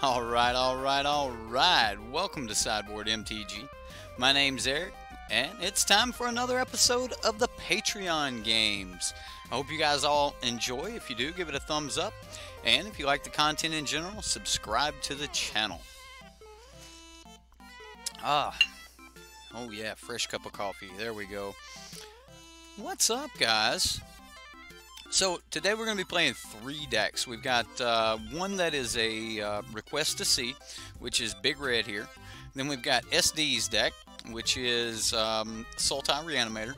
Alright. Welcome to Sideboard MTG. My name's Eric, and it's time for another episode of the Patreon games. I hope you guys all enjoy. If you do, give it a thumbs up. And if you like the content in general, subscribe to the channel. Oh yeah, fresh cup of coffee. There we go. What's up, guys? So today we're going to be playing three decks. We've got one that is a request to see, which is Big Red here. Then we've got SD's deck, which is Sultai Reanimator.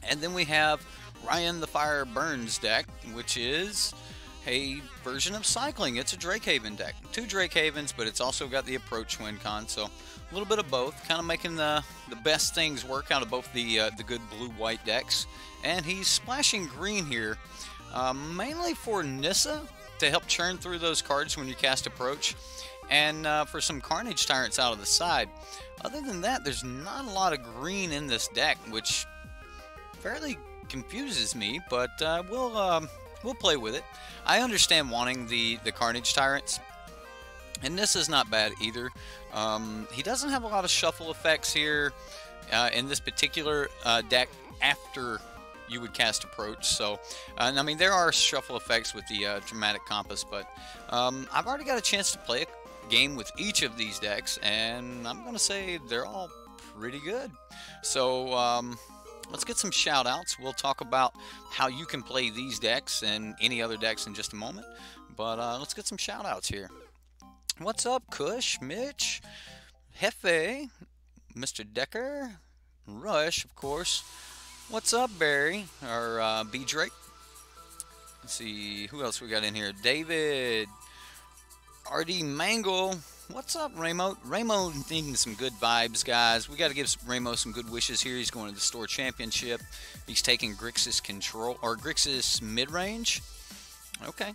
And then we have Ryan the Fire Burns deck, which is a version of Cycling. It's a Drakehaven deck. Two Drakehavens, but it's also got the Approach Win Con, so a little bit of both, kind of making the best things work out of both the good blue-white decks. And he's splashing green here, mainly for Nissa to help churn through those cards when you cast Approach, and for some Carnage Tyrants out of the side. Other than that, there's not a lot of green in this deck, which fairly confuses me, but we'll play with it. I understand wanting the Carnage Tyrants, and Nissa's not bad either. He doesn't have a lot of shuffle effects here in this particular deck after you would cast Approach. So, I mean, there are shuffle effects with the Dramatic Compass, but I've already got a chance to play a game with each of these decks, and I'm going to say they're all pretty good. So, let's get some shout-outs. We'll talk about how you can play these decks and any other decks in just a moment, but let's get some shout-outs here. What's up, Kush, Mitch, Hefe, Mr. Decker, Rush, of course. What's up, Barry, or B. Drake? Let's see, who else we got in here? David, RD Mangle. What's up, Ramo? Ramo needing some good vibes, guys. We got to give Ramo some good wishes here. He's going to the store championship. He's taking Grixis control, or Grixis mid-range. Okay.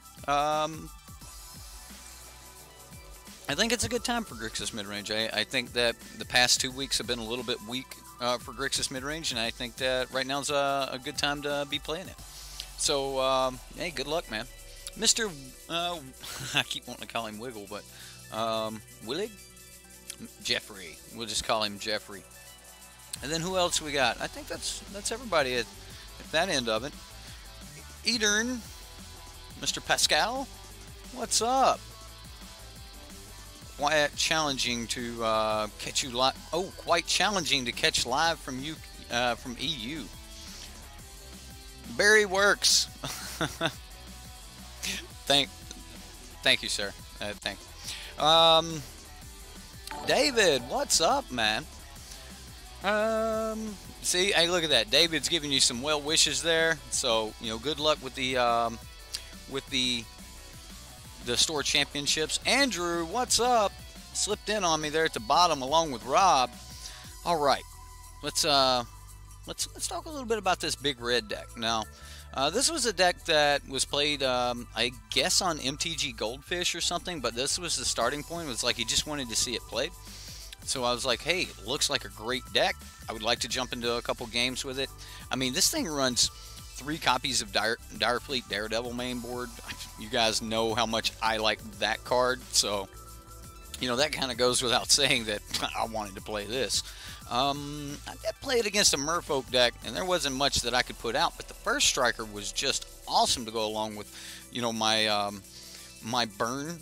I think it's a good time for Grixis mid-range. I think that the past 2 weeks have been a little bit weak for Grixis mid-range, and I think that right now is a good time to be playing it. So, hey, good luck, man. Mr. I keep wanting to call him Wiggle, but Willig? Jeffrey. We'll just call him Jeffrey. And then who else we got? I think that's everybody at that end of it. Edern, Mr. Pascal, what's up? Quite challenging to catch you live. Oh, quite challenging to catch live from you from EU. Barry Works. Thank you, sir. Thanks. David, what's up, man? See, hey, look at that. David's giving you some well wishes there. So, you know, good luck with the store championships. Andrew, what's up? Slipped in on me there at the bottom along with Rob. All right, let's talk a little bit about this Big Red deck. Now, this was a deck that was played, I guess, on MTG Goldfish or something, but this was the starting point. It was like he just wanted to see it played. So I was like, hey, it looks like a great deck. I would like to jump into a couple games with it. I mean, this thing runs 3 copies of Direfleet Daredevil main board. You guys know how much I like that card, so, you know, that kind of goes without saying that I wanted to play this. I did play it against a Merfolk deck, and there wasn't much that I could put out, but the First Striker was just awesome to go along with, you know, my my burn.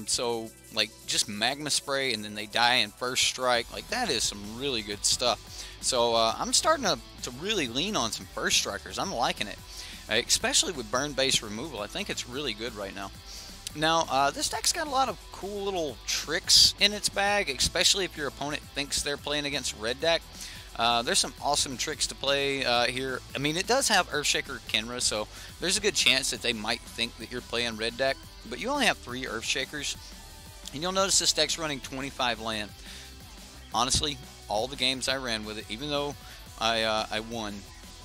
So, like, just Magma Spray, and then they die in First Strike. Like, that is some really good stuff. So, I'm starting to really lean on some First Strikers. I'm liking it, especially with burn-based removal. I think it's really good right now. Now, this deck's got a lot of cool little tricks in its bag, especially if your opponent thinks they're playing against red deck. There's some awesome tricks to play here. I mean, it does have Earthshaker Kenra, so there's a good chance that they might think that you're playing red deck, but you only have 3 Earthshakers, and you'll notice this deck's running 25 land. Honestly, all the games I ran with it, even though I won,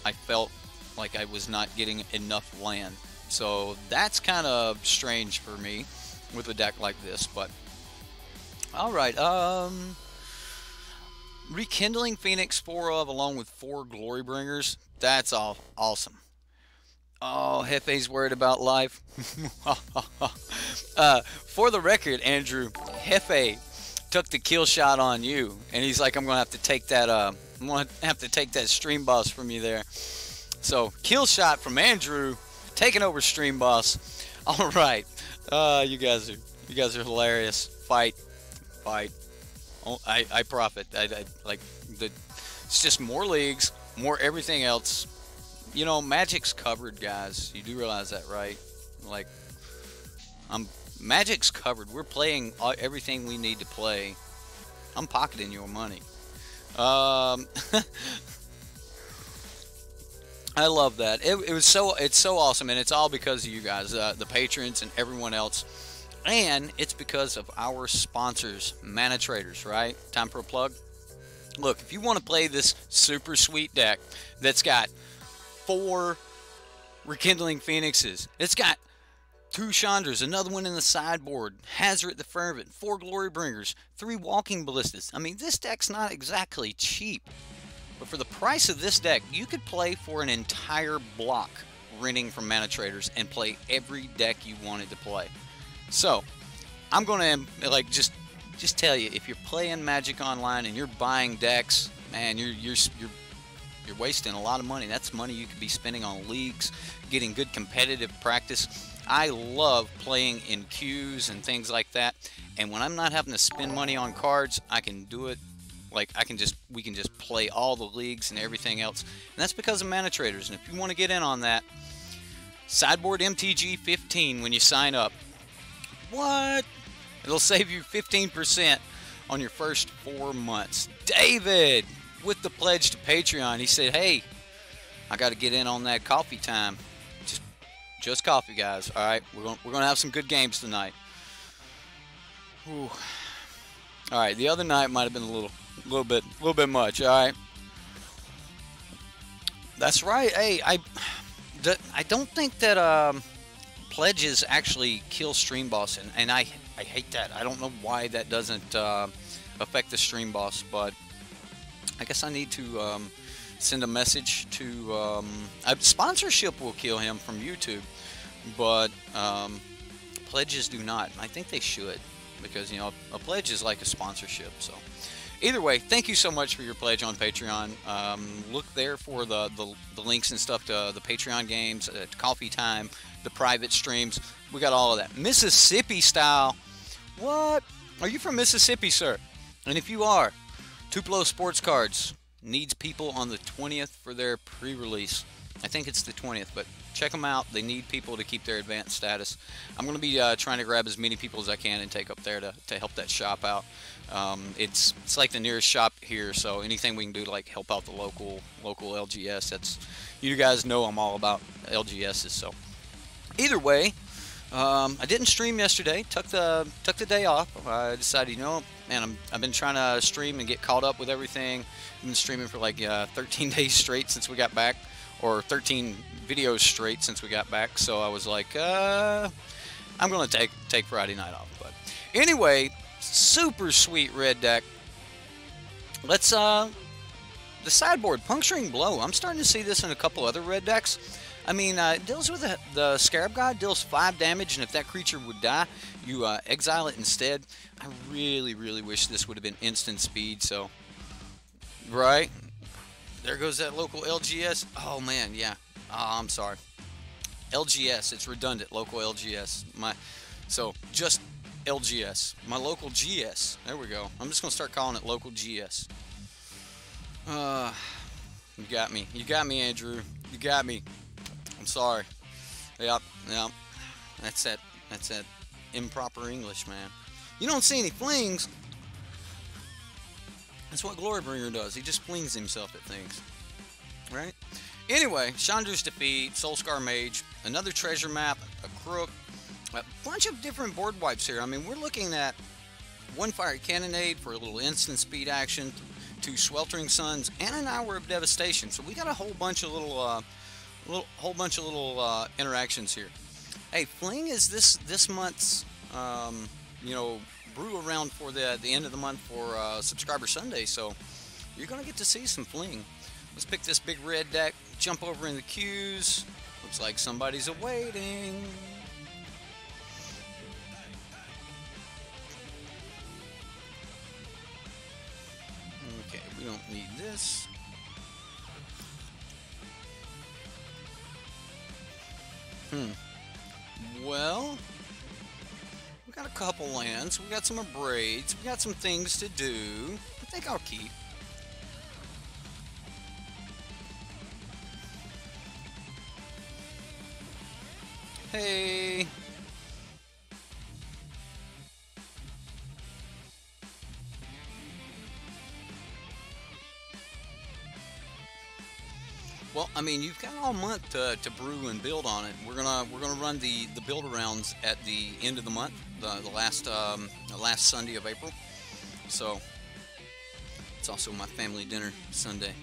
I felt like I was not getting enough land. So that's kind of strange for me with a deck like this, but alright, Rekindling Phoenix 4 of along with 4 Glorybringers, that's all awesome. Oh, Hefe's worried about life. For the record, Andrew, Hefe took the kill shot on you, and he's like, I'm gonna have to take that. I'm gonna have to take that stream boss from you there. So kill shot from Andrew, taking over stream boss. All right, you guys are hilarious. Fight. Oh, I profit. I like the. It's just more leagues, more everything else. You know, Magic's covered, guys. You do realize that, right? Like, Magic's covered. We're playing everything we need to play. I'm pocketing your money. I love that. It's so awesome, and it's all because of you guys, the patrons and everyone else. And it's because of our sponsors, manatraders, right? Time for a plug. Look, if you want to play this super sweet deck that's got 4 Rekindling Phoenixes, it's got 2 Chandras, another one in the sideboard, Hazret the Fervent, 4 Glory Bringers, 3 Walking Ballistas. I mean, this deck's not exactly cheap. But for the price of this deck, you could play for an entire block renting from manatraders and play every deck you wanted to play. So, I'm going to like just tell you, if you're playing Magic Online and you're buying decks, man, you're wasting a lot of money. That's money you could be spending on leagues, getting good competitive practice. I love playing in queues and things like that. And when I'm not having to spend money on cards, I can do it. Like we can just play all the leagues and everything else. And that's because of manatraders. And if you want to get in on that, SideboardMTG 15 when you sign up. What? It'll save you 15% on your first 4 months. David, with the pledge to Patreon, he said, hey, I got to get in on that coffee time. Just coffee, guys. All right, we're gonna have some good games tonight. Whew. All right, the other night might have been a little bit much. All right, that's right. Hey, I don't think that pledges actually kill stream boss, and I hate that. I don't know why that doesn't affect the stream boss, but I guess I need to send a message to sponsorship will kill him from YouTube, but pledges do not. I think they should, because you know a pledge is like a sponsorship. So either way, thank you so much for your pledge on Patreon. Look there for the links and stuff to the Patreon games, coffee time, the private streams. We got all of that. Mississippi style. What? Are you from Mississippi, sir? And if you are, Tupelo Sports Cards needs people on the 20th for their pre-release. I think it's the 20th, but check them out. They need people to keep their advanced status. I'm going to be trying to grab as many people as I can and take up there to help that shop out. It's like the nearest shop here, so anything we can do to like help out the local LGS. That's, you guys know I'm all about LGSs. So either way, I didn't stream yesterday. Took the day off. I decided, you know, man, I've been trying to stream and get caught up with everything. I've been streaming for like 13 days straight since we got back, or 13 videos straight since we got back. So I was like, I'm gonna take Friday night off. But anyway, super sweet red deck. Let's the sideboard Puncturing Blow. I'm starting to see this in a couple other red decks. I mean, it deals with the Scarab God, deals 5 damage, and if that creature would die, you exile it instead. I really, really wish this would have been instant speed, so... Right? There goes that local LGS. Oh, man, yeah. Oh, I'm sorry. LGS, it's redundant, local LGS. So, just LGS. My local GS. There we go. I'm just going to start calling it local GS. You got me. You got me, Andrew. You got me. I'm sorry. Yep. That's that improper English, man. You don't see any flings. That's what Glorybringer does. He just flings himself at things. Right? Anyway, Chandra's Defeat, Soulscar Mage, another treasure map, a crook, a bunch of different board wipes here. I mean, we're looking at 1 Fiery Cannonade for a little instant speed action, 2 Sweltering Suns, and an Hour of Devastation. So we got a whole bunch of little interactions here. Hey, Fling is this month's you know, brew around for the end of the month for Subscriber Sunday, so you're gonna get to see some Fling. Let's pick this big red deck, jump over in the queues. Looks like somebody's awaiting. Okay, we don't need this. Well, we got a couple lands, we got some braids, we got some things to do. I think I'll keep. Hey. Well, I mean, you've got all month to brew and build on it. We're gonna run the build arounds at the end of the month, the last Sunday of April. So it's also my family dinner Sunday.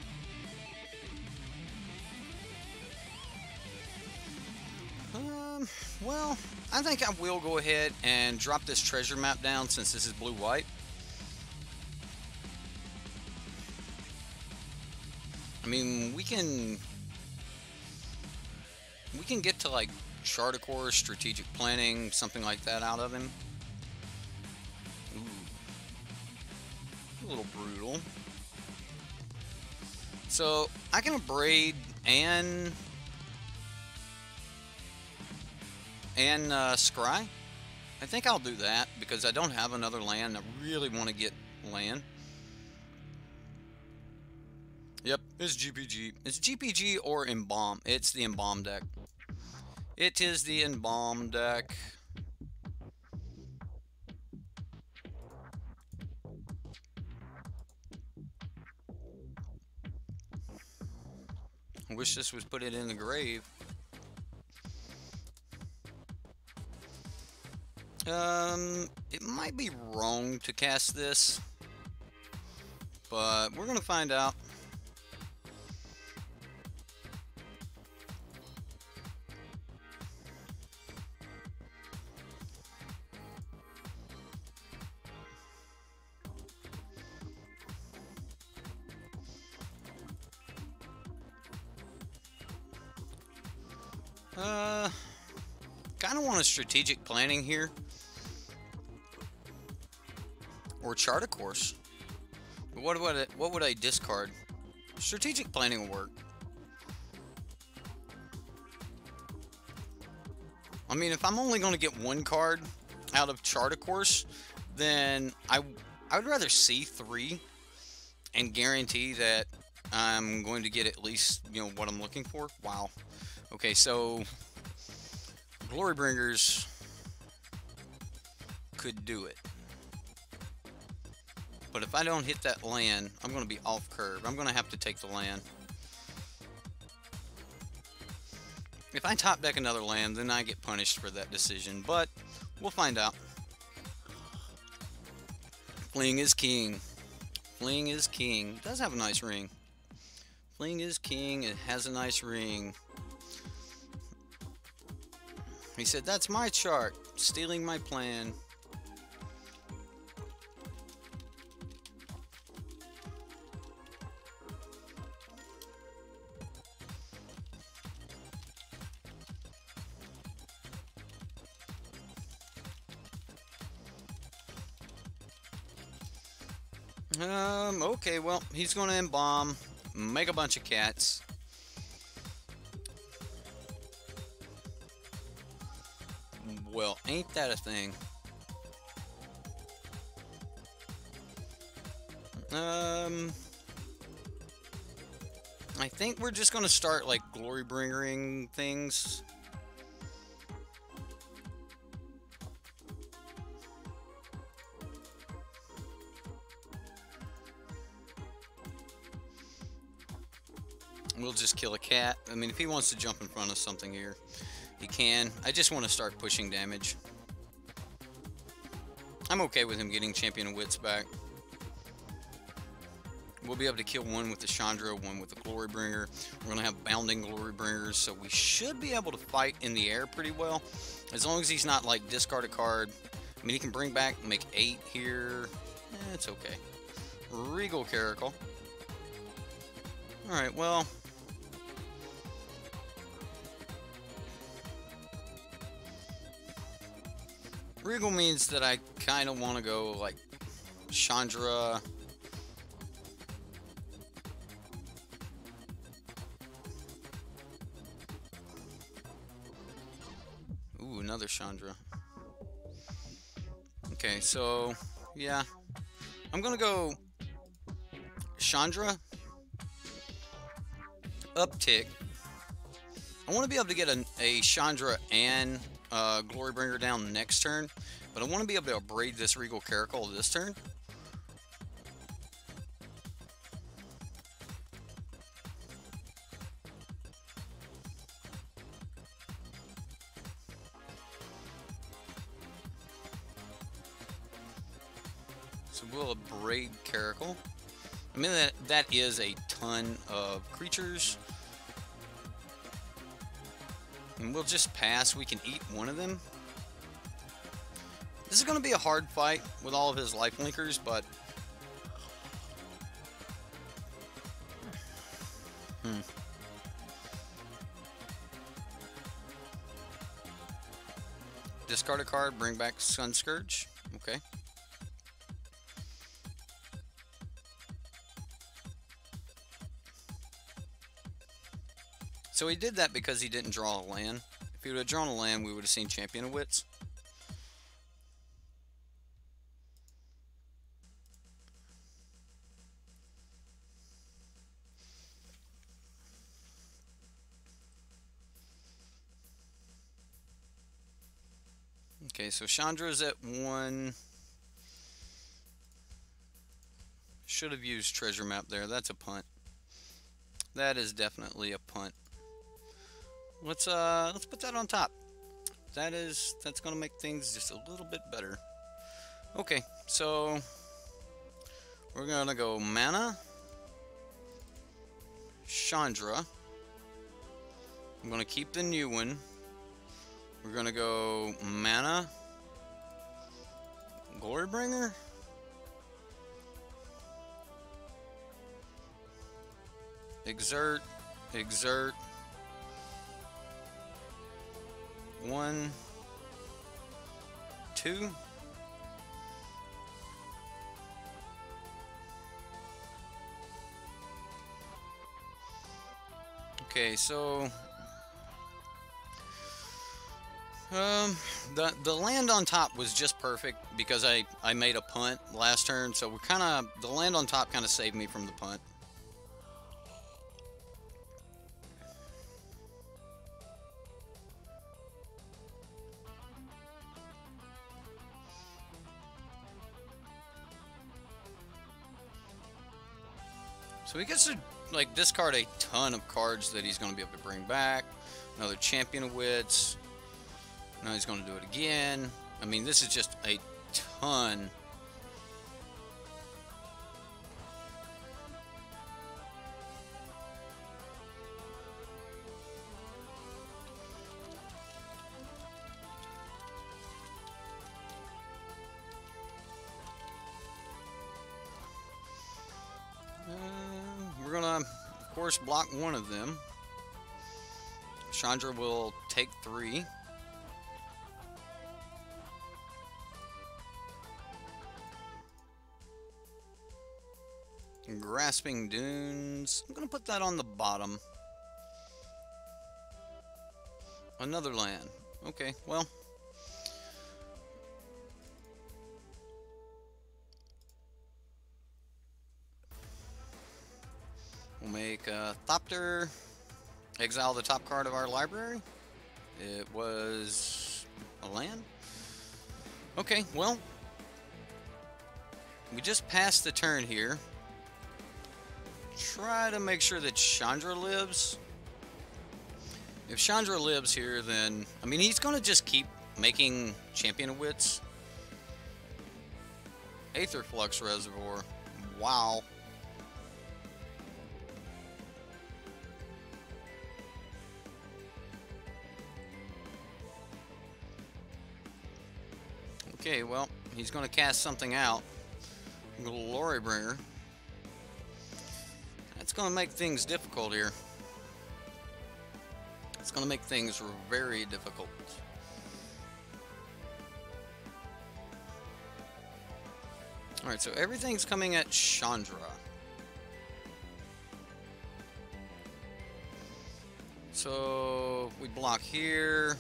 Well, I think I will go ahead and drop this treasure map down since this is blue-white. I mean, we can get to like chart course, strategic planning, something like that out of him. Ooh. A little brutal. So I can braid and scry. I think I'll do that because I don't have another land. I really want to get land. Yep, it's GPG. It's GPG or Embalm. It's the Embalm deck. It is the Embalm deck. I wish this was put it in the grave. It might be wrong to cast this, but we're gonna find out. Kind of want a strategic planning here. Or chart a course. But what would I discard? Strategic planning will work. I mean, if I'm only going to get one card out of chart a course, then I would rather see 3 and guarantee that I'm going to get at least, you know, what I'm looking for. Wow. Okay, so Glorybringers could do it. But if I don't hit that land, I'm going to be off curve. I'm going to have to take the land. If I top deck another land, then I get punished for that decision. But we'll find out. Fling is king. Fling is king. It does have a nice ring. Fling is king. It has a nice ring. He said, that's my chart. Stealing my plan. Okay, well, he's going to embalm, make a bunch of cats. Well, ain't that a thing? I think we're just going to start, like, Glorybringering things. We'll just kill a cat. I mean, if he wants to jump in front of something here, he can. I just want to start pushing damage. I'm okay with him getting Champion of Wits back. We'll be able to kill one with the Chandra, one with the Glorybringer. We're going to have bounding Glorybringers, so we should be able to fight in the air pretty well. As long as he's not, like, discard a card. I mean, he can bring back, make 8 here. It's okay. Regal Caracal. Alright, well... Regal means that I kind of want to go like Chandra. Ooh, another Chandra. Okay, so yeah, I'm gonna go Chandra, uptick. I want to be able to get a Chandra and Glorybringer down next turn, but I want to be able to braid this Regal Caracal this turn. So we'll braid Caracal. I mean, that is a ton of creatures. And we'll just pass. We can eat one of them. This is going to be a hard fight with all of his life linkers, but... Discard a card, bring back Sunscourge. Okay. So he did that because he didn't draw a land. If he would have drawn a land, we would have seen Champion of Wits. Okay, so Chandra's at 1. Should have used Treasure Map there. That's a punt. That is definitely a punt. Let's put that on top. That's gonna make things just a little bit better. Okay, so we're gonna go mana, Chandra. I'm gonna keep the new one. We're gonna go mana, Glorybringer, exert. 1, 2. Okay, so the land on top was just perfect because I made a punt last turn, so the land on top kind of saved me from the punt. So he gets to like discard a ton of cards that he's going to be able to bring back. Another Champion of Wits. Now he's going to do it again. I mean, this is just a ton. We're gonna, of course, block one of them. Chandra will take 3. Grasping Dunes. I'm gonna put that on the bottom. Another land. Okay, well. We'll make a Thopter, exile the top card of our library. It was a land. Okay, well, we just passed the turn here. Try to make sure that Chandra lives. If Chandra lives here, then, I mean, he's going to just keep making Champion of Wits. Aetherflux Reservoir. Wow. Okay, well, he's going to cast something out. Glorybringer. That's going to make things difficult here. It's going to make things very difficult. Alright, so everything's coming at Chandra. So we block here.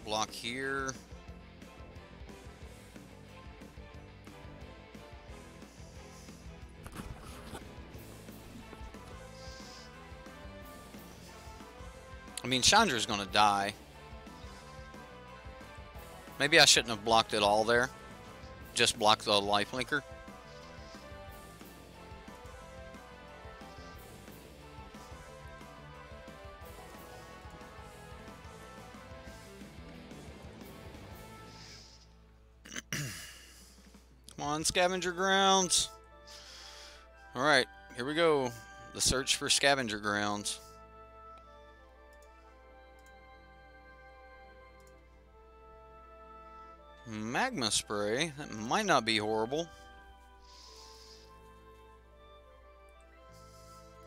Block here. I mean, Chandra's gonna die. Maybe I shouldn't have blocked it all there. Just block the lifelinker. Come on, scavenger grounds. Alright, here we go. The search for scavenger grounds. Magma spray. That might not be horrible.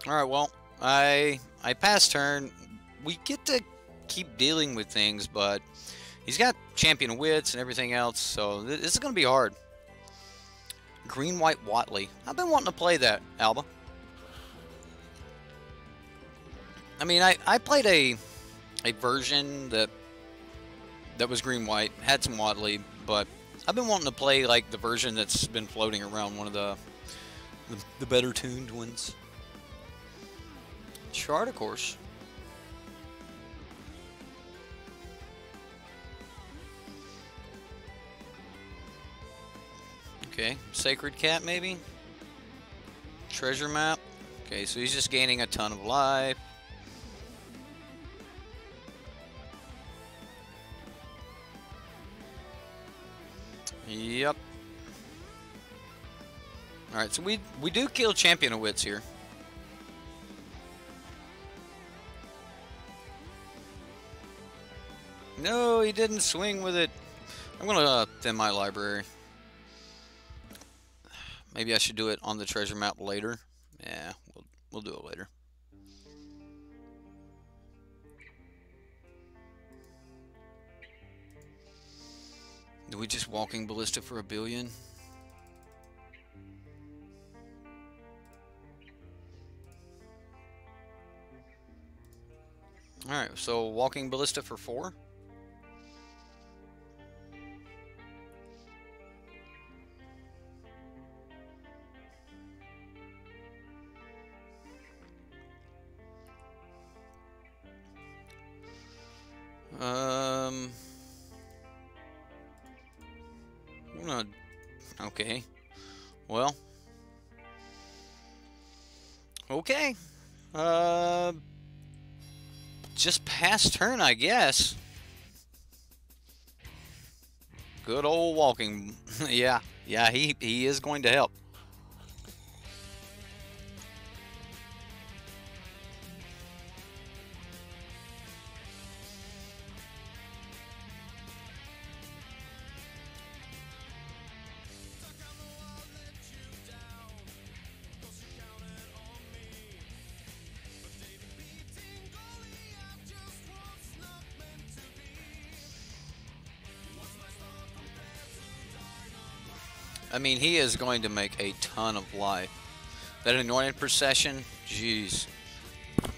Alright, well, I passed turn. We get to keep dealing with things, but he's got champion wits and everything else, so this is going to be hard. Green-white Watley. I've been wanting to play that, Alba. I mean, I played a version that was green-white, had some Watley, but I've been wanting to play like the version that's been floating around, one of the better tuned ones. Chart, of course. Okay, Sacred Cat maybe? Treasure map. Okay, so he's just gaining a ton of life. Yep. Alright, so we do kill Champion of Wits here. No, he didn't swing with it. I'm gonna thin my library. Maybe I should do it on the treasure map later. Yeah, we'll do it later. Do we just Walking Ballista for a billion? Alright, so Walking Ballista for 4. Okay. Well. Okay. Just past turn, I guess. Good old walking. Yeah, he is going to help. I mean, he is going to make a ton of life. That Anointed Procession, jeez.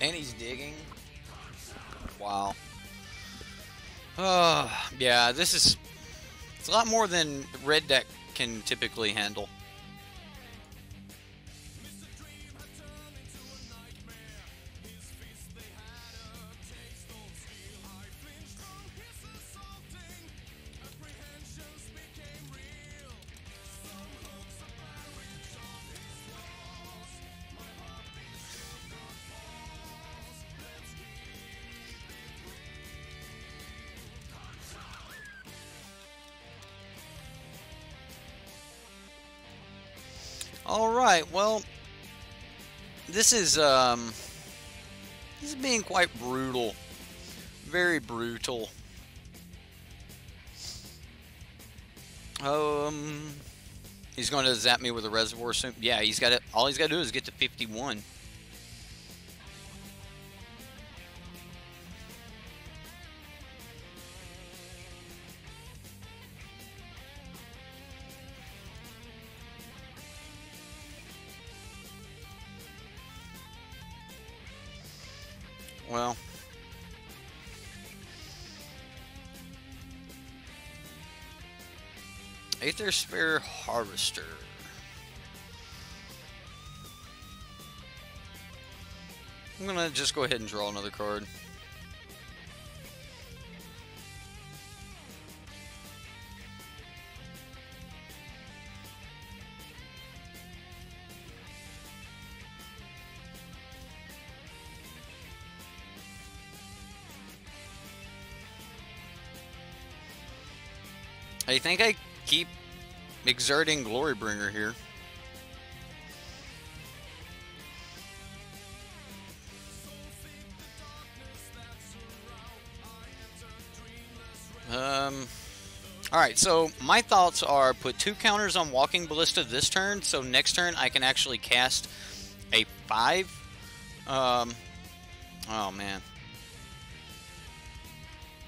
And he's digging. Wow. Yeah, it's a lot more than red deck can typically handle. Alright, well, this is being quite brutal. Very brutal. He's going to zap me with a reservoir soon. Yeah, he's got it. All he's got to do is get to 51. Well, Aether Sphere Harvester. I'm gonna just go ahead and draw another card. I think I keep exerting Glorybringer here. Alright, so my thoughts are put 2 counters on Walking Ballista this turn, so next turn I can actually cast a 5. Oh man.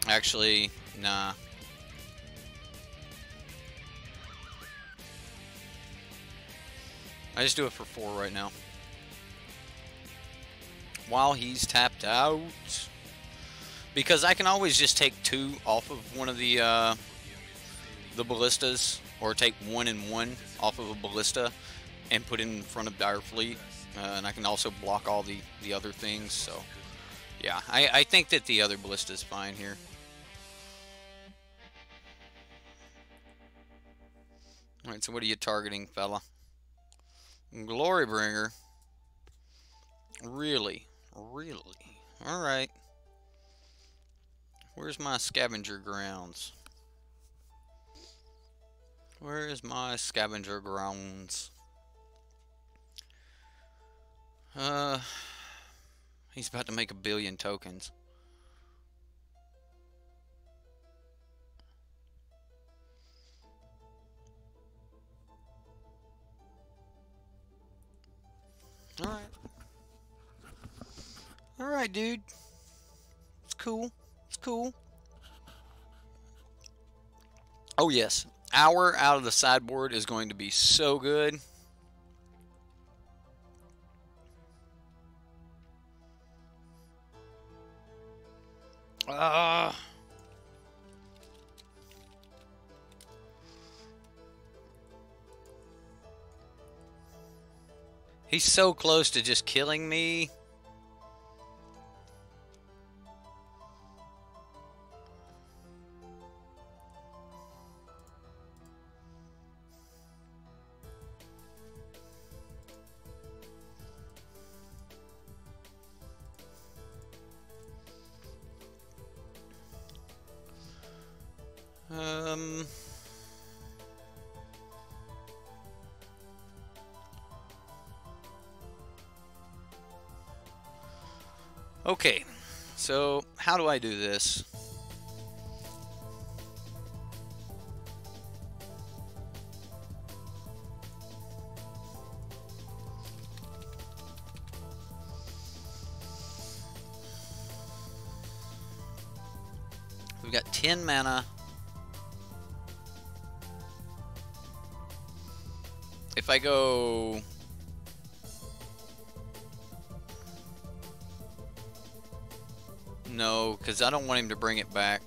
Actually, nah. I just do it for 4 right now. While he's tapped out. Because I can always just take 2 off of one of the ballistas, or take 1 and 1 off of a ballista and put it in front of Dire Fleet, and I can also block all the other things. So yeah, I think that the other ballista is fine here. All right, so what are you targeting, fella? Glorybringer. Really? All right. Where's my scavenger grounds? Where is my scavenger grounds? He's about to make 1 billion tokens. Alright. Alright, dude. It's cool. It's cool. Oh, yes. Hour out of the sideboard is going to be so good. He's so close to just killing me. Okay, so how do I do this? We've got 10 mana. If I go... No, because I don't want him to bring it back.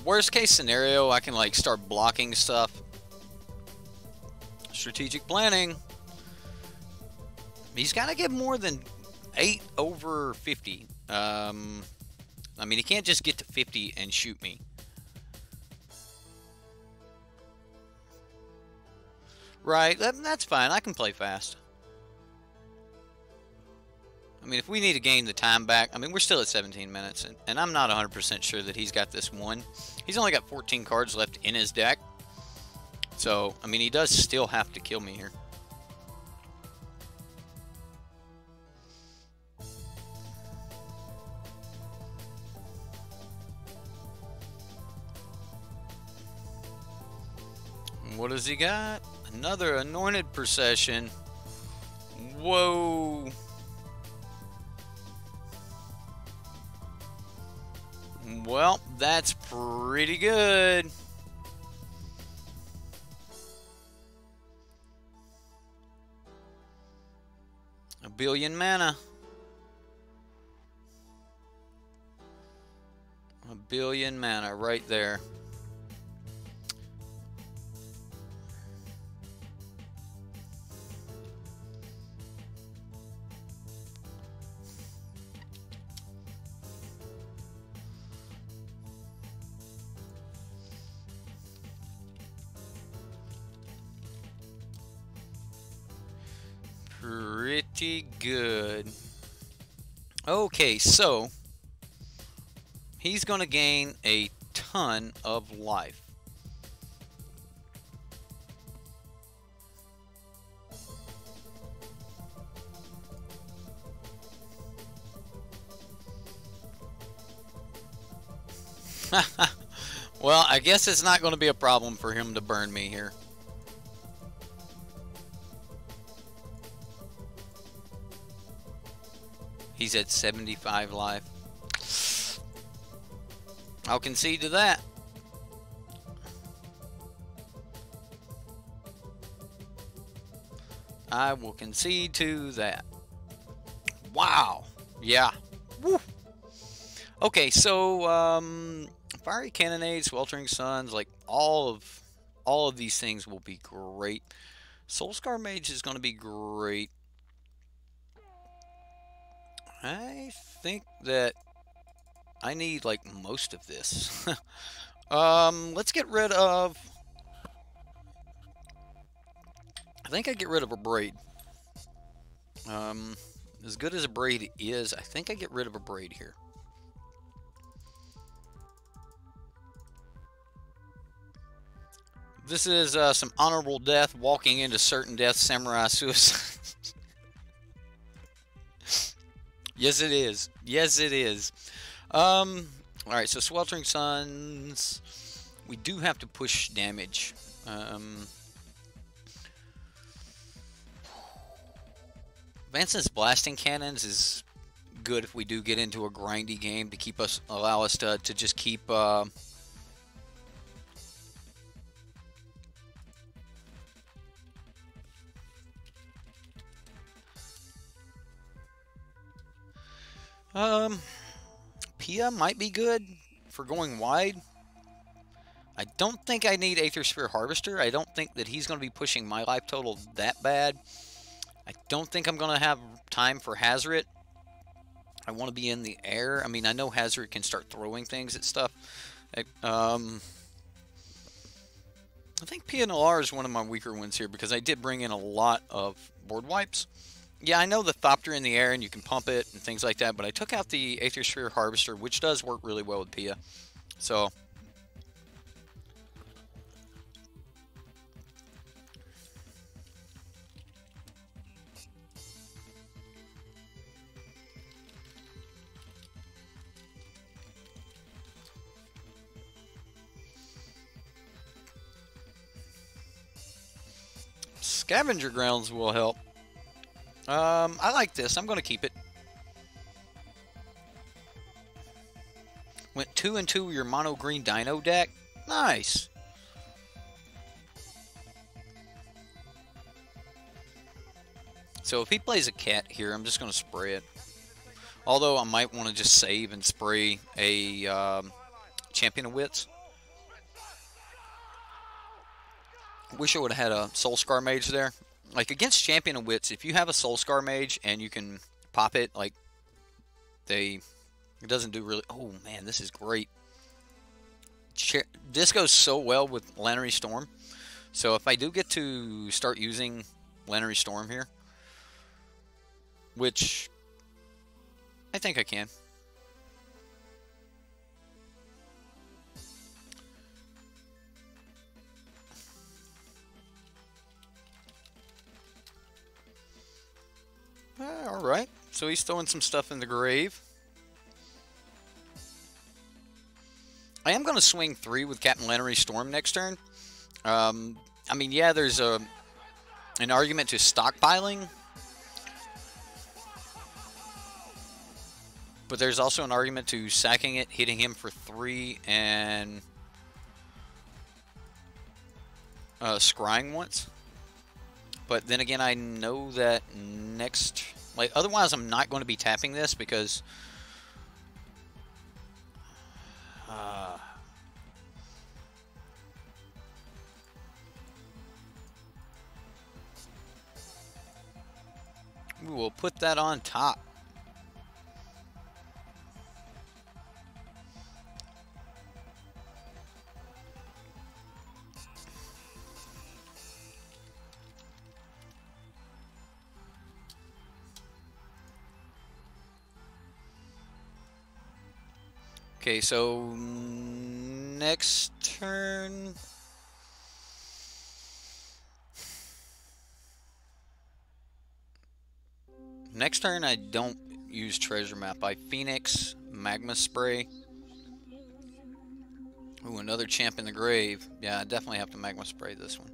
Worst case scenario, I can like start blocking stuff. Strategic planning. He's got to get more than 8 over 50. I mean, he can't just get to 50 and shoot me. Right, that's fine. I can play fast. I mean, if we need to gain the time back, I mean, we're still at 17 minutes, and I'm not 100% sure that he's got this one. He's only got 14 cards left in his deck. So, I mean, he does still have to kill me here. What does he got? Another Anointed Procession. Whoa. Well, that's pretty good. billion mana. A billion mana right there. Pretty good. Okay, so he's going to gain a ton of life. Well, I guess it's not going to be a problem for him to burn me here. He's at 75 life. I'll concede to that. I will concede to that. Wow. Yeah. Woo. Okay, so fiery cannonades, sweltering suns, like all of these things will be great. Soulscar Mage is going to be great. I think that I need like most of this. Let's get rid of. I think I get rid of a braid. As good as a braid is, I think I get rid of a braid here. This is some honorable death, walking into certain death, samurai suicide. Yes, it is. Yes, it is. Alright, so Sweltering Suns. We do have to push damage. Vanson's Blasting Cannons is good if we do get into a grindy game to keep us, allow us to just keep Pia might be good for going wide. I don't think I need Aether Sphere Harvester. I don't think that he's going to be pushing my life total that bad. I don't think I'm going to have time for Hazret. I want to be in the air. I mean, I know Hazret can start throwing things at stuff. I think PNLR is one of my weaker ones here because I did bring in a lot of board wipes. Yeah, I know the Thopter in the air and you can pump it and things like that, but I took out the Aether Sphere Harvester, which does work really well with Pia. So Scavenger Grounds will help. I like this. I'm going to keep it. Went 2 and 2 with your mono green dino deck. Nice. So if he plays a cat here, I'm just going to spray it. Although I might want to just save and spray a Champion of Wits. Wish I would have had a Soulscar Mage there. Like, against Champion of Wits, if you have a Soulscar Mage and you can pop it, like, it doesn't do really... Oh, man, this is great. This goes so well with Lannery Storm. So if I do get to start using Lannery Storm here, which I think I can. Alright, so he's throwing some stuff in the grave. I am going to swing 3 with Captain Lannery Storm next turn. I mean, yeah, there's an argument to stockpiling. But there's also an argument to sacking it, hitting him for 3, and scrying once. But then again, I know that next Like, otherwise I'm not going to be tapping this because... we will put that on top. Okay, so next turn. Next turn, I don't use treasure map. I Phoenix, Magma Spray. Ooh, another champ in the grave. Yeah, I definitely have to Magma Spray this one.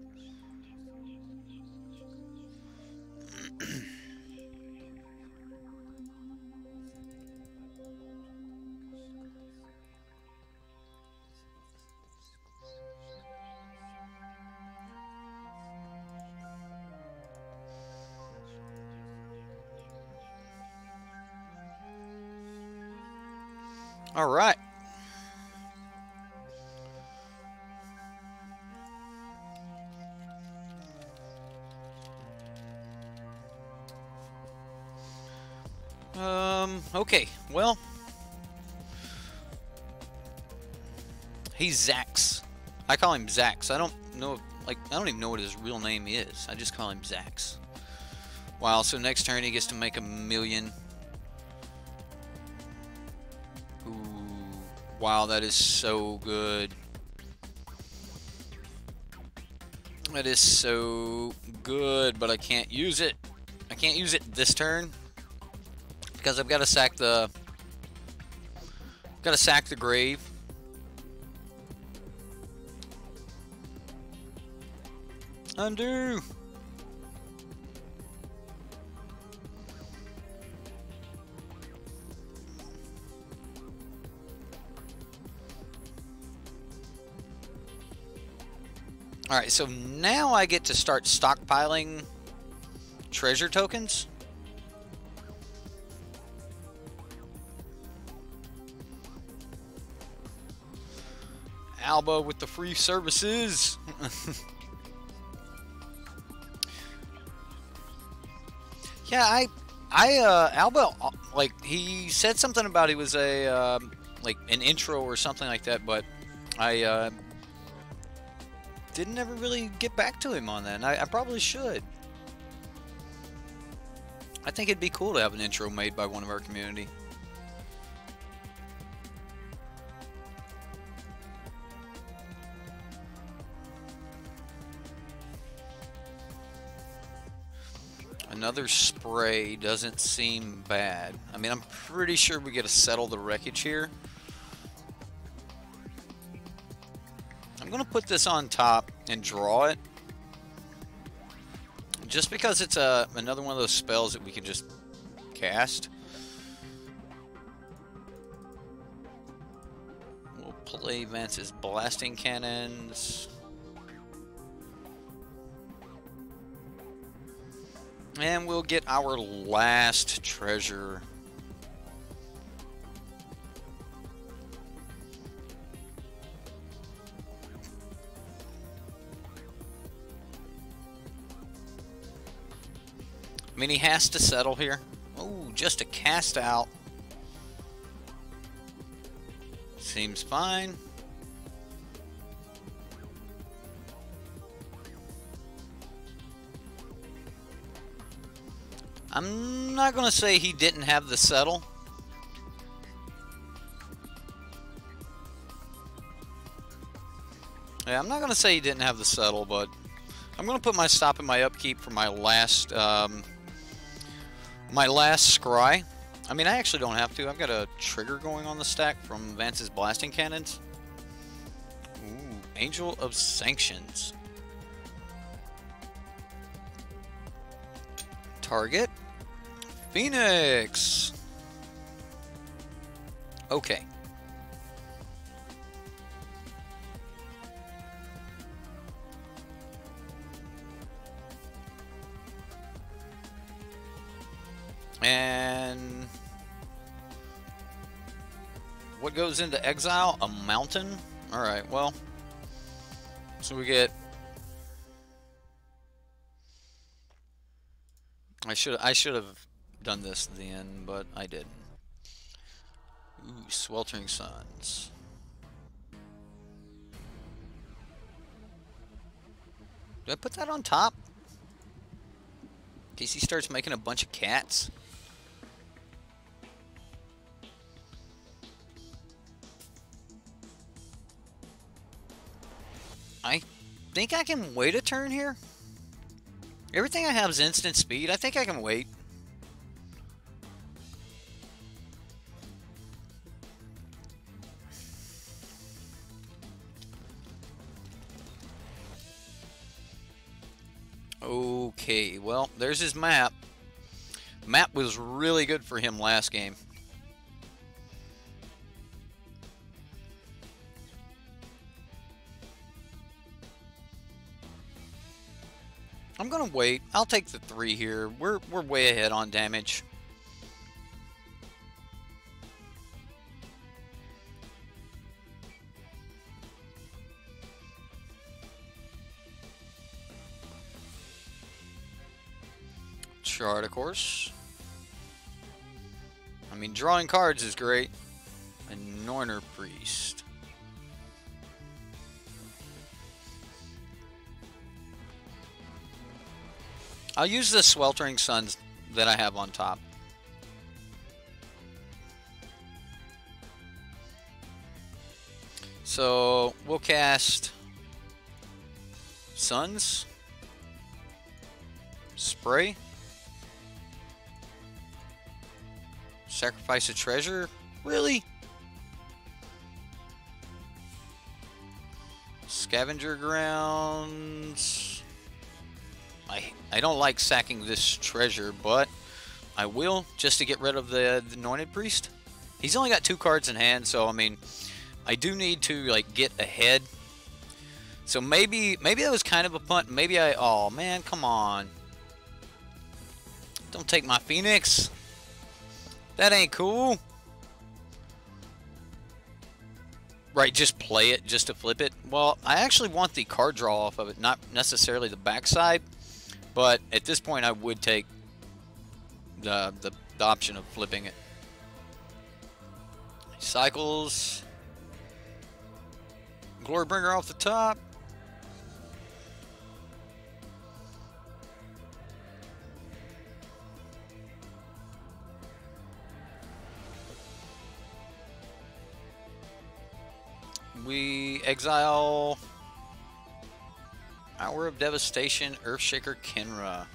All right. Okay, well, he's Zax. I call him Zax. I don't know, like, I don't even know what his real name is. I just call him Zax. Wow, so next turn he gets to make 1,000,000. Ooh, wow, that is so good. That is so good, but I can't use it. I can't use it this turn because I've got to sack the grave. Undo. All right, so now I get to start stockpiling treasure tokens. Alba with the free services. Yeah, Alba, like, he said something about he was a, like, an intro or something like that, but I, didn't ever really get back to him on that, and I probably should. I think it'd be cool to have an intro made by one of our community. Another spray doesn't seem bad. I mean, I'm pretty sure we get to settle the wreckage here. I'm going to put this on top and draw it. Just because it's another one of those spells that we can just cast. We'll play Vance's blasting cannons. And we'll get our last treasure. I mean, he has to settle here. Oh, just a cast out. Seems fine. I'm not going to say he didn't have the settle. Yeah, I'm not going to say he didn't have the settle, but I'm going to put my stop and my upkeep for my last scry. I mean, I actually don't have to. I've got a trigger going on the stack from Vance's blasting cannons. Ooh, Angel of Sanctions. Target. Phoenix. Okay. And what goes into exile? A mountain? Alright, well. So we get... I should have done this then, but I didn't. Ooh, Sweltering Suns. Do I put that on top? In case he starts making a bunch of cats. I think I can wait a turn here. Everything I have is instant speed. I think I can wait. Okay, well, there's his map. Map was really good for him last game. I'm gonna wait. I'll take the 3 here. We're way ahead on damage. Chart, of course. I mean, drawing cards is great. A Norner Priest. I'll use the Sweltering Suns that I have on top. So we'll cast Suns, Spray, sacrifice a treasure. Really? Scavenger Grounds. I don't like sacking this treasure, but I will just to get rid of the Anointed Priest. He's only got 2 cards in hand, so I mean, I do need to like get ahead. So maybe that was kind of a punt. Maybe oh man, come on. Don't take my Phoenix. That ain't cool. Right, just play it just to flip it. Well, I actually want the card draw off of it, not necessarily the backside. But at this point, I would take the option of flipping it. Cycles. Glorybringer off the top. We exile Hour of Devastation, Earthshaker Kenra.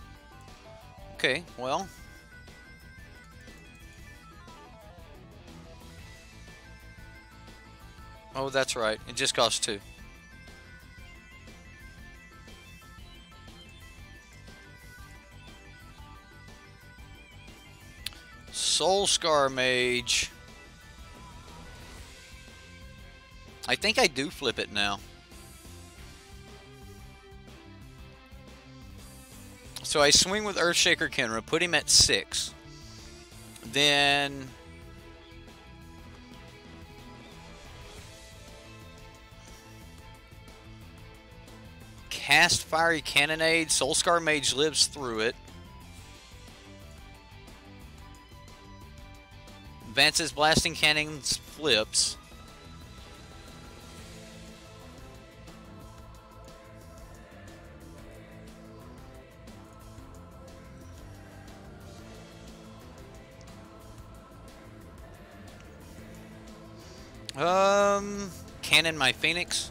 Okay, well. Oh, that's right. It just costs 2. Soulscar Mage. I think I do flip it now. So I swing with Earthshaker Kenra, put him at 6. Then cast Fiery Cannonade. Soulscar Mage lives through it. Advances Blasting Cannons flips. Cannon my Phoenix.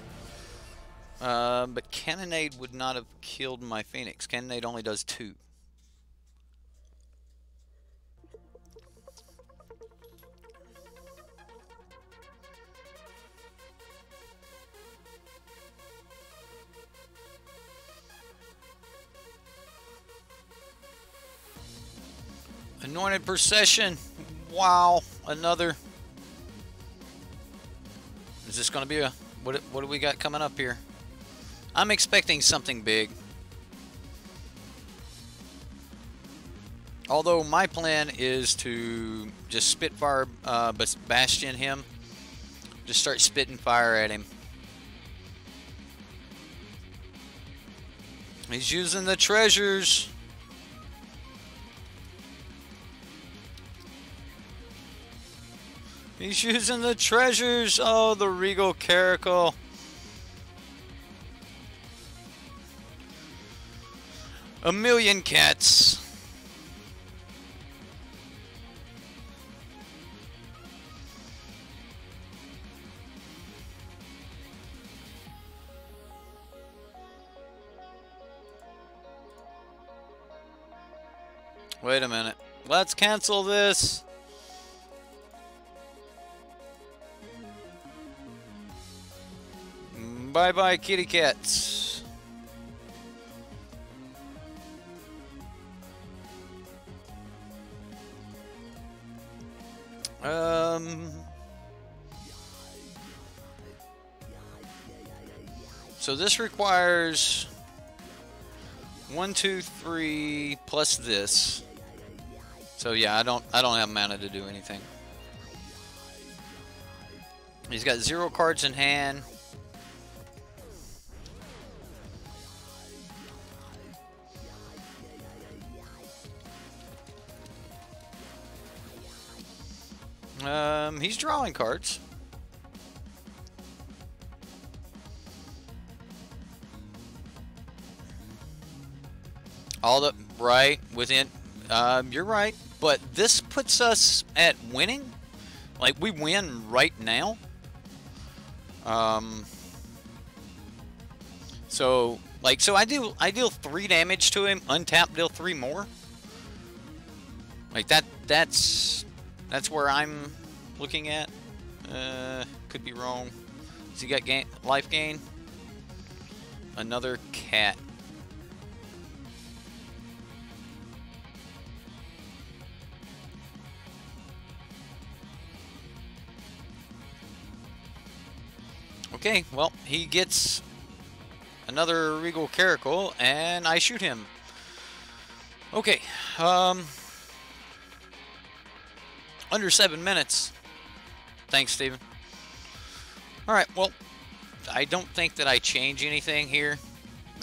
But Cannonade would not have killed my Phoenix. Cannonade only does 2. Anointed Procession. Wow, another. Is this going to be a... What do we got coming up here? I'm expecting something big. Although my plan is to just Spitfire Bastion him. Just start spitting fire at him. He's using the treasures. He's using the treasures. Oh, the Regal Caracal. A million cats. Wait a minute. Let's cancel this. Bye-bye, kitty cats. So this requires 1, 2, 3 plus this. So yeah, I don't have mana to do anything. He's got 0 cards in hand. He's drawing cards. All the right within. You're right, but this puts us at winning. Like we win right now. So I deal 3 damage to him. Untap, deal 3 more. Like that's where I'm looking at. Could be wrong. Has he got life gain? Another cat. Okay, well, he gets another Regal Caracal, and I shoot him. Okay, under 7 minutes. Thanks, Steven. Alright, well, I don't think that I change anything here.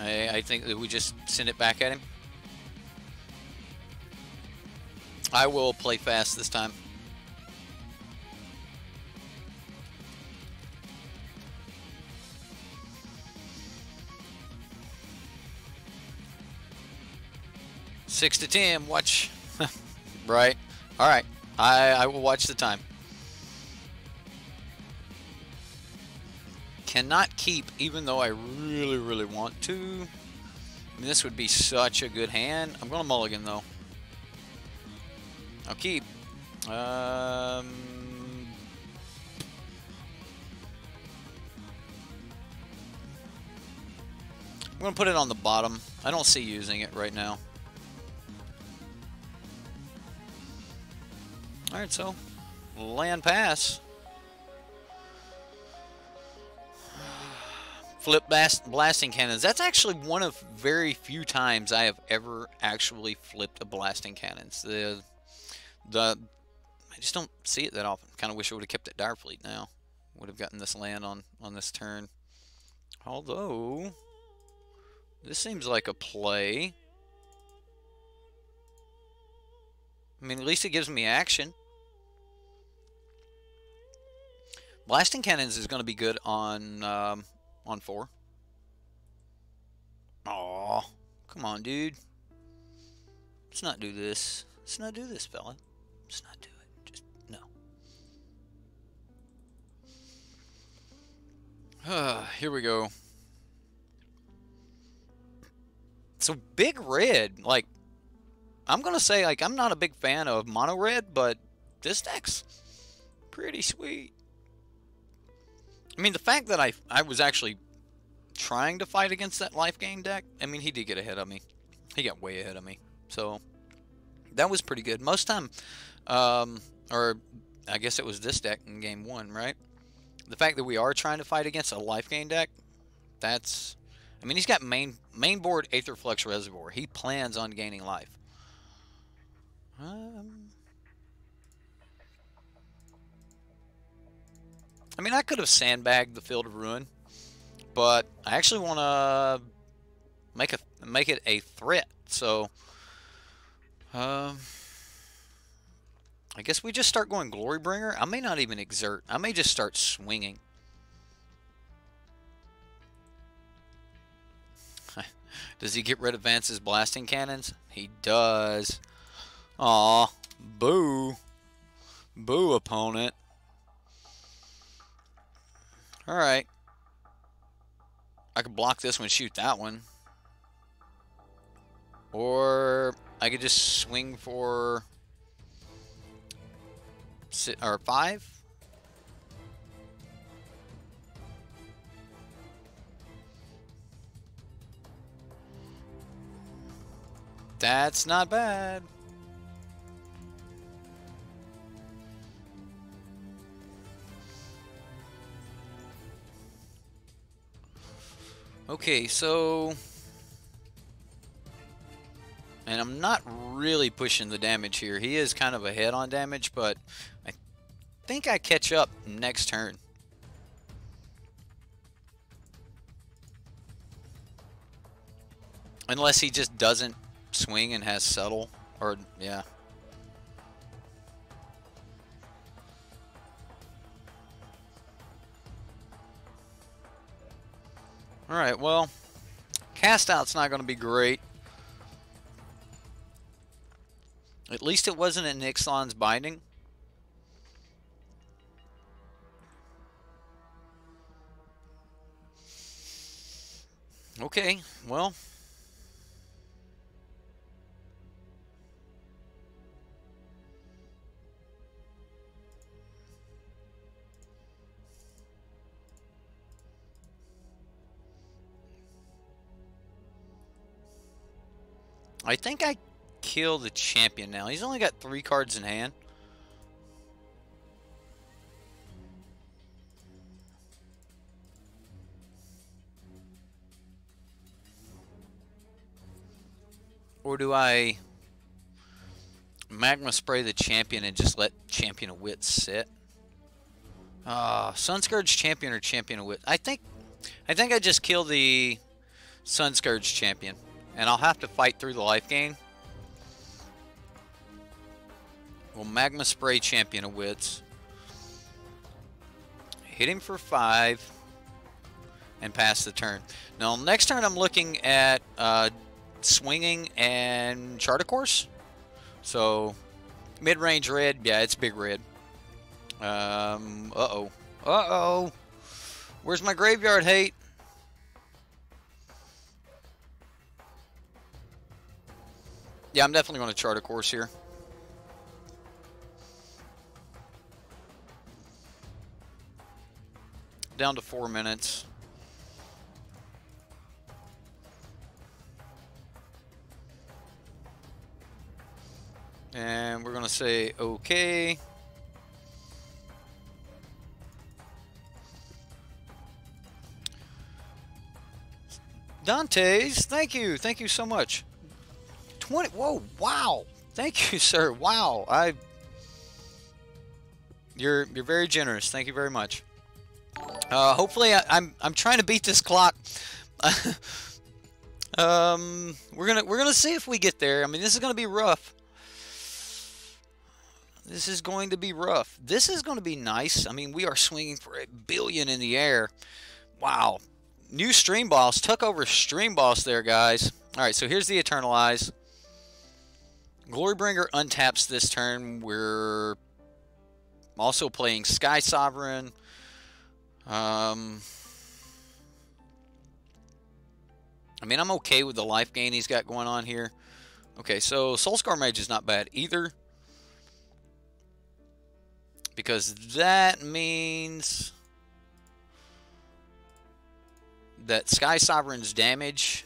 I think that we just send it back at him. I will play fast this time. Six to 10, watch. Right. Alright. I will watch the time. Cannot keep, even though I really, really want to. I mean, this would be such a good hand. I'm going to mulligan, though. I'll keep. I'm going to put it on the bottom. I don't see using it right now. Alright, so land pass. Flip blasting cannons. That's actually one of very few times I have ever actually flipped a blasting cannons. I just don't see it that often. Kind of wish I would have kept that Dire Fleet now. Would have gotten this land on this turn. Although, this seems like a play. I mean, at least it gives me action. Blasting cannons is going to be good on 4. Aw, come on, dude. Let's not do this. Let's not do this, fella. Let's not do it. Just no. Here we go. So big red, like, I'm gonna say, like, I'm not a big fan of mono red, but this deck's pretty sweet. I mean, the fact that I was actually trying to fight against that life gain deck, I mean, he did get ahead of me. He got way ahead of me. So, that was pretty good. Most time, or I guess it was this deck in game 1, right? The fact that we are trying to fight against a life gain deck, that's... I mean, he's got main board Aetherflux Reservoir. He plans on gaining life. I mean, I could have sandbagged the Field of Ruin, but I actually want to make it a threat. So, I guess we just start going Glorybringer. I may not even exert. I may just start swinging. Does he get rid of Vance's blasting cannons? He does. Aw, boo. Boo, opponent. Alright. I could block this one, shoot that one. Or I could just swing for 5. That's not bad. Okay, so... And I'm not really pushing the damage here. He is kind of ahead on damage, but I think I catch up next turn. Unless he just doesn't swing and has settle, or yeah. Alright, well, cast out's not going to be great. At least it wasn't in Ixalan's binding. Okay, well. I think I kill the champion now. He's only got 3 cards in hand. Or do I magma spray the champion and just let Champion of Wit sit? Sunscourge champion or Champion of Wit? I think I just kill the Sunscourge champion. And I'll have to fight through the life gain. We'll magma spray Champion of Wits. Hit him for 5. And pass the turn. Now, next turn I'm looking at swinging and chart a course. So, mid-range red. Yeah, it's big red. Uh-oh. Uh-oh. Where's my graveyard hate? Yeah, I'm definitely going to chart a course here. Down to 4 minutes. And we're going to say okay. Dante's, thank you so much. 20. Whoa! Wow! Thank you, sir. Wow! You're very generous. Thank you very much. Hopefully, I'm trying to beat this clock. We're gonna see if we get there. I mean, this is gonna be rough. This is going to be rough. This is going to be nice. I mean, we are swinging for 1 billion in the air. Wow! New Stream Boss took over Stream Boss there, guys. All right, so here's the Eternalize. Glorybringer untaps this turn. We're also playing Sky Sovereign. I mean, I'm okay with the life gain he's got going on here. Okay, so Soulscar Mage is not bad either. Because that means that Sky Sovereign's damage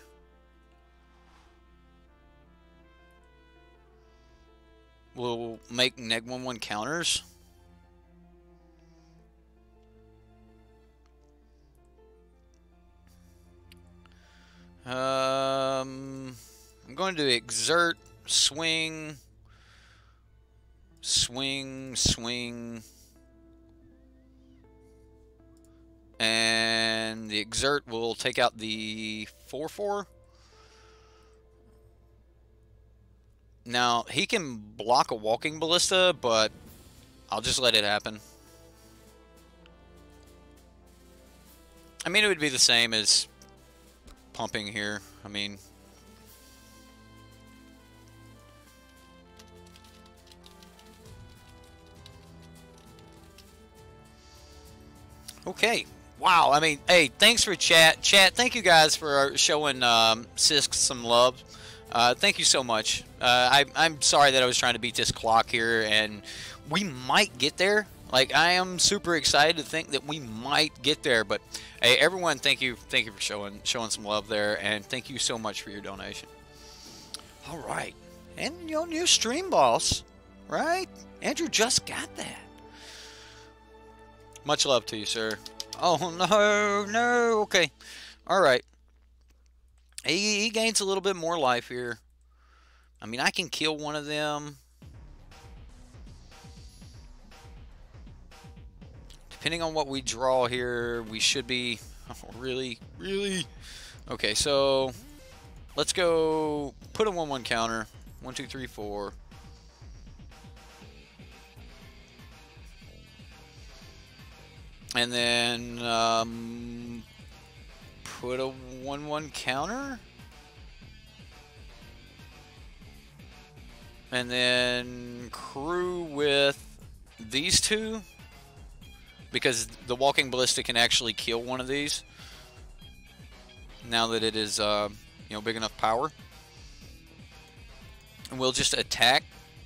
will make neg 1/1 counters. I'm going to exert, swing, Swing, swing. And the exert will take out the 4/4. Now, he can block a walking ballista, but I'll just let it happen. I mean, it would be the same as pumping here. I mean... Okay. Wow. I mean, hey, thanks for chat. Chat, thank you guys for showing Sisk some love. Thank you so much. I'm sorry that I was trying to beat this clock here, and we might get there. Like, I am super excited to think that we might get there. But hey, everyone, thank you for showing some love there, and thank you so much for your donation. All right, and your new stream boss, right? Andrew just got that. Much love to you, sir. Oh, no. Okay. All right. He gains a little bit more life here. I mean, I can kill one of them. Depending on what we draw here, we should be... Oh, really? Okay, so... Let's go... Put a 1/1 counter. 1, 2, 3, 4... And then put a 1/1 counter. And then crew with these two. Because the walking ballista can actually kill one of these. Now that it is, you know, big enough power. And we'll just attack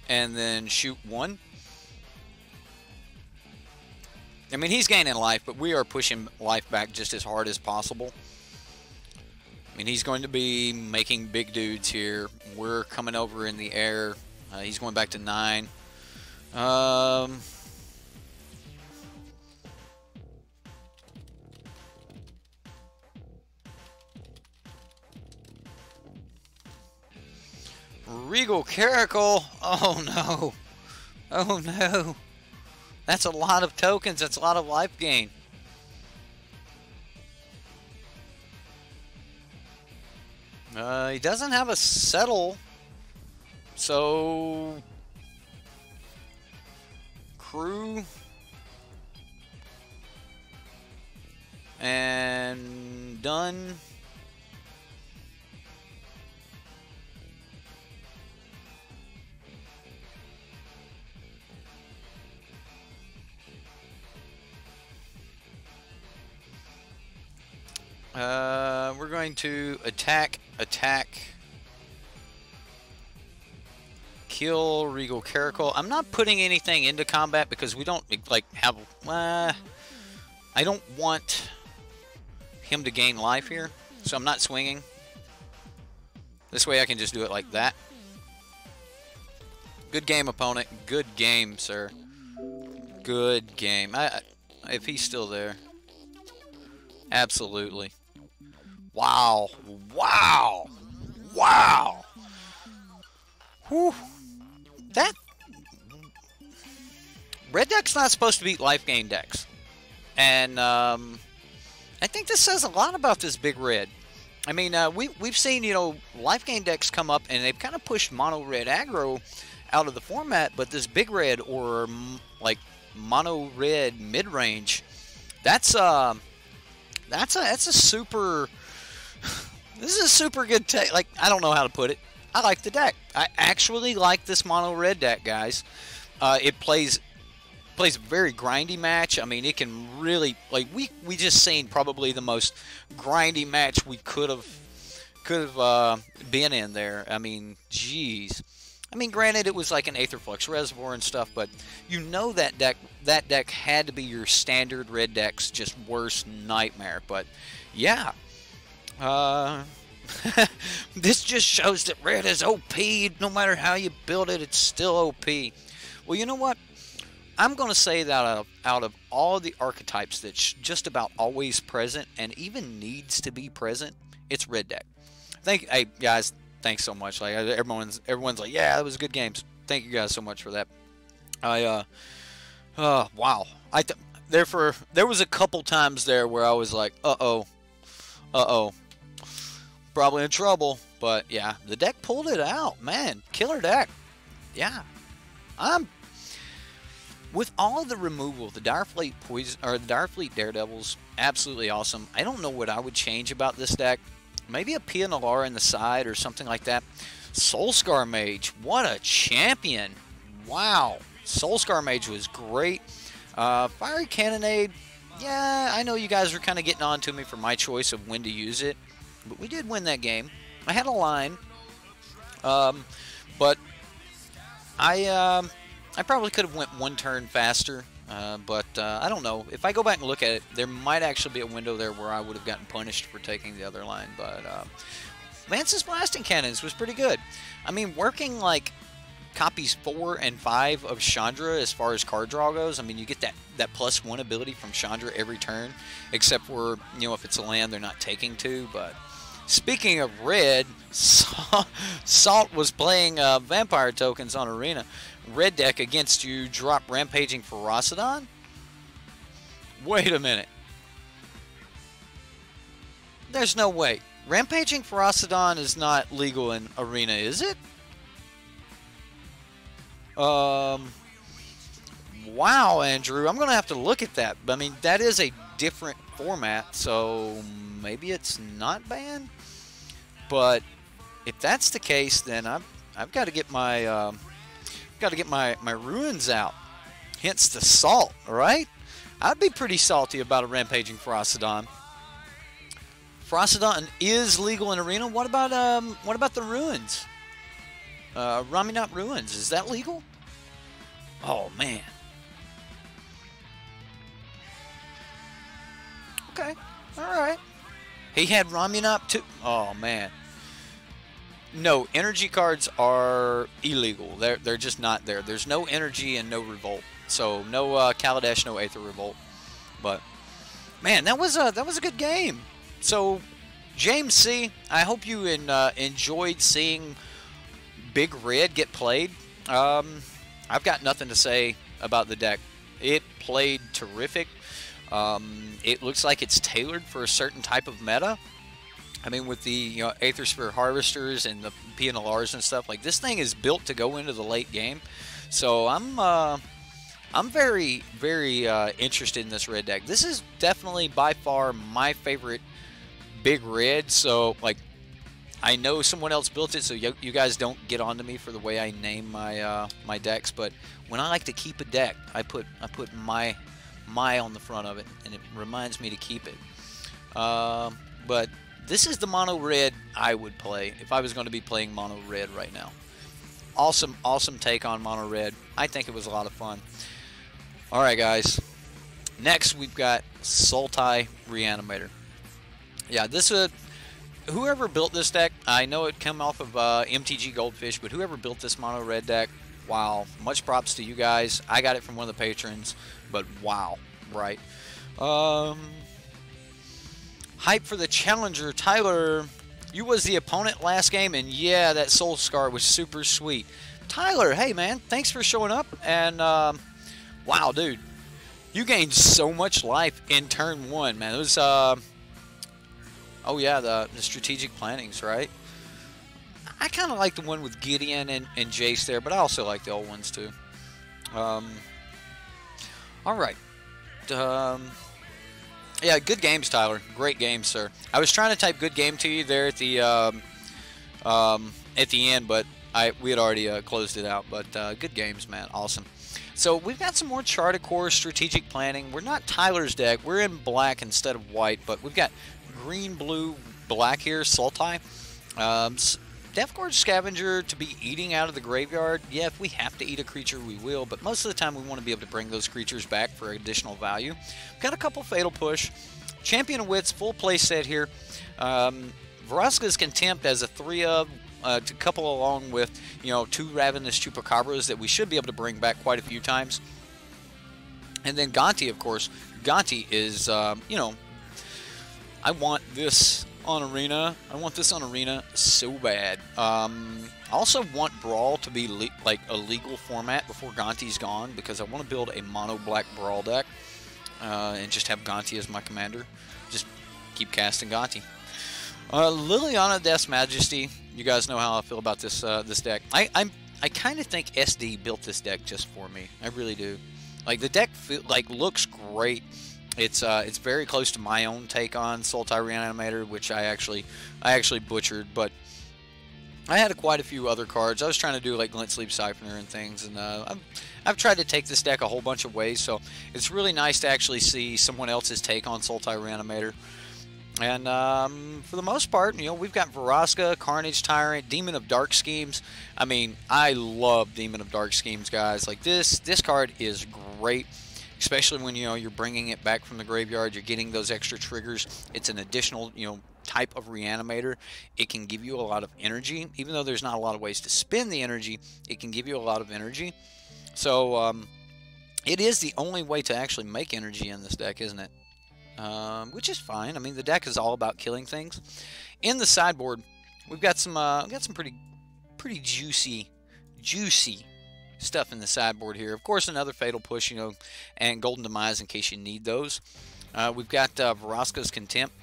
and then shoot one. I mean, he's gaining life, but we are pushing life back just as hard as possible. I mean, he's going to be making big dudes here. We're coming over in the air. He's going back to 9. Regal Caracal. Oh, no. Oh, no. That's a lot of tokens. That's a lot of life gain. He doesn't have a settle. So... Crew. And done. We're going to attack, kill Regal Caracal. I'm not putting anything into combat because we don't, like, have, I don't want him to gain life here, so I'm not swinging. This way I can just do it like that. Good game, opponent. Good game, sir. Good game. If he's still there. Absolutely. Wow. Wow. Wow. Whew. That... Red deck's not supposed to beat life gain decks. And, I think this says a lot about this big red. I mean, we've seen, you know, life gain decks come up and they've kind of pushed mono red aggro out of the format, but this big red or, like, mono red mid-range, that's a super... This is a super good take. Like, I don't know how to put it. I like the deck. I actually like this mono red deck, guys. It plays a very grindy match. I mean, it can really, like, we just seen probably the most grindy match we could have been in there. I mean, geez. I mean, granted, it was like an Aetherflux Reservoir and stuff, but you know that deck had to be your standard red deck's just worst nightmare. But yeah, this just shows that red is OP. No matter how you build it, it's still OP. Well, you know what? I'm going to say that out of all the archetypes that's just about always present and even needs to be present, it's red deck. Hey guys, thanks so much. Like, everyone's like, yeah, that was good games. Thank you guys so much for that. Wow. There was a couple times there where I was like, uh-oh, probably in trouble. But yeah, the deck pulled it out, man. Killer deck. Yeah, with all of the removal, the Direfleet Poison or the Direfleet Daredevils, absolutely awesome. I don't know what I would change about this deck. Maybe a Pianalar in the side or something like that. Soulscar Mage, what a champion! Wow, Soulscar Mage was great. Fiery Cannonade, yeah, I know you guys were kind of getting on to me for my choice of when to use it, but we did win that game. I had a line, but I probably could have went one turn faster, but I don't know. If I go back and look at it, there might actually be a window there where I would have gotten punished for taking the other line, but Lance's Blasting Cannons was pretty good. I mean, working like copies 4 and 5 of Chandra as far as card draw goes, I mean, you get that +1 ability from Chandra every turn, except for, you know, if it's a land they're not taking to. But speaking of red, Salt was playing Vampire Tokens on Arena. Red deck against you, drop Rampaging Ferocidon? Wait a minute. There's no way. Rampaging Ferocidon is not legal in Arena, is it? Wow, Andrew, I'm going to have to look at that. I mean, that is a different format, so maybe it's not banned. But if that's the case, then I've got to get my my ruins out. Hence the salt, right? I'd be pretty salty about a Rampaging Ferocidon. Ferocidon is legal in Arena. What about the ruins? Raminot Ruins, is that legal? Oh, man. Okay, alright. He had Raminot too. Oh, man. No, energy cards are illegal. They're just not there. There's no energy and no revolt. So, no Kaladesh, no Aether Revolt. But, man, that was a good game. So, James C., I hope you enjoyed seeing Big Red get played. I've got nothing to say about the deck. It played terrific. It looks like it's tailored for a certain type of meta. I mean, with the Aether Sphere Harvesters and the Pianalars and stuff, like, this thing is built to go into the late game. So I'm very, very interested in this red deck. This is definitely by far my favorite Big Red. So, like, I know someone else built it, so you guys don't get on to me for the way I name my my decks. But when I like to keep a deck, I put my on the front of it, and it reminds me to keep it. But this is the mono red I would play if I was going to be playing mono red right now. Awesome take on mono red. I think it was a lot of fun. All right, guys. Next, we've got Sultai Reanimator. Yeah, this whoever built this deck, I know it came off of MTG Goldfish, but whoever built this mono red deck, wow, much props to you guys. I got it from one of the patrons, but wow, right? Hype for the challenger, Tyler. You was the opponent last game, and yeah, that Soul Scar was super sweet. Tyler, hey man, thanks for showing up, and wow, dude, you gained so much life in turn 1, man. It was oh yeah, the strategic plannings, right? I kind of like the one with Gideon and Jace there, but I also like the old ones too. All right. Yeah, good games, Tyler. Great games, sir. I was trying to type good game to you there at the end, but we had already closed it out. But good games, man. Awesome. So we've got some more Charted Core strategic planning. We're not Tyler's deck. We're in black instead of white, but we've got green, blue, black here, Sultai. Death Gorge Scavenger to be eating out of the graveyard. Yeah, if we have to eat a creature, we will, but most of the time we want to be able to bring those creatures back for additional value. We've got a couple Fatal Push. Champion of Wits, full play set here. Vraska's Contempt as a 3-of, to couple along with, 2 Ravenous Chupacabras that we should be able to bring back quite a few times. And then Gonti, of course. Gonti is, I want this on Arena. I want this on Arena so bad. I also want Brawl to be like a legal format before Gonti's gone, because I want to build a mono black Brawl deck and just have Gonti as my commander. Just keep casting Gonti. Liliana Death's Majesty. You guys know how I feel about this this deck. I kind of think SD built this deck just for me. I really do. Like, the deck looks great. It's very close to my own take on Sultai Reanimator, which I actually butchered, but I had quite a few other cards. I was trying to do like Glint Sleep Siphoner and things, and I've tried to take this deck a whole bunch of ways, so it's really nice to actually see someone else's take on Sultai Reanimator. And for the most part, you know, we've got Vraska, Carnage Tyrant, Demon of Dark Schemes. I mean, I love Demon of Dark Schemes, guys. Like, this card is great, especially when, you know, you're bringing it back from the graveyard. You're getting those extra triggers. It's an additional, you know, type of Reanimator. It can give you a lot of energy, even though there's not a lot of ways to spend the energy. It can give you a lot of energy. So it is the only way to actually make energy in this deck, isn't it? Which is fine. I mean, the deck is all about killing things. In the sideboard, we've got some pretty juicy stuff in the sideboard here. Of course, another Fatal Push, you know, and Golden Demise in case you need those. We've got Vraska's Contempt.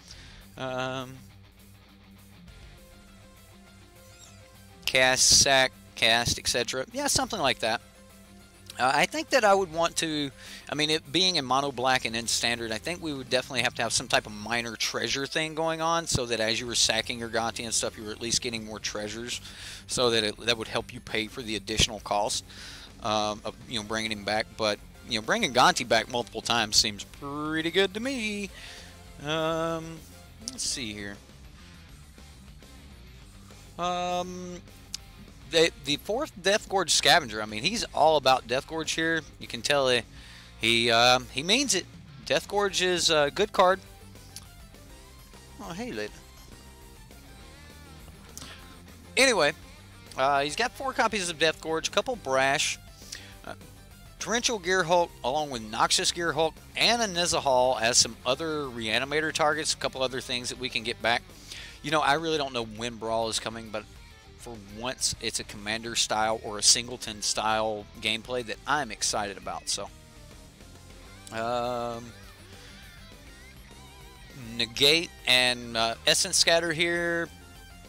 Cast, sack, cast, etc. Yeah, something like that. I think that I would want to, I mean, it being in mono black and in standard, I think we would definitely have to have some type of minor treasure thing going on, so that as you were sacking your Gonti and stuff, you were at least getting more treasures, so that that would help you pay for the additional cost of, you know, bringing him back. But, you know, bringing Gonti back multiple times seems pretty good to me. Let's see here. The fourth Death Gorge Scavenger, I mean, he's all about Death Gorge here. You can tell he means it. Death Gorge is a good card. Oh, hey, lady. Anyway, he's got 4 copies of Death Gorge, a couple Brash, Torrential Gear Hulk, along with Noxious Gear Hulk, and a Nizahal as some other Reanimator targets, a couple other things that we can get back. You know, I really don't know when Brawl is coming, but for once, it's a Commander style or a Singleton style gameplay that I'm excited about. So, Negate and Essence Scatter here,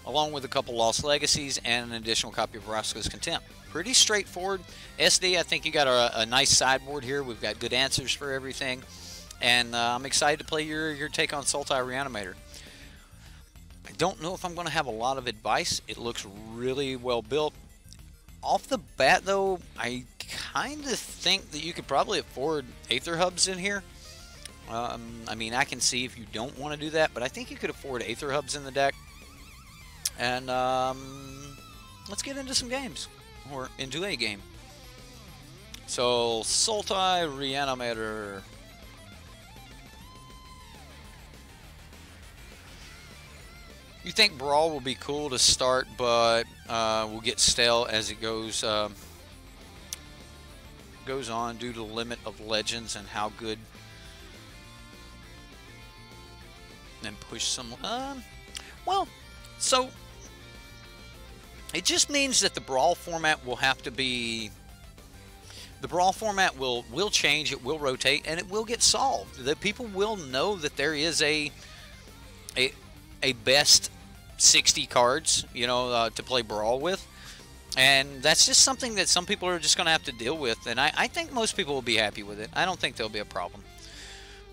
along with a couple Lost Legacies and an additional copy of Vraska's Contempt. Pretty straightforward. SD, I think you got a nice sideboard here. We've got good answers for everything, and I'm excited to play your take on Sultai Reanimator. I don't know if I'm going to have a lot of advice. It looks really well built. Off the bat, though, I kind of think that you could probably afford Aether Hubs in here. I mean, I can see if you don't want to do that, but I think you could afford Aether Hubs in the deck. And let's get into some games, or into a game. So, Sultai Reanimator. You think Brawl will be cool to start, but will get stale as it goes on due to the limit of legends and how good. And push some. Well, so it just means that the Brawl format will have to be. The Brawl format will change. It will rotate, and it will get solved. That people will know that there is a best 60 cards, you know, to play Brawl with, and that's just something that some people are just going to have to deal with, and I think most people will be happy with it. I don't think there'll be a problem.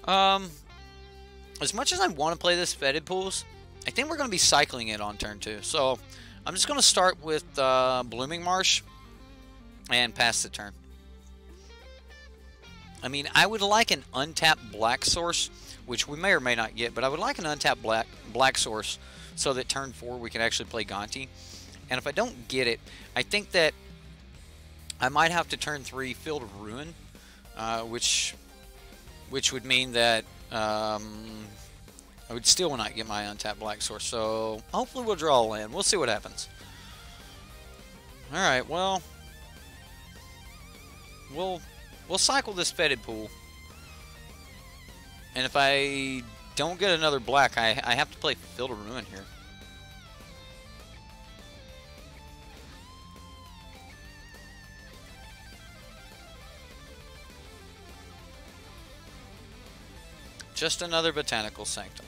As much as I want to play this Fetid Pools, I think we're going to be cycling it on turn 2, so I'm just going to start with Blooming Marsh and pass the turn. I mean, I would like an untapped black source, which we may or may not get, but I would like an untapped black source so that turn 4 we can actually play Gonti. And if I don't get it, I think that I might have to turn 3 Field of Ruin, which would mean that I would still not get my untapped black source. So hopefully we'll draw a land. We'll see what happens. All right, well, we'll cycle this Fetid Pool. And if I don't get another black, I have to play Field of Ruin here. Just another Botanical Sanctum.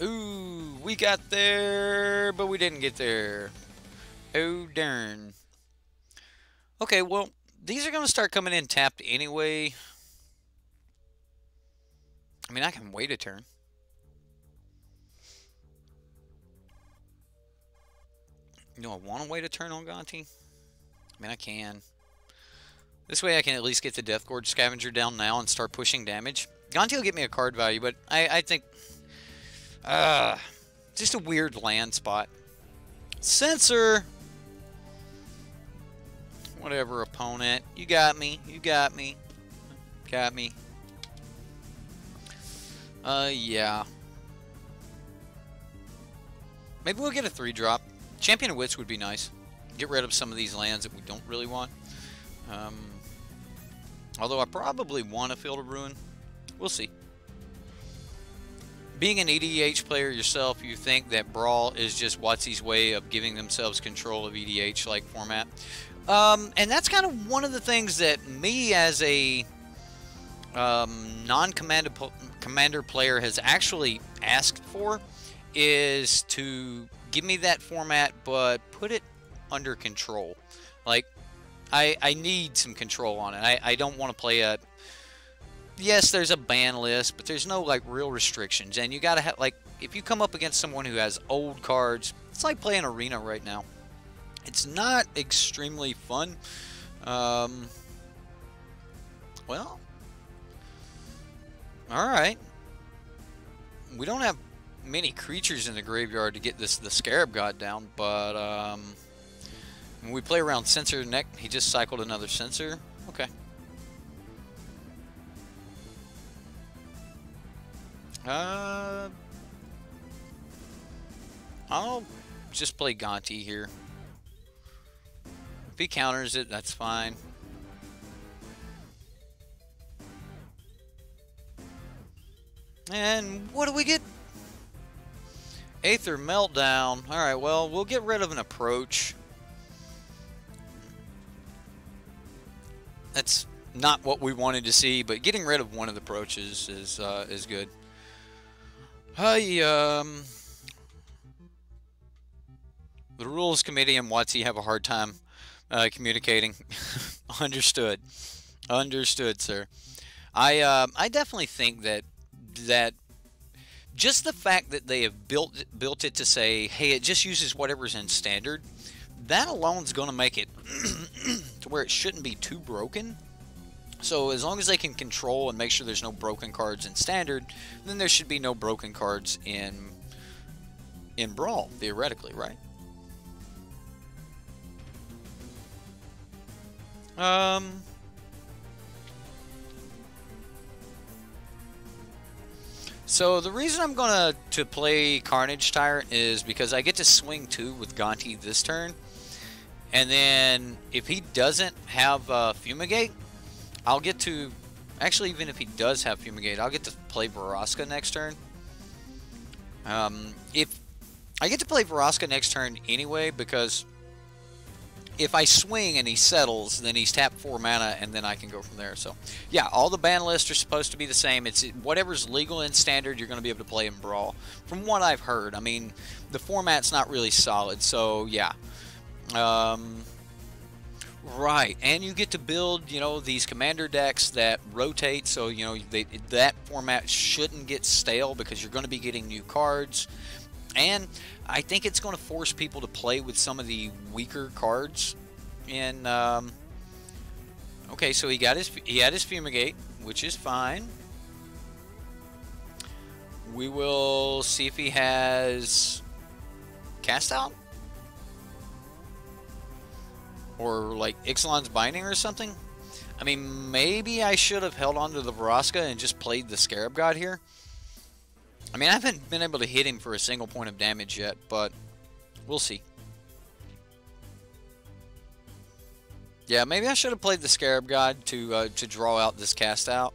Ooh, we got there, but we didn't get there. Oh, darn. Okay, well, these are going to start coming in tapped anyway. I mean, I can wait a turn. Do I want to wait a turn on Gonti? I mean, I can. This way I can at least get the Death Gorge Scavenger down now and start pushing damage. Gonti will get me a card value, but I think... just a weird land spot. Censor! Whatever, opponent. You got me. You got me. Got me. Yeah. Maybe we'll get a 3-drop. Champion of Wits would be nice. Get rid of some of these lands that we don't really want. Although I probably want a Field of Ruin. We'll see. Being an EDH player yourself, you think that Brawl is just WotC's way of giving themselves control of EDH-like format. And that's kind of one of the things that me as a non-commander player has actually asked for, is to give me that format, but put it under control. Like, I need some control on it. I don't want to play a... Yes, there's a ban list, but there's no, like, real restrictions. And you gotta have, like, if you come up against someone who has old cards, it's like playing Arena right now. It's not extremely fun. Well, alright. We don't have many creatures in the graveyard to get the Scarab God down, but, when we play around Censor neck, he just cycled another Censor. Okay. I'll just play Gonti here. If he counters it, that's fine. And what do we get? Aether Meltdown. Alright, well, we'll get rid of an approach. That's not what we wanted to see, but getting rid of one of the approaches is good. The Rules Committee and WotC have a hard time communicating. Understood. Understood, sir. I definitely think that just the fact that they have built it to say, hey, it just uses whatever's in standard, that alone is going to make it to where it shouldn't be too broken. So as long as they can control and make sure there's no broken cards in standard, then there should be no broken cards in Brawl, theoretically, right? So the reason I'm going to play Carnage Tyrant is because I get to swing 2 with Gonti this turn. And then if he doesn't have Fumigate, I'll get to... Actually, even if he does have Fumigate, I'll get to play Vraska next turn. If I get to play Vraska next turn anyway, because if I swing and he settles, then he's tapped 4 mana, and then I can go from there. So, yeah, all the ban lists are supposed to be the same. It's whatever's legal in Standard, you're going to be able to play in Brawl. From what I've heard, I mean, the format's not really solid, so yeah. Right, and you get to build, you know, these commander decks that rotate, so, you know, that format shouldn't get stale because you're going to be getting new cards. And I think it's going to force people to play with some of the weaker cards. And okay, so he had his Fumigate, which is fine. We will see if he has Cast Out, or like Ixalan's Binding or something. I mean, maybe I should have held on to the Vraska and just played the Scarab God here. I mean, I haven't been able to hit him for a single point of damage yet, but we'll see. Yeah, maybe I should have played the Scarab God to draw out this cast out.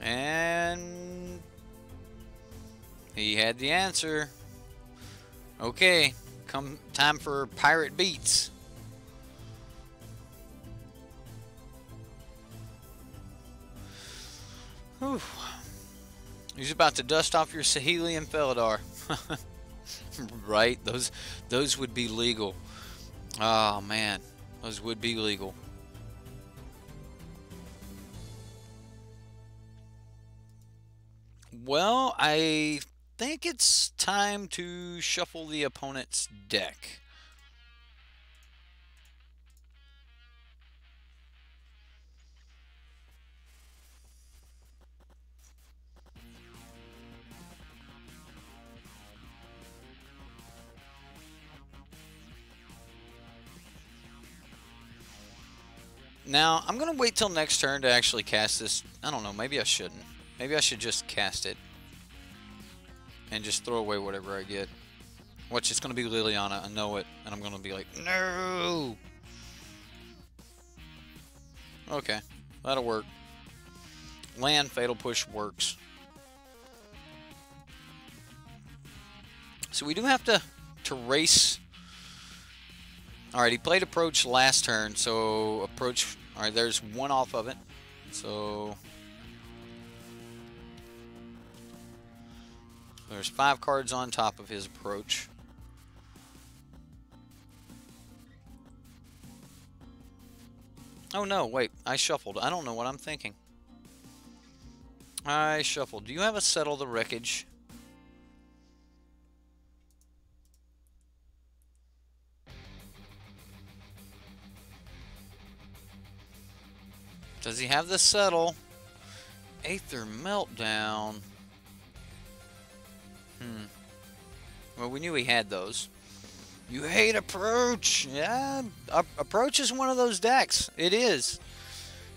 And he had the answer. Okay, time for pirate beats. Whew. He's about to dust off your Sahelian Felidar. Right? Those would be legal. Oh man, those would be legal. Well, I think it's time to shuffle the opponent's deck. Now, I'm going to wait till next turn to actually cast this. I don't know, maybe I shouldn't. Maybe I should just cast it and just throw away whatever I get. Watch, it's going to be Liliana. I know it. And I'm going to be like, no! Okay, that'll work. Land, Fatal Push works. So we do have to race. Alright, he played Approach last turn, so Approach... Alright, there's one off of it. So... there's 5 cards on top of his Approach. Oh no, wait, I shuffled. I don't know what I'm thinking. I shuffled. Do you have a Settle the Wreckage? Does he have the Settle? Aether Meltdown. Well, we knew he had those. You hate Approach. Yeah, Approach is one of those decks. It is.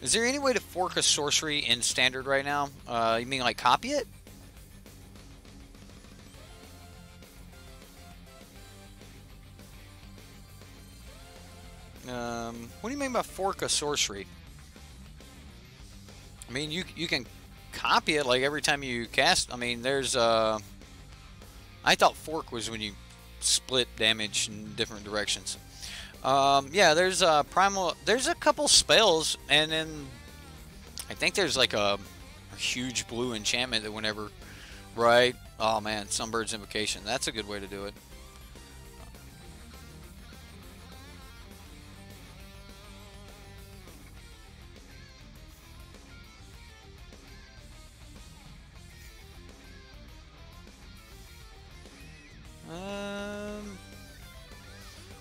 Is there any way to fork a sorcery in Standard right now? You mean like copy it? What do you mean by fork a sorcery? I mean, you can copy it like every time you cast. I mean, there's I thought fork was when you split damage in different directions. Yeah, there's primal. There's a couple spells, and then I think there's like a huge blue enchantment that whenever, right? Oh man, Sunbird's Invocation. That's a good way to do it.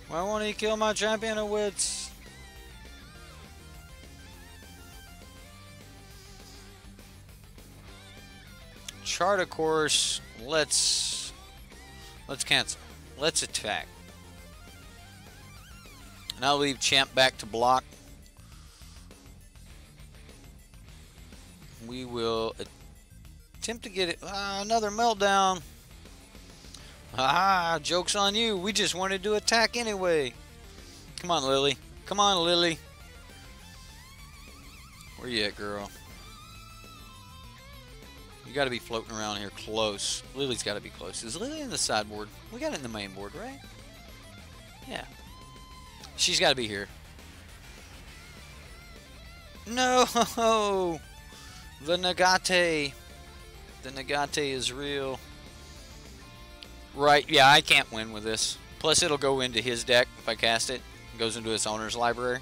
Why won't he kill my Champion of Wits? Chart a course. Let's cancel. Let's attack. And I'll leave Champ back to block. We will attempt to get it. Another Meltdown. Ah, joke's on you. We just wanted to attack anyway. Come on, Lily. Come on, Lily. Where you at, girl? You got to be floating around here close. Lily's got to be close. Is Lily in the sideboard? We got it in the main board, right? Yeah. She's got to be here. No! The Nagate. The Nagate is real. Right, yeah, I can't win with this. Plus, it'll go into his deck if I cast it. It goes into his owner's library.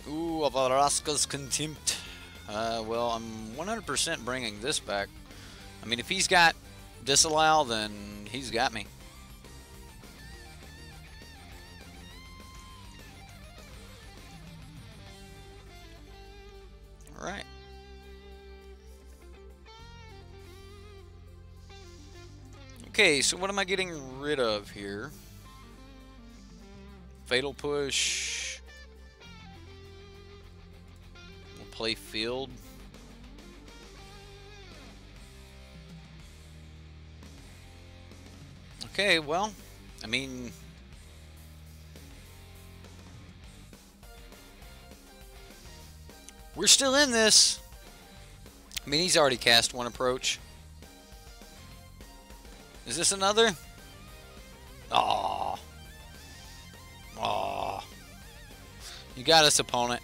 Ooh, Avaraska's Contempt. Well, I'm 100% bringing this back. I mean, if he's got Disallow, then he's got me. Okay, so what am I getting rid of here? Fatal Push. We'll play Field. Okay, well, I mean, we're still in this. I mean, he's already cast one approach. Is this another? Aww. Aww. You got us, opponent.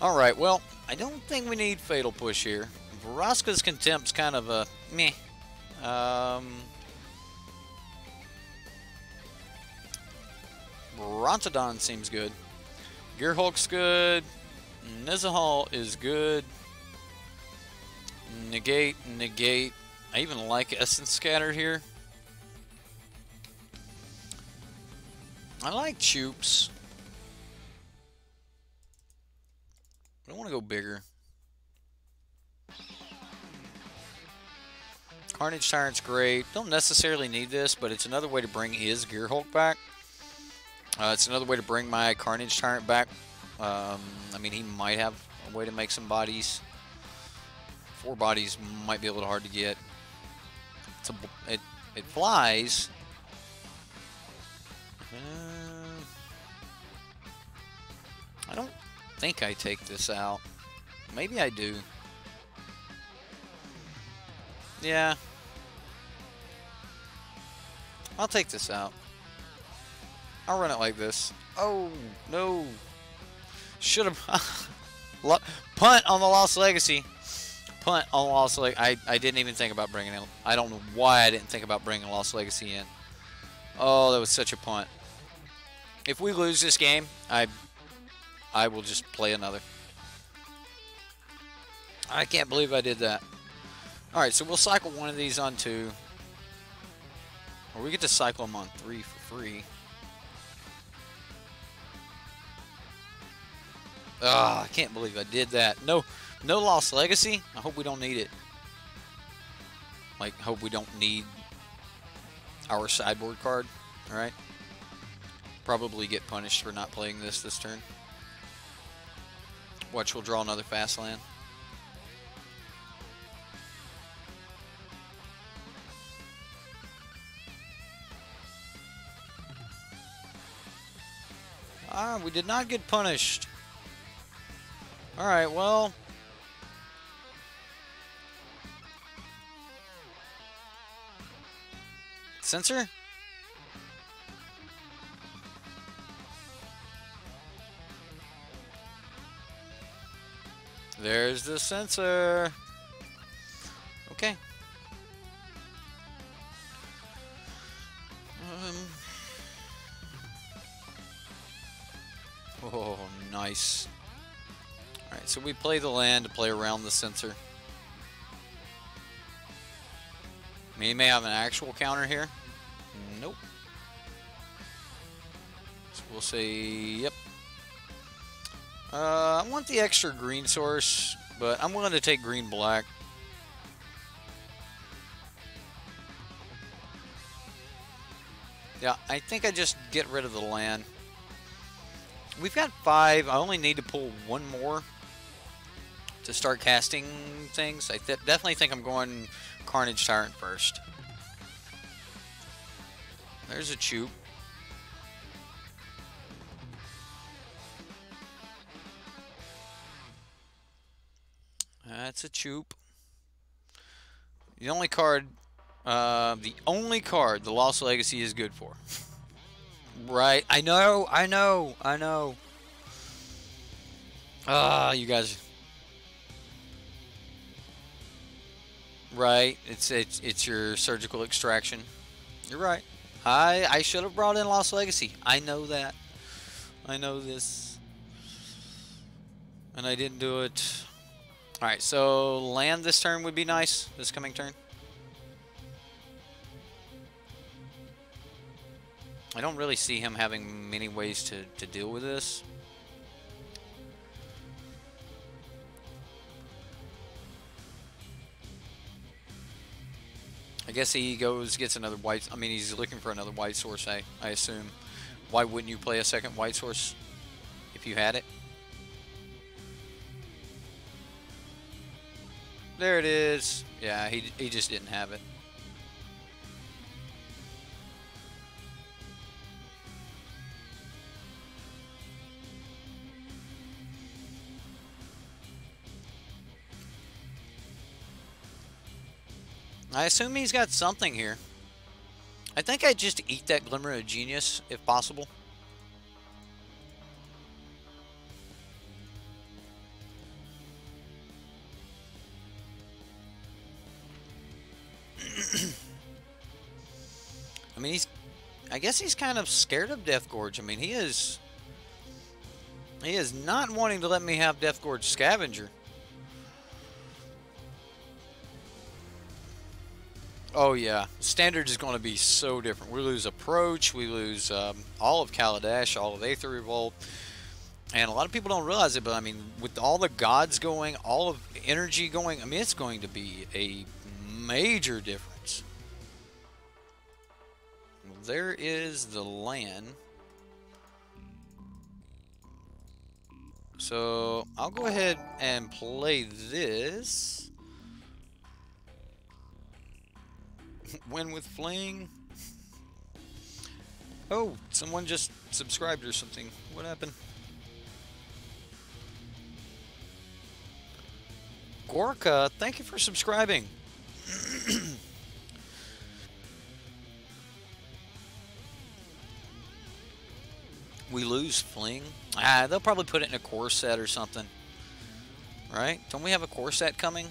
Alright, well, I don't think we need Fatal Push here. Vraska's Contempt's kind of a meh. Brontodon seems good. Gearhulk's good. Nizahal is good. Negate. I even like Essence Scatter here. I like Choops. I want to go bigger. Carnage Tyrant's great. Don't necessarily need this, but it's another way to bring his Gearhulk back. It's another way to bring my Carnage Tyrant back. I mean, he might have a way to make some bodies. 4 bodies might be a little hard to get. It flies. I don't think I take this out. Maybe I do. Yeah. I'll take this out. I'll run it like this. Oh, no. Should have. Punt on the Lost Legacy. Punt on Lost Legacy. I didn't even think about bringing it. I don't know why I didn't think about bringing Lost Legacy in. Oh, that was such a punt. If we lose this game, I will just play another. I can't believe I did that. Alright, so we'll cycle one of these on 2. Or we get to cycle them on 3 for free. Ah, I can't believe I did that. No Lost Legacy. I hope we don't need it. Like, hope we don't need our sideboard card. Alright. Probably get punished for not playing this turn. Watch, we'll draw another fast land. Ah, we did not get punished. Alright, well. Censor? There's the censor. Okay. Oh, nice. Alright, so we play the land to play around the censor. I mean, he may have an actual counter here. Nope. So we'll say, yep. I want the extra green source, but I'm willing to take green-black. Yeah, I think I just get rid of the land. We've got 5. I only need to pull 1 more to start casting things. I definitely think I'm going Carnage Tyrant first. There's a Choop. That's a Choop. The only card the Lost Legacy is good for. Right, I know. Ah, you guys. Right, it's your surgical extraction. You're right. I should have brought in Lost Legacy. I know that. I know this. And I didn't do it. Alright, so land this turn would be nice, this coming turn. I don't really see him having many ways to deal with this. I guess he gets another white. I mean, he's looking for another white source, I assume. Why wouldn't you play a second white source if you had it? There it is. Yeah, he just didn't have it. I assume he's got something here. I think I'd just eat that Glimmer of Genius, if possible. I mean, I guess he's kind of scared of Death Gorge. I mean, he is not wanting to let me have Death Gorge Scavenger. Oh yeah, Standard is going to be so different. We lose Approach, we lose all of Kaladesh, all of Aether Revolt, and a lot of people don't realize it, but I mean, with all the gods going, all of energy going, I mean, it's going to be a major difference. There is the land. So I'll go ahead and play this. Win with Fling. Oh, someone just subscribed or something. What happened? Gorka, thank you for subscribing. We lose Fling. They'll probably put it in a core set or something. Right? Don't we have a core set coming?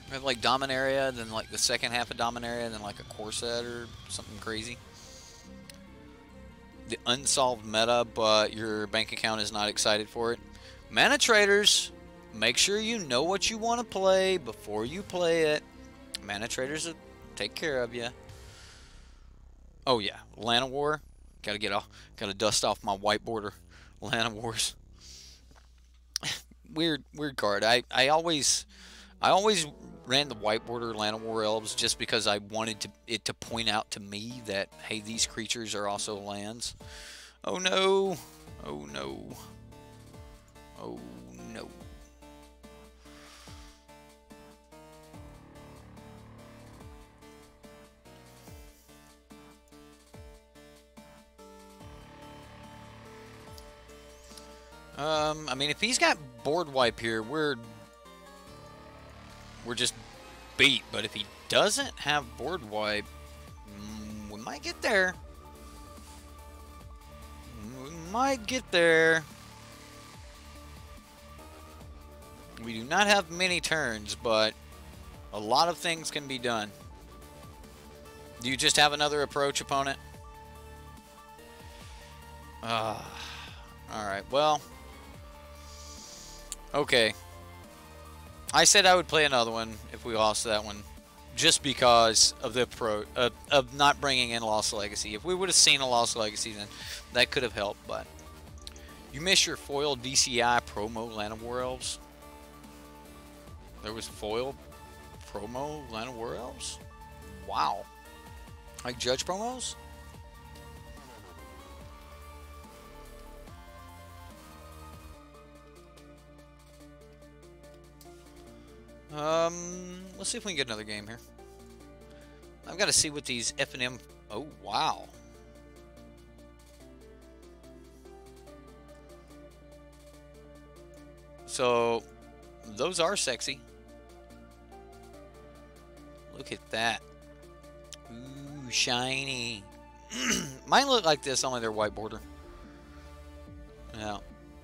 We have like Dominaria, then like the second half of Dominaria, then like a core set or something crazy. The unsolved meta, but your bank account is not excited for it. Mana Traders, make sure you know what you want to play before you play it. Mana Traders will take care of you. Oh yeah, Lana War. Gotta dust off my white border. Lana Wars. weird card. I always ran the white border Lana War Elves just because I wanted it to point out to me that, hey, these creatures are also lands. Oh no. Oh no. Oh no. I mean, if he's got board wipe here, we're just beat. But if he doesn't have board wipe, we might get there. We might get there. We do not have many turns, but a lot of things can be done. Do you just have another approach opponent? Alright, well. Okay. I said I would play another one if we lost that one, just because of the of not bringing in Lost Legacy. If we would have seen a Lost Legacy, then that could have helped. But you miss your foiled DCI promo Lana War Elves. There was foiled promo Lana War Elves. Wow. Like Judge promos. Let's see if we can get another game here. I've got to see what these F&M... Oh, wow. So, those are sexy. Look at that. Ooh, shiny. Mine look like this, only they're white border. Yeah,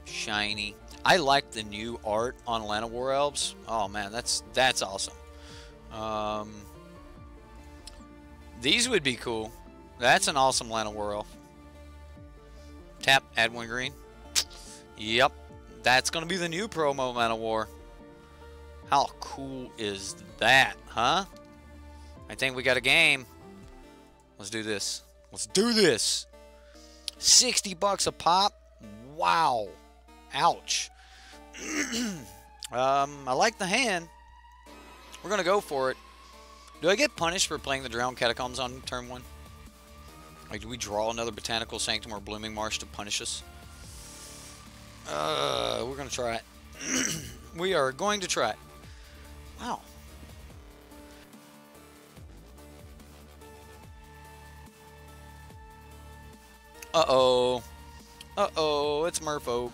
shiny. I like the new art on Lana War Elves. Oh man, that's awesome. These would be cool. That's an awesome Lana War Elf. Tap, add one green. Yep, that's gonna be the new promo Lana War. How cool is that, huh? I think we got a game. Let's do this. Let's do this. 60 bucks a pop. Wow. Ouch. I like the hand. We're going to go for it. Do I get punished for playing the Drowned Catacombs on turn 1? Like, do we draw another Botanical Sanctum or Blooming Marsh to punish us? We're going to try it. We are going to try it. Wow. Uh-oh. Uh-oh, it's Merfolk.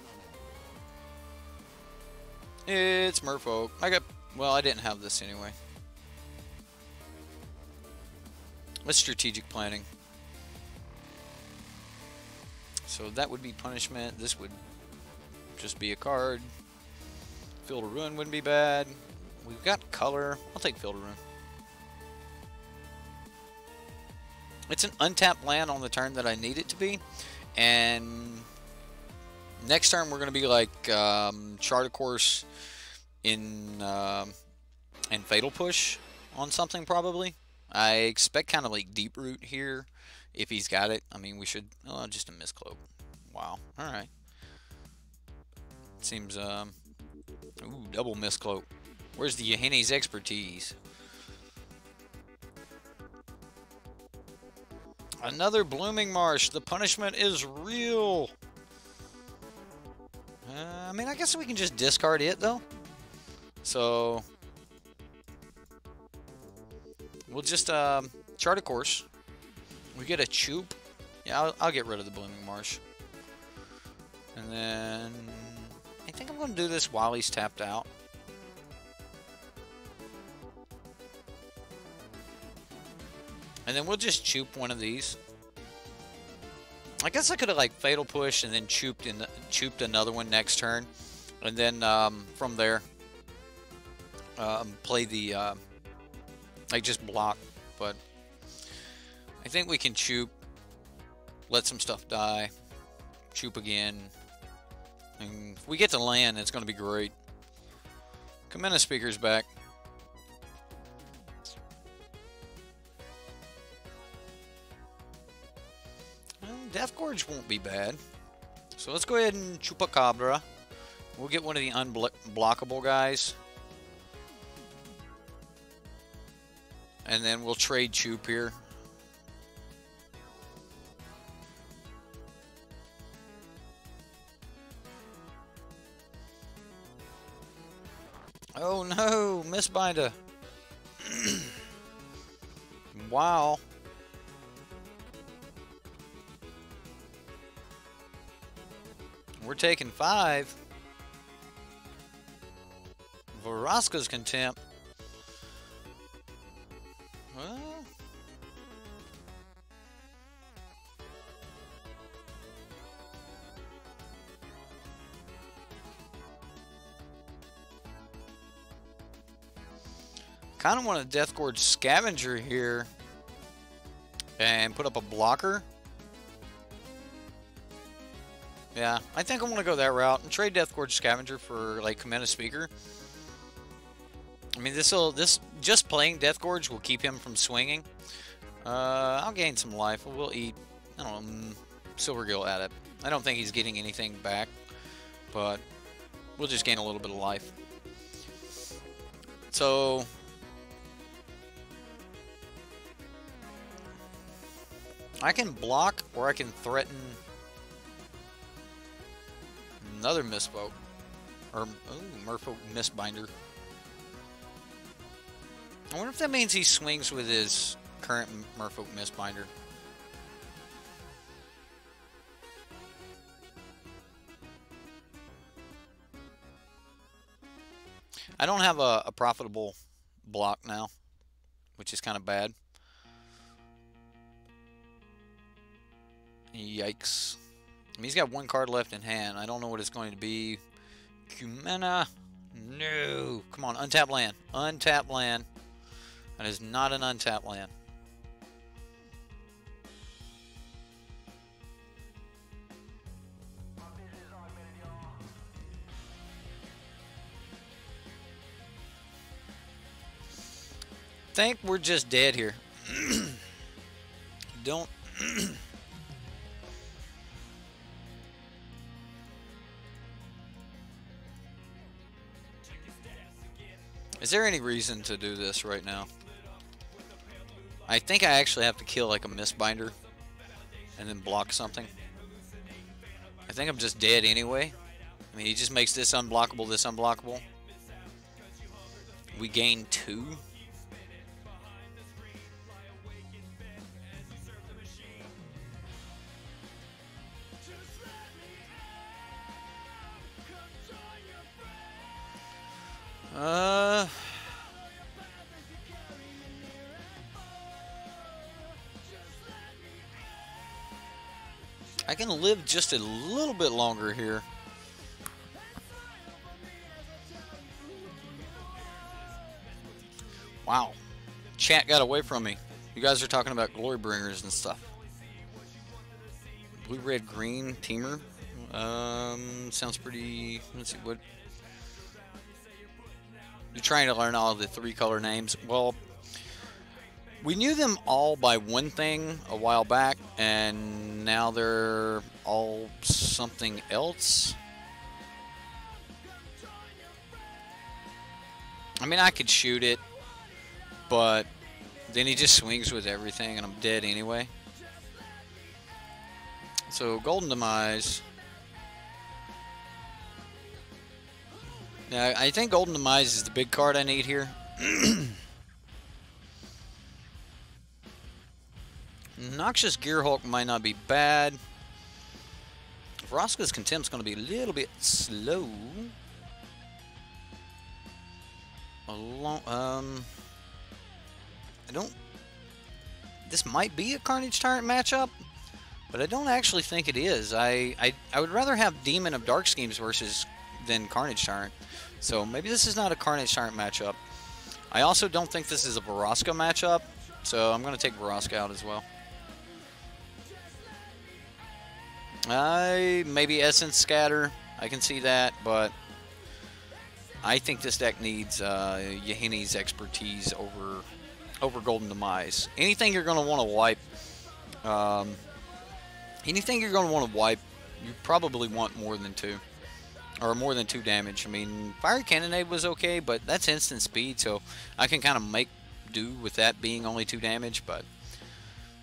It's Merfolk. Well, I didn't have this anyway. That's strategic planning. So that would be punishment. This would just be a card. Field of Ruin wouldn't be bad. We've got color. I'll take Field of Ruin. It's an untapped land on the turn that I need it to be. And next turn we're going to be like Chart a Course in and Fatal Push on something probably. I expect kind of like Deep Root here if he's got it. I mean, we should... Oh, just a Mistcloak. Wow. Alright. Seems... Ooh, double Mistcloak. Where's the Yahine's expertise? Another Blooming Marsh. The punishment is real. I mean, I guess we can just discard it, though. So... We'll just chart a course. We get a Choop. Yeah, I'll get rid of the Blooming Marsh. And then... I think I'm going to do this while he's tapped out. And then we'll just Choop one of these. I guess I could have like Fatal Push and then chooped another one next turn. And then from there, play the... like just block. But I think we can Choop. Let some stuff die. Choop again. And if we get to land, it's going to be great. Kamina Speaker's back. Death Gorge won't be bad. So let's go ahead and Chupacabra. We'll get one of the unblockable guys. And then we'll trade Choop here. Oh no, Mistbinder. Wow. We're taking 5. Vraska's Contempt. Well, kind of want a Death Gorge Scavenger here and put up a blocker. Yeah, I think I'm going to go that route and trade Death Gorge Scavenger for like Kamina Speaker. I mean, this just playing Death Gorge will keep him from swinging. I'll gain some life. We'll eat, I don't know, Silvergill at it. I don't think he's getting anything back, but we'll just gain a little bit of life. So I can block or I can threaten another Mistfolk. Or, ooh, Merfolk Mistbinder. I wonder if that means he swings with his current Merfolk Mistbinder. I don't have a profitable block now, which is kind of bad. Yikes. I mean, he's got one card left in hand. I don't know what it's going to be. Kumena. No. Come on, untap land. Untap land. That is not an untapped land. Think we're just dead here. Don't. Is there any reason to do this right now? I think I actually have to kill like a Mistbinder and then block something. I think I'm just dead anyway. I mean, he just makes this unblockable, this unblockable. We gain 2. I can live just a little bit longer here. Wow. Chat got away from me. You guys are talking about glory bringers and stuff. Blue, red, green, teamer. Sounds pretty... Let's see, what... You're trying to learn all the 3-color names. Well, we knew them all by one thing a while back, and now they're all something else. I mean, I could shoot it, but then he just swings with everything, and I'm dead anyway. So, Golden Demise. Now, I think Golden Demise is the big card I need here. Noxious Gearhulk might not be bad. Vraska's Contempt's going to be a little bit slow. I don't... This might be a Carnage Tyrant matchup, but I don't actually think it is. I would rather have Demon of Dark Schemes than Carnage Tyrant. So maybe this is not a Carnage Tyrant matchup. I also don't think this is a Vraska matchup, so I'm going to take Vraska out as well. Maybe Essence Scatter. I can see that, but I think this deck needs Yahini's expertise over Golden Demise. Anything you're going to want to wipe, you probably want more than 2. Or more than 2 damage. I mean, Fiery Cannonade was okay, but that's instant speed, so I can kind of make do with that being only 2 damage, but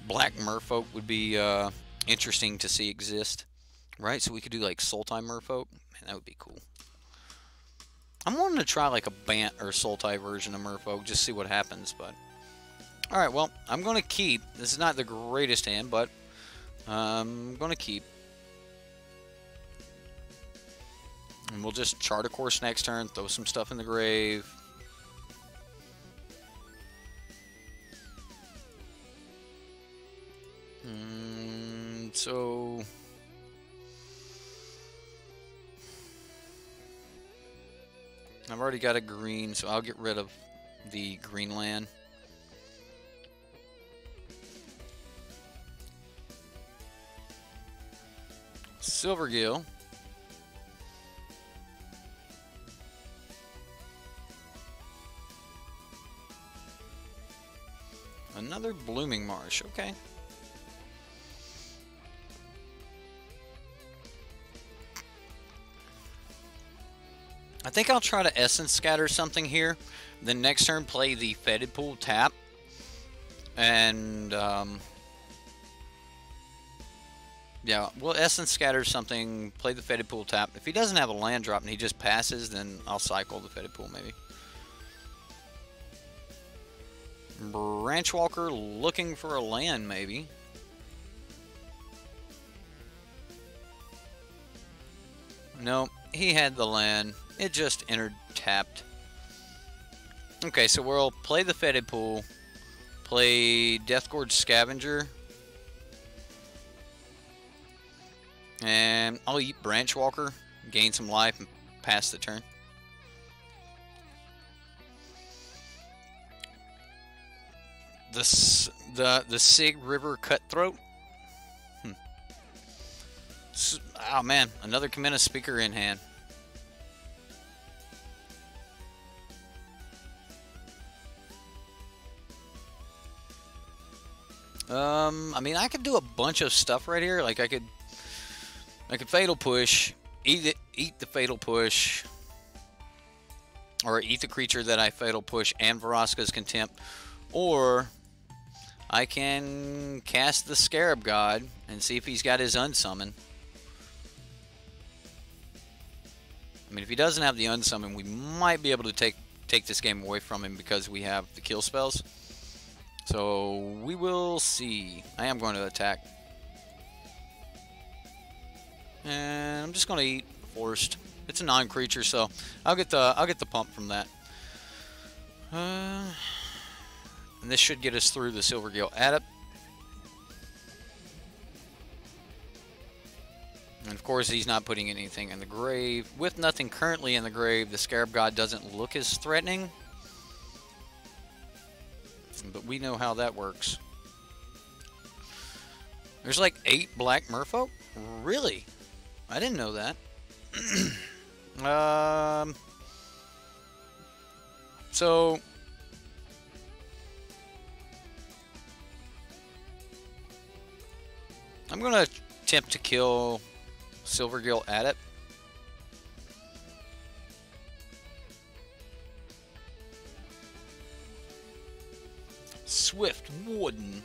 Black Merfolk would be interesting to see exist. Right, so we could do like Sultai Merfolk. Man, that would be cool. I'm wanting to try like a Bant or Sultai version of Merfolk, just see what happens, but... Alright, well, I'm going to keep. This is not the greatest hand, but I'm going to keep. And we'll just chart a course next turn, throw some stuff in the grave. So... I've already got a green, so I'll get rid of the green land. Silvergill. Another Blooming Marsh, okay. I think I'll try to Essence Scatter something here. Then next turn play the Fetid Pool tap. And, yeah, we'll Essence Scatter something, play the Fetid Pool tap. If he doesn't have a land drop and he just passes, then I'll cycle the Fetid Pool maybe. Branchwalker looking for a land maybe. No, he had the land. It just entered tapped. Okay, so we'll play the Fetid Pool, play Deathgorge Scavenger, and I'll eat Branchwalker, gain some life, and pass the turn. The Sig River Cutthroat. Oh man, another Kamina Speaker in hand. I mean, I could do a bunch of stuff right here. Like I could Fatal Push, eat the Fatal Push, or eat the creature that I Fatal Push and Vraska's Contempt, or I can cast the Scarab God and see if he's got his unsummon. I mean, if he doesn't have the unsummon, we might be able to take this game away from him because we have the kill spells. So we will see. I am going to attack. And I'm just going to eat Forced. It's a non-creature, so I'll get the pump from that. And this should get us through the Silvergill Adept. And of course, he's not putting anything in the grave. With nothing currently in the grave, the Scarab God doesn't look as threatening. But we know how that works. There's like 8 black merfolk? Really? I didn't know that. So I'm gonna attempt to kill Silvergill Adept. Swift Warden.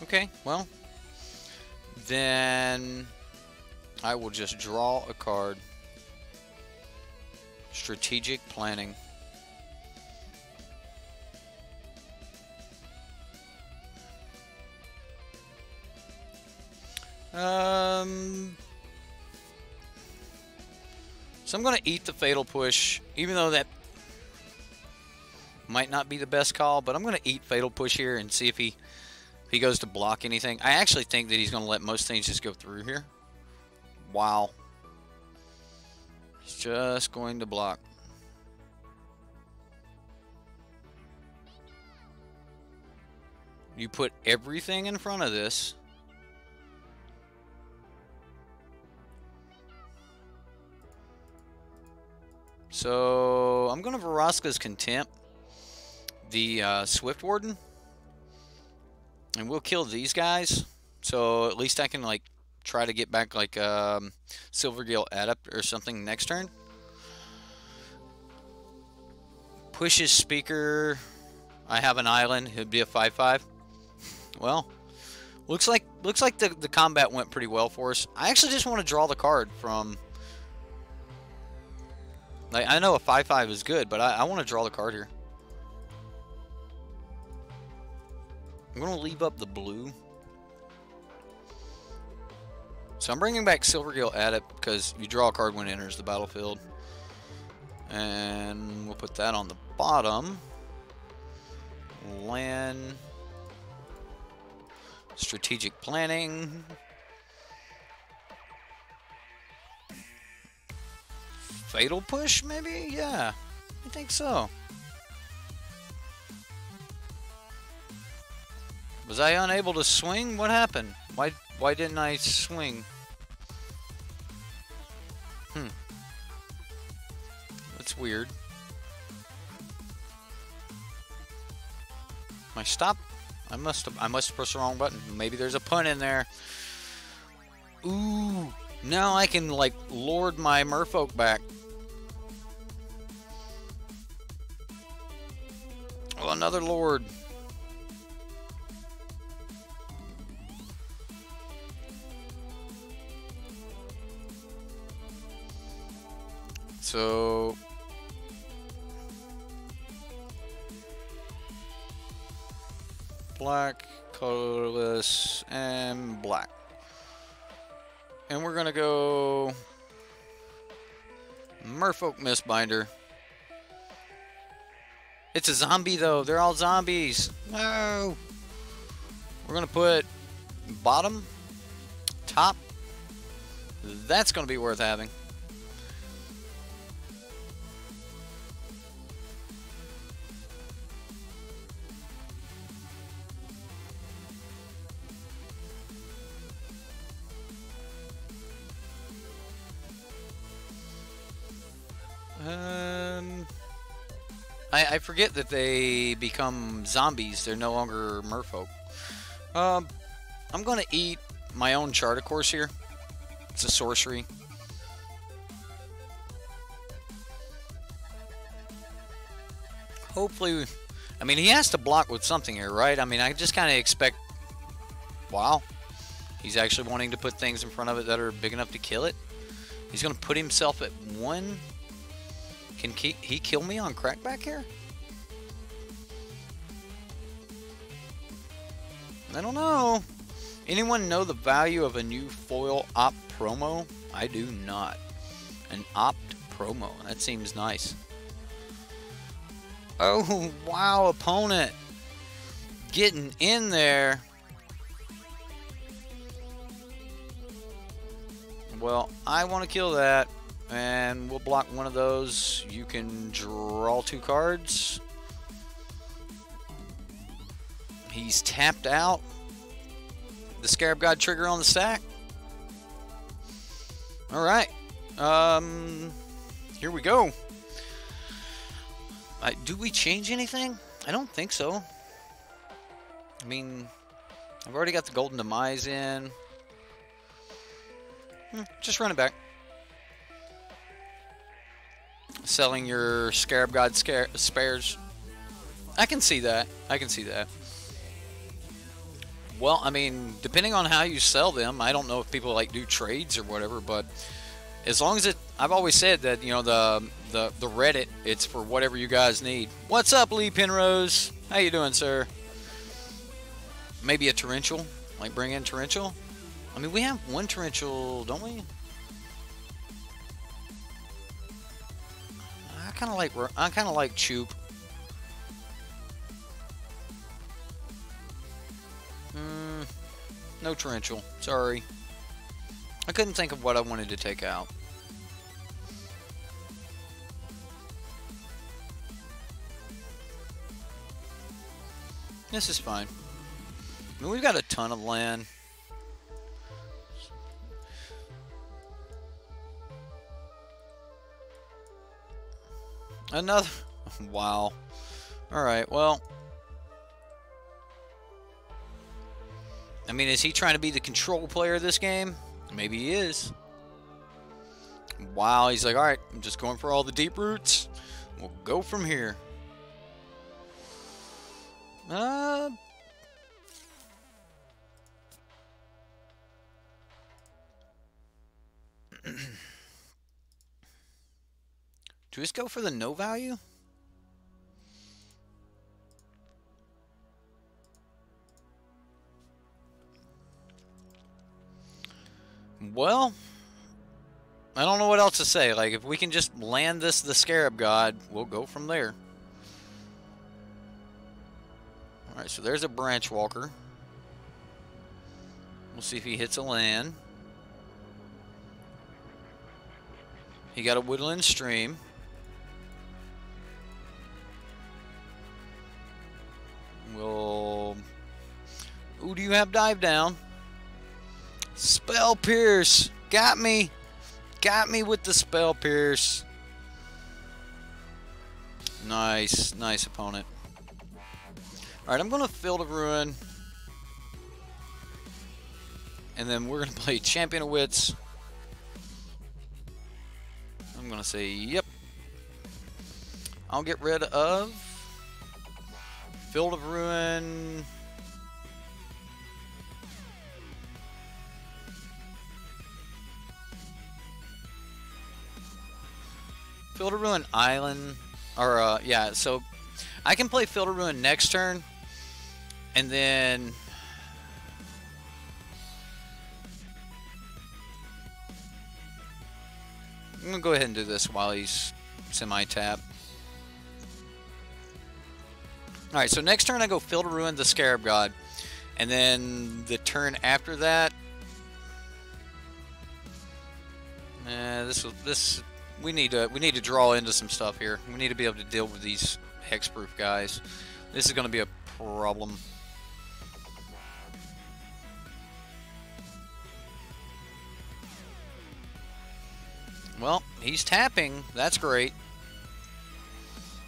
Okay, well, then I will just draw a card. Strategic Planning. So I'm going to eat the Fatal Push, even though that might not be the best call, but I'm going to eat Fatal Push here and see if he goes to block anything. I actually think that he's going to let most things just go through here. Wow. He's just going to block. You put everything in front of this. So I'm going to Vraska's Contempt the Swift Warden. And we'll kill these guys. So at least I can like try to get back like Silvergill Adept or something next turn. Push his Speaker. I have an island. It'd be a 5/5. Well, looks like the combat went pretty well for us. I actually just want to draw the card from. Like, I know a 5/5 is good, but I want to draw the card here. I'm going to leave up the blue. So I'm bringing back Silvergill Adept because you draw a card when it enters the battlefield. And we'll put that on the bottom. Land. Strategic Planning. Fatal Push, maybe? Yeah, I think so. Was I unable to swing? What happened? Why didn't I swing? That's weird. My stop? I must have pressed the wrong button. Maybe there's a pun in there. Ooh, now I can like lord my merfolk back. Oh, another lord. So black, colorless, and black. And we're gonna go Merfolk Mistbinder. It's a zombie though, they're all zombies. No! We're gonna put bottom, top. That's gonna be worth having. I forget that they become zombies. They're no longer merfolk. I'm going to eat my own Chart of Course here. It's a sorcery. Hopefully I mean, he has to block with something here, right? I mean, I just kind of expect... Wow. He's actually wanting to put things in front of it that are big enough to kill it. He's going to put himself at 1. Can he kill me on crackback here? I don't know. Anyone know the value of a new foil opt promo? I do not. An opt promo. That seems nice. Oh, wow, opponent. Getting in there. Well, I want to kill that. And we'll block one of those. You can draw 2 cards. He's tapped out. The Scarab God trigger on the stack. Alright. Here we go. Do we change anything? I don't think so. I mean, I've already got the Golden Demise in. Just run it back. Selling your Scarab God spares. I can see that. I can see that. Well, I mean, depending on how you sell them, I don't know if people like do trades or whatever, but as long as it, I've always said that, you know, the Reddit, it's for whatever you guys need. What's up, Lee Penrose? How you doing, sir? Maybe a torrential, like bring in torrential. I mean, we have 1 torrential, don't we? I kind of like Choop. No torrential. Sorry. I couldn't think of what I wanted to take out. This is fine. I mean, we've got a ton of land. Another... Wow. Alright, well... I mean, is he trying to be the control player of this game? Maybe he is. Wow, he's like, alright, I'm just going for all the deep roots. We'll go from here. Do we just go for the no value? Well, I don't know what else to say. Like, if we can just land the Scarab God, we'll go from there. Alright, so there's a Branch Walker. We'll see if he hits a land. He got a Woodland Stream. We'll... Ooh, do you have Dive Down? Spell Pierce. Got me. Got me with the Spell Pierce. Nice. Nice opponent. Alright, I'm going to Field of Ruin. And then we're going to play Champion of Wits. I'm going to say, yep. I'll get rid of Field of Ruin. Field of Ruin Island, or yeah, so I can play Field of Ruin next turn, and then I'm gonna go ahead and do this while he's semi-tap. All right, so next turn I go Field of Ruin, the Scarab God, and then the turn after that, we need to draw into some stuff here. We need to be able to deal with these hexproof guys. This is going to be a problem. Well, he's tapping. That's great.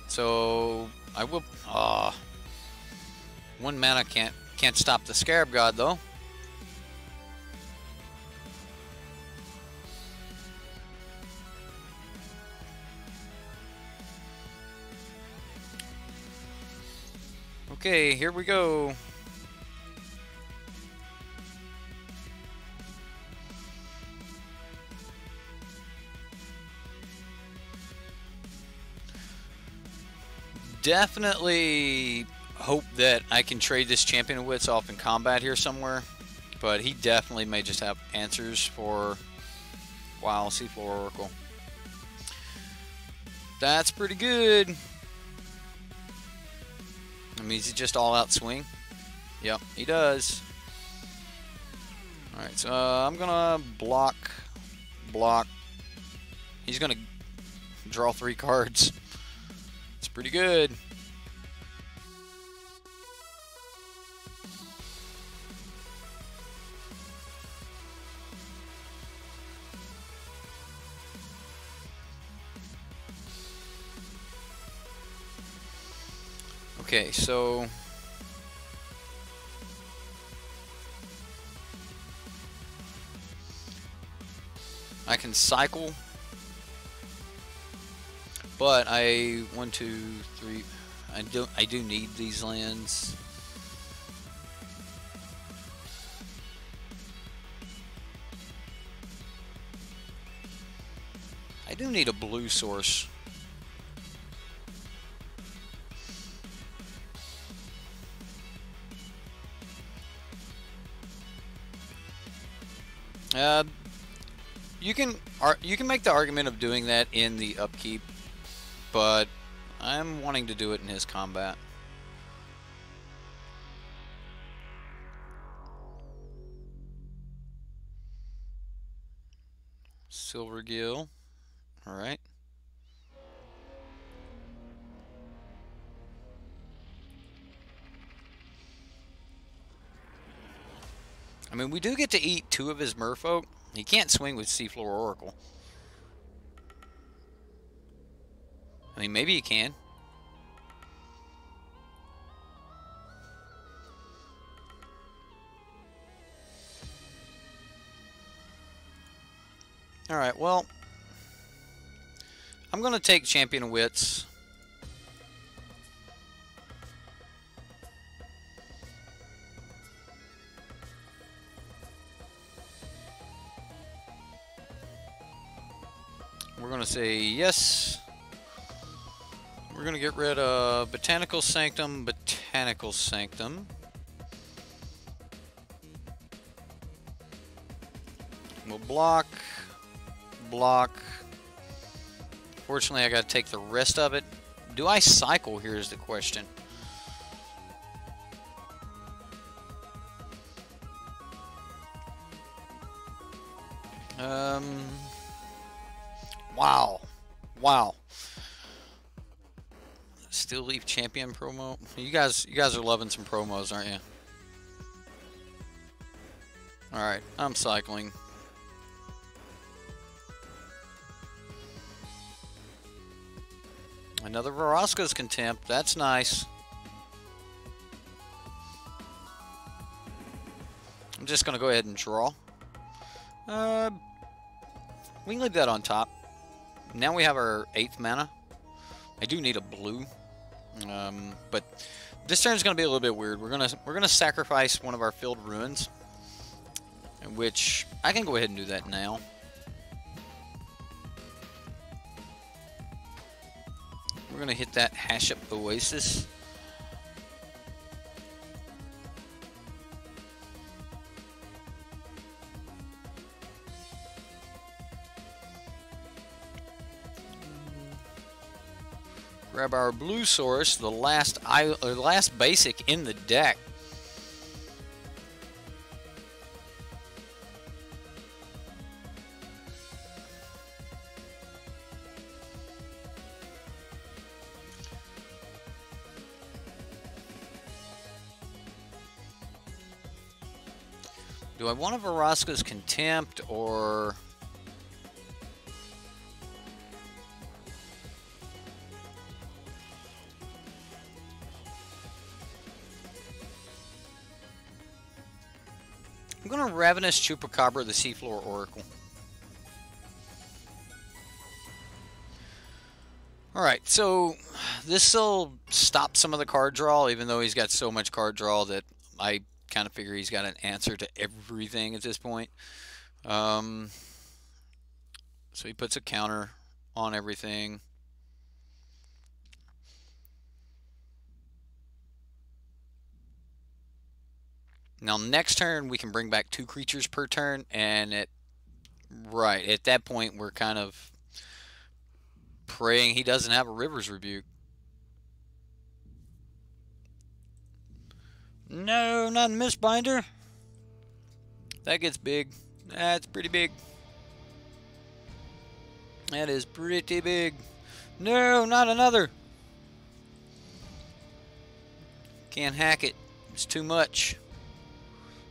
So I will. 1 mana can't stop the Scarab God though. Okay, here we go. Definitely hope that I can trade this Champion of Wits off in combat here somewhere, but he definitely may just have answers for Wow, Seafloor Oracle. That's pretty good. That means he just all out swing. Yep, he does. Alright, so I'm gonna block. He's gonna draw 3 cards. It's pretty good. Okay, so I can cycle, but I 1, 2, 3. I do need these lands. I do need a blue source. You can make the argument of doing that in the upkeep, but I'm wanting to do it in his combat. Silvergill. All right. I mean, we do get to eat 2 of his merfolk. He can't swing with Seafloor Oracle. I mean, maybe he can. Alright, well, I'm going to take Champion of Wits. We're going to say yes. We're going to get rid of Botanical Sanctum, Botanical Sanctum. We'll block. Fortunately, I got to take the rest of it. Do I cycle here is the question. Wow. Still leave champion promo. You guys are loving some promos, aren't you? All right, I'm cycling. Another Vraska's Contempt. That's nice. I'm just going to go ahead and draw. We can leave that on top. Now we have our 8th mana. I do need a blue. But this turn is going to be a little bit weird. We're gonna sacrifice one of our Field Ruins, which I can go ahead and do that now. We're going to hit that Hashep Oasis. Grab our blue source, the last basic in the deck. Do I want a Vraska's Contempt or... I'm going to Ravenous Chupacabra the Seafloor Oracle. Alright, so this will stop some of the card draw, even though he's got so much card draw that I kind of figure he's got an answer to everything at this point. So he puts a counter on everything. Now next turn we can bring back 2 creatures per turn, and at that point we're kind of praying he doesn't have a River's Rebuke. No, not a Mistbinder. That gets big. That's pretty big. That is pretty big. No, not another. Can't hack it. It's too much.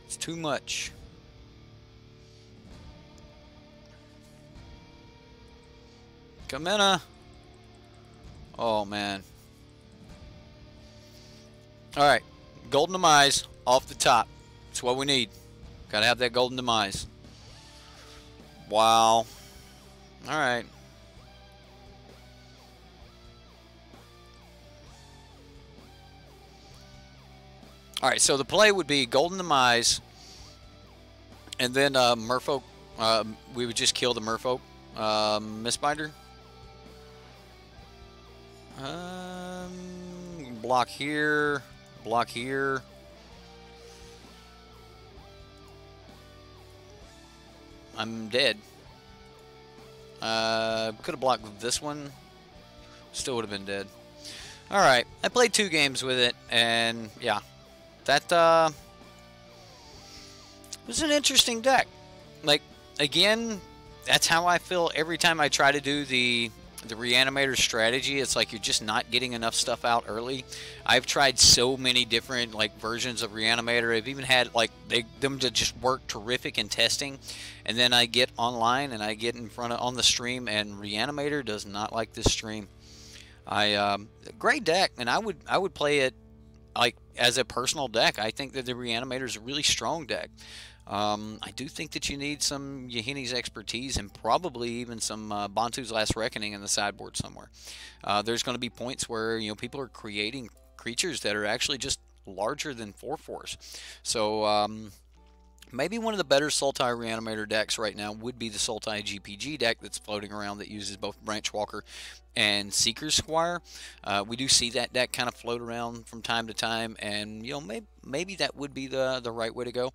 It's too much. Kamena. Oh, man. Alright. Golden Demise off the top. That's what we need. Gotta have that Golden Demise. Wow. Alright. Alright, so the play would be Golden Demise, and then Merfolk. We would just kill the Merfolk. Mistbinder. Block here. Block here. I'm dead. Could have blocked this one. Still would have been dead. Alright, I played 2 games with it, and yeah. That was an interesting deck. Like, again, that's how I feel every time I try to do the Reanimator strategy. It's like you're just not getting enough stuff out early. I've tried so many different versions of Reanimator. I've even had them to just work terrific in testing, and then I get online and I get in front of on the stream, and Reanimator does not like this stream. Great deck, and I would play it as a personal deck. I think that the Reanimator is a really strong deck. I do think that you need some Yahini's expertise and probably even some Bantu's Last Reckoning in the sideboard somewhere. There's going to be points where people are creating creatures that are actually just larger than 4/4s. So maybe one of the better Sultai Reanimator decks right now would be the Sultai GPG deck that's floating around that uses both Branchwalker and Seeker's Squire. We do see that deck kind of float around from time to time, and maybe that would be the right way to go.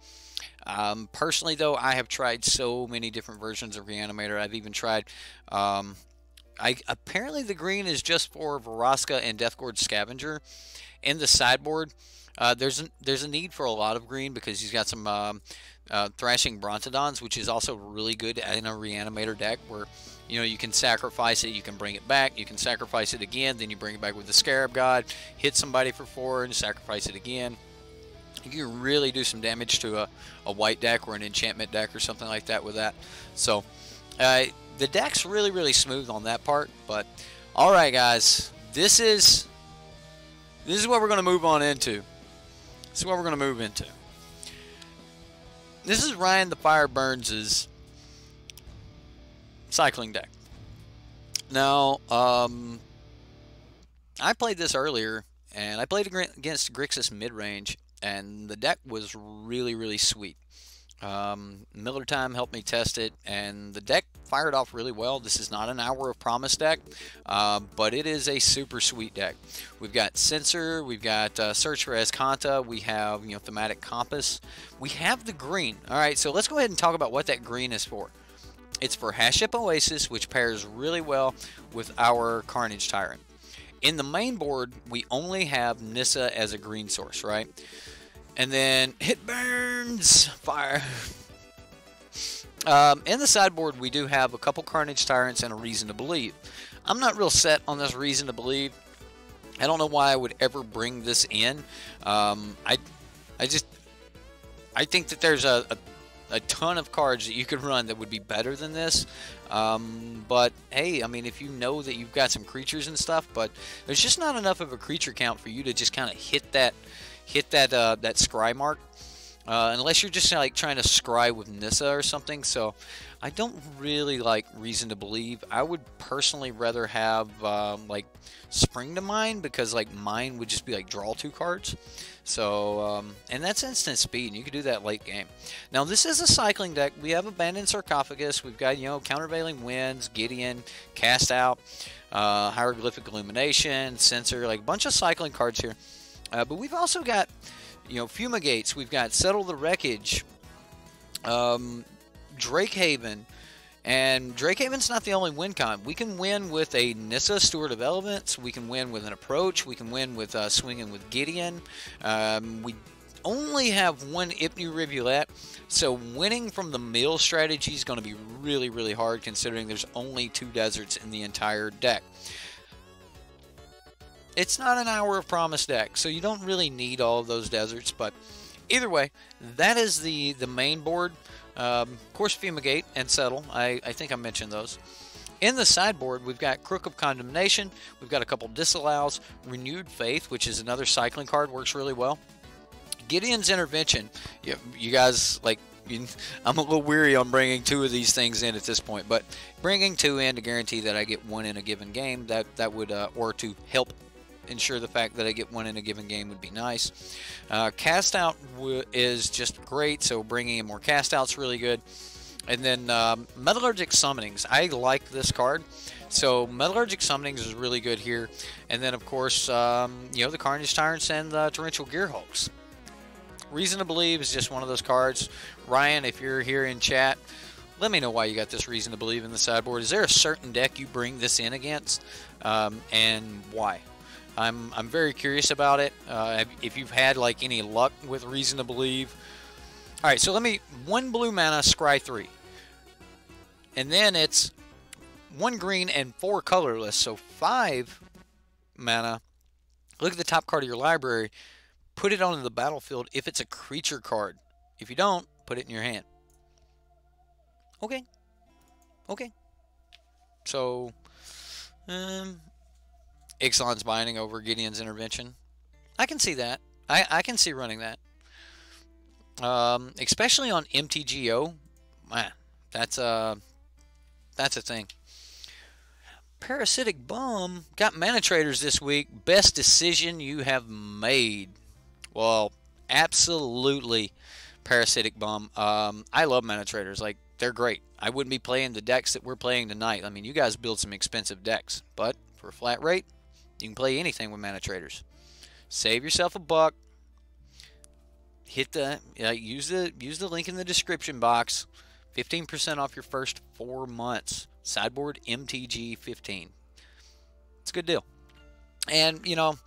Personally, though, I have tried so many different versions of Reanimator. I've even tried. Apparently, the green is just for Vraska and Deathgorge Scavenger. In the sideboard, there's a need for a lot of green because he's got some Thrashing Brontodons, which is also really good in a Reanimator deck where you can sacrifice it, you can bring it back, you can sacrifice it again, then you bring it back with the Scarab God, hit somebody for 4 and sacrifice it again. You can really do some damage to a white deck or an enchantment deck or something like that with that. So the deck's really, really smooth on that part. But alright guys, this is what we're going to move on into. This is what we're going to move into. This is Ryan the Fire Burns' cycling deck. Now, I played this earlier, and I played against Grixis mid-range, and the deck was really, really sweet. Miller Time helped me test it, and the deck fired off really well. This is not an Hour of Promise deck, but it is a super sweet deck. We've got Censor, we've got Search for Azcanta, we have Thematic Compass, we have the green. Alright, so let's go ahead and talk about what that green is for. It's for Haship Oasis, which pairs really well with our Carnage Tyrant. In the main board, we only have Nissa as a green source, right? And then It Burns! Fire! In the sideboard, we do have a couple Carnage Tyrants and a Reason to Believe. I'm not real set on this Reason to Believe. I don't know why I would ever bring this in. I think that there's a ton of cards that you could run that would be better than this. But hey, I mean, if you know that you've got some creatures and stuff, but there's just not enough of a creature count for you to just kind of hit that scry mark. unless you're just like trying to scry with Nissa or something. So I don't really like Reason to Believe. I would personally rather have like Spring to Mine, because like mine would just be like draw 2 cards. So and that's instant speed, and you can do that late game. Now this is a cycling deck. We have Abandoned Sarcophagus. We've got, you know, Countervailing Winds, Gideon, Cast Out, Hieroglyphic Illumination, Censor, like a bunch of cycling cards here. But we've also got, you know, Fumigates. We've got Settle the Wreckage, Drakehaven. And Drakehaven's not the only win con. We can win with a Nissa, Steward of Elements. We can win with an Approach. We can win with swinging with Gideon. We only have one Ipnu Rivulet, so winning from the mill strategy is going to be really, really hard, considering there's only 2 deserts in the entire deck. It's not an Hour of Promise deck, so you don't really need all of those deserts, but either way, that is the main board. Of course, Fumigate and Settle. I think I mentioned those. In the sideboard, we've got Crook of Condemnation. We've got a couple Disallows. Renewed Faith, which is another cycling card, works really well. Gideon's Intervention. You guys, like, I'm a little weary on bringing 2 of these things in at this point, but bringing 2 in to guarantee that I get 1 in a given game, that would, or to help ensure the fact that I get 1 in a given game would be nice. Cast Out is just great, so bringing in more Cast Out's really good. And then Metallurgic Summonings. I like this card, so Metallurgic Summonings is really good here. And then, of course, you know, the Carnage Tyrants and the Torrential Gearhulks. Reason to Believe is just one of those cards. Ryan, if you're here in chat, let me know why you got this Reason to Believe in the sideboard. Is there a certain deck you bring this in against, and why? I'm very curious about it. If you've had like any luck with Reason to Believe. All right, so let me 1 blue mana, scry 3, and then it's 1 green and 4 colorless, so 5 mana. Look at the top card of your library. Put it onto the battlefield if it's a creature card. If you don't, put it in your hand. Okay. Okay. So, Ixalan's Binding over Gideon's Intervention. I can see that. I can see running that. Especially on MTGO. Man, that's a thing. Parasitic Bum got manatraders this week. Best decision you have made. Well, absolutely Parasitic Bum. I love manatraders. Like, they're great. I wouldn't be playing the decks that we're playing tonight. I mean, you guys build some expensive decks, but for a flat rate, you can play anything with manatraders. Save yourself a buck. Hit the use the link in the description box. 15% off your first 4 months. Sideboard MTG 15. It's a good deal. And you know,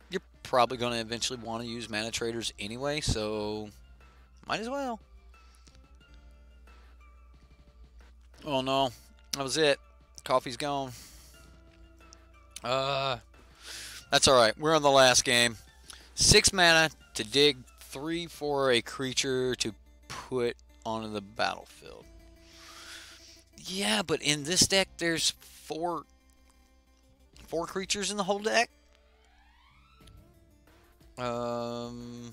you're probably going to eventually want to use manatraders anyway, so might as well. Oh no, that was it. Coffee's gone. That's alright. We're on the last game. 6 mana to dig 3 for a creature to put onto the battlefield. Yeah, but in this deck, there's 4 creatures in the whole deck. Ooh,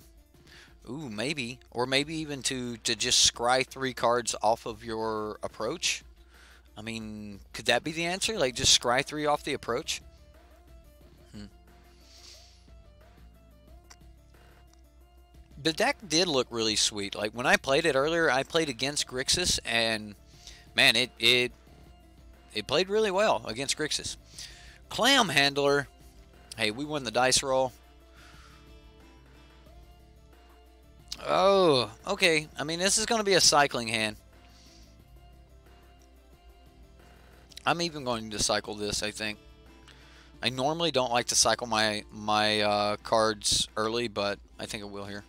maybe. Or maybe even to just scry 3 cards off of your approach. I mean, could that be the answer? Like, just scry 3 off the approach? The deck did look really sweet. Like, when I played it earlier, I played against Grixis, and man, it played really well against Grixis. Clam Handler. Hey, we won the dice roll. Oh, okay. I mean, this is going to be a cycling hand. I'm even going to cycle this, I think. I normally don't like to cycle my cards early, but I think I will here.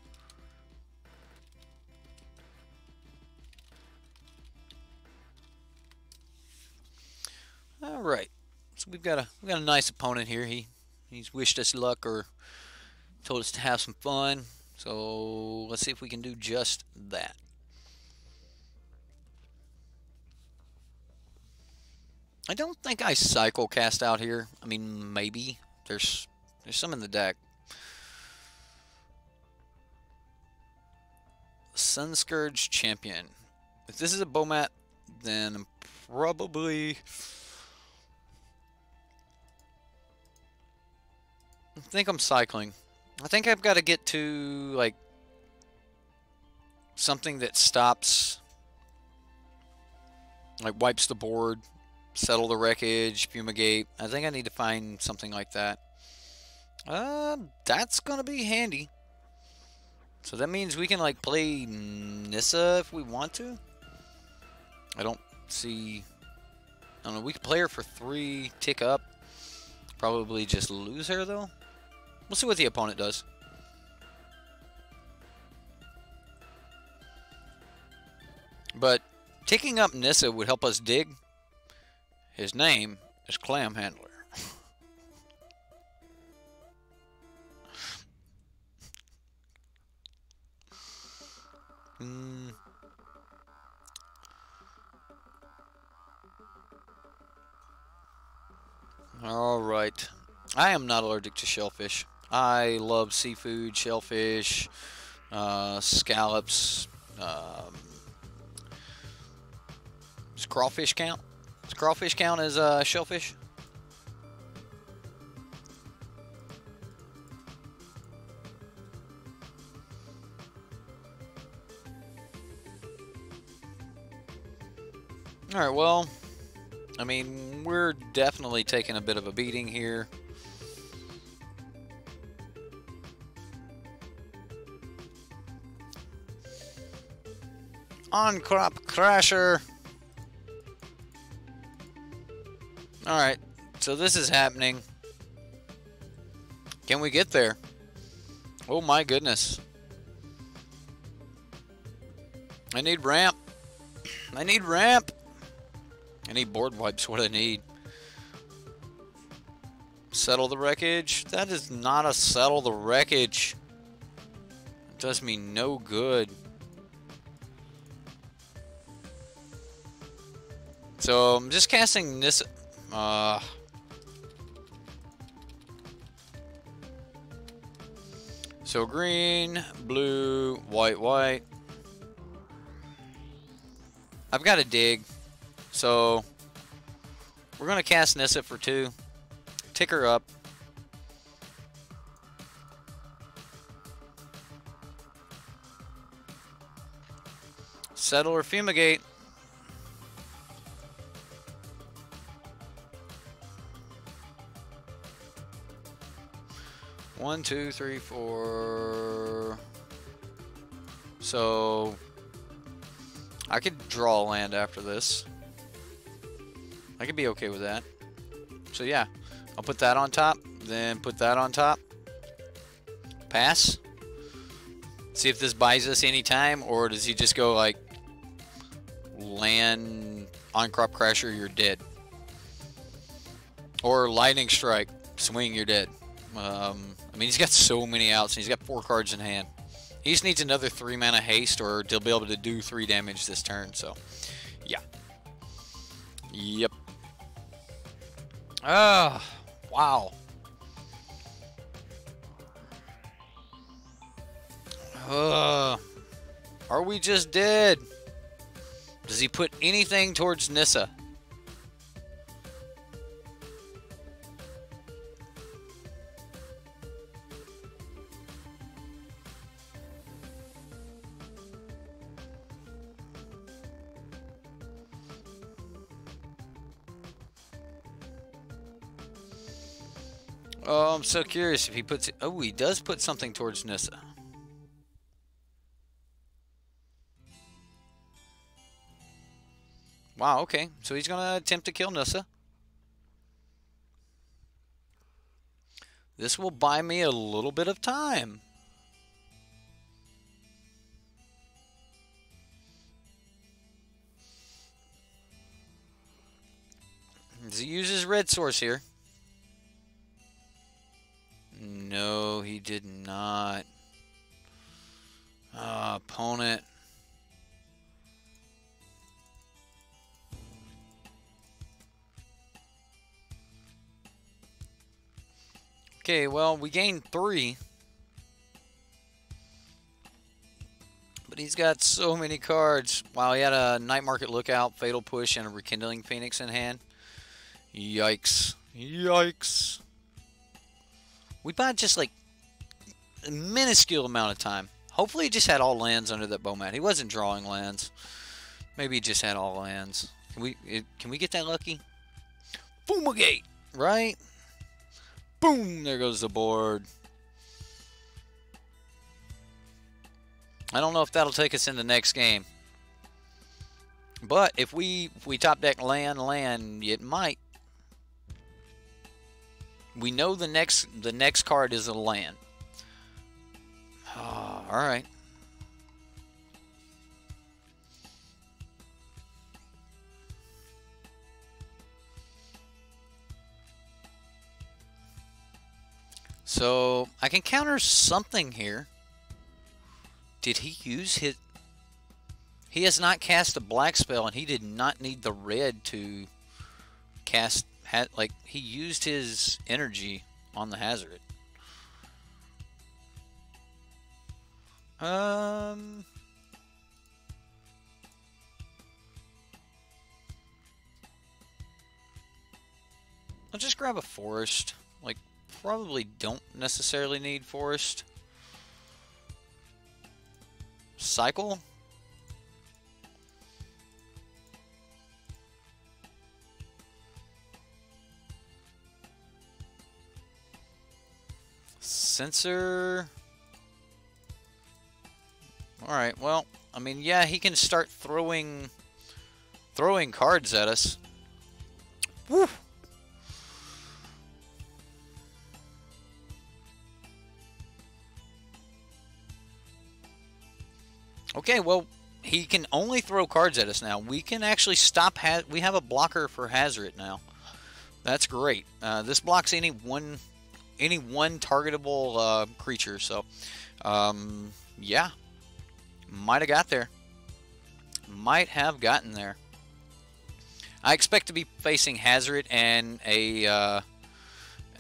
All right, so we've got a nice opponent here. He's wished us luck or told us to have some fun. So let's see if we can do just that. I don't think I cycle Cast Out here. I mean, maybe there's some in the deck. Sunscourge Champion. If this is a Bomat, then I'm probably... I think I'm cycling. I think I've got to get to, like, something that stops, like, wipes the board, settle the wreckage, fumigate. I think I need to find something like that. That's going to be handy. So that means we can, like, play Nissa if we want to. I don't see... I don't know. We can play her for 3, tick up. Probably just lose her, though. We'll see what the opponent does. But ticking up Nissa would help us dig. His name is Clam Handler. Alright. I am not allergic to shellfish. I love seafood, shellfish, scallops. Does crawfish count? Does crawfish count as shellfish? Alright, well, I mean, we're definitely taking a bit of a beating here. On-crop crasher. Alright, so this is happening. Can we get there? Oh my goodness. I need ramp. I need ramp. I need board wipes, what I need. Settle the wreckage? That is not a settle the wreckage. It does me no good. So I'm just casting this. So green, blue, white, white. I've got to dig. So we're going to cast Nissa for 2. Tick her up. Settle or fumigate. One, two, three, four. So I could draw a land after this. I could be okay with that. So yeah, I'll put that on top, then put that on top. Pass. See if this buys us any time, or does he just go like land on crop crasher, you're dead. Or lightning strike, swing, you're dead. I mean, he's got so many outs, and he's got 4 cards in hand. He just needs another 3 mana haste, or to be able to do 3 damage this turn. So, yeah. Yep. Ah, wow. Are we just dead? Does he put anything towards Nissa? Oh, I'm so curious if he puts it. Oh, he does put something towards Nissa. Wow, okay. So he's going to attempt to kill Nissa. This will buy me a little bit of time. Does he use his red source here? No, he did not. Opponent. Okay, well, we gained 3. But But he's got so many cards. Wow, he had a Night Market Lookout, Fatal Push, and a Rekindling Phoenix in hand. Yikes. Yikes. We bought just like a minuscule amount of time. Hopefully he just had all lands under that Bowmat. He wasn't drawing lands. Maybe he just had all lands. Can we get that lucky? Boomagate, right? Boom, there goes the board. I don't know if that'll take us in the next game. But if we top deck land, it might. We know the next card is a land. Oh, all right. So I can counter something here. Did he use his... He has not cast a black spell, and he did not need the red to cast... Like, he used his energy on the Hazard. I'll just grab a forest. Like, probably don't necessarily need forest. Cycle? Sensor. Alright, well, I mean, yeah, he can start throwing cards at us. Woo! Okay, well, he can only throw cards at us now. We can actually stop... we have a blocker for Hazard now. That's great. This blocks any one targetable creature. So, yeah. Might have got there. Might have gotten there. I expect to be facing Hazard and a...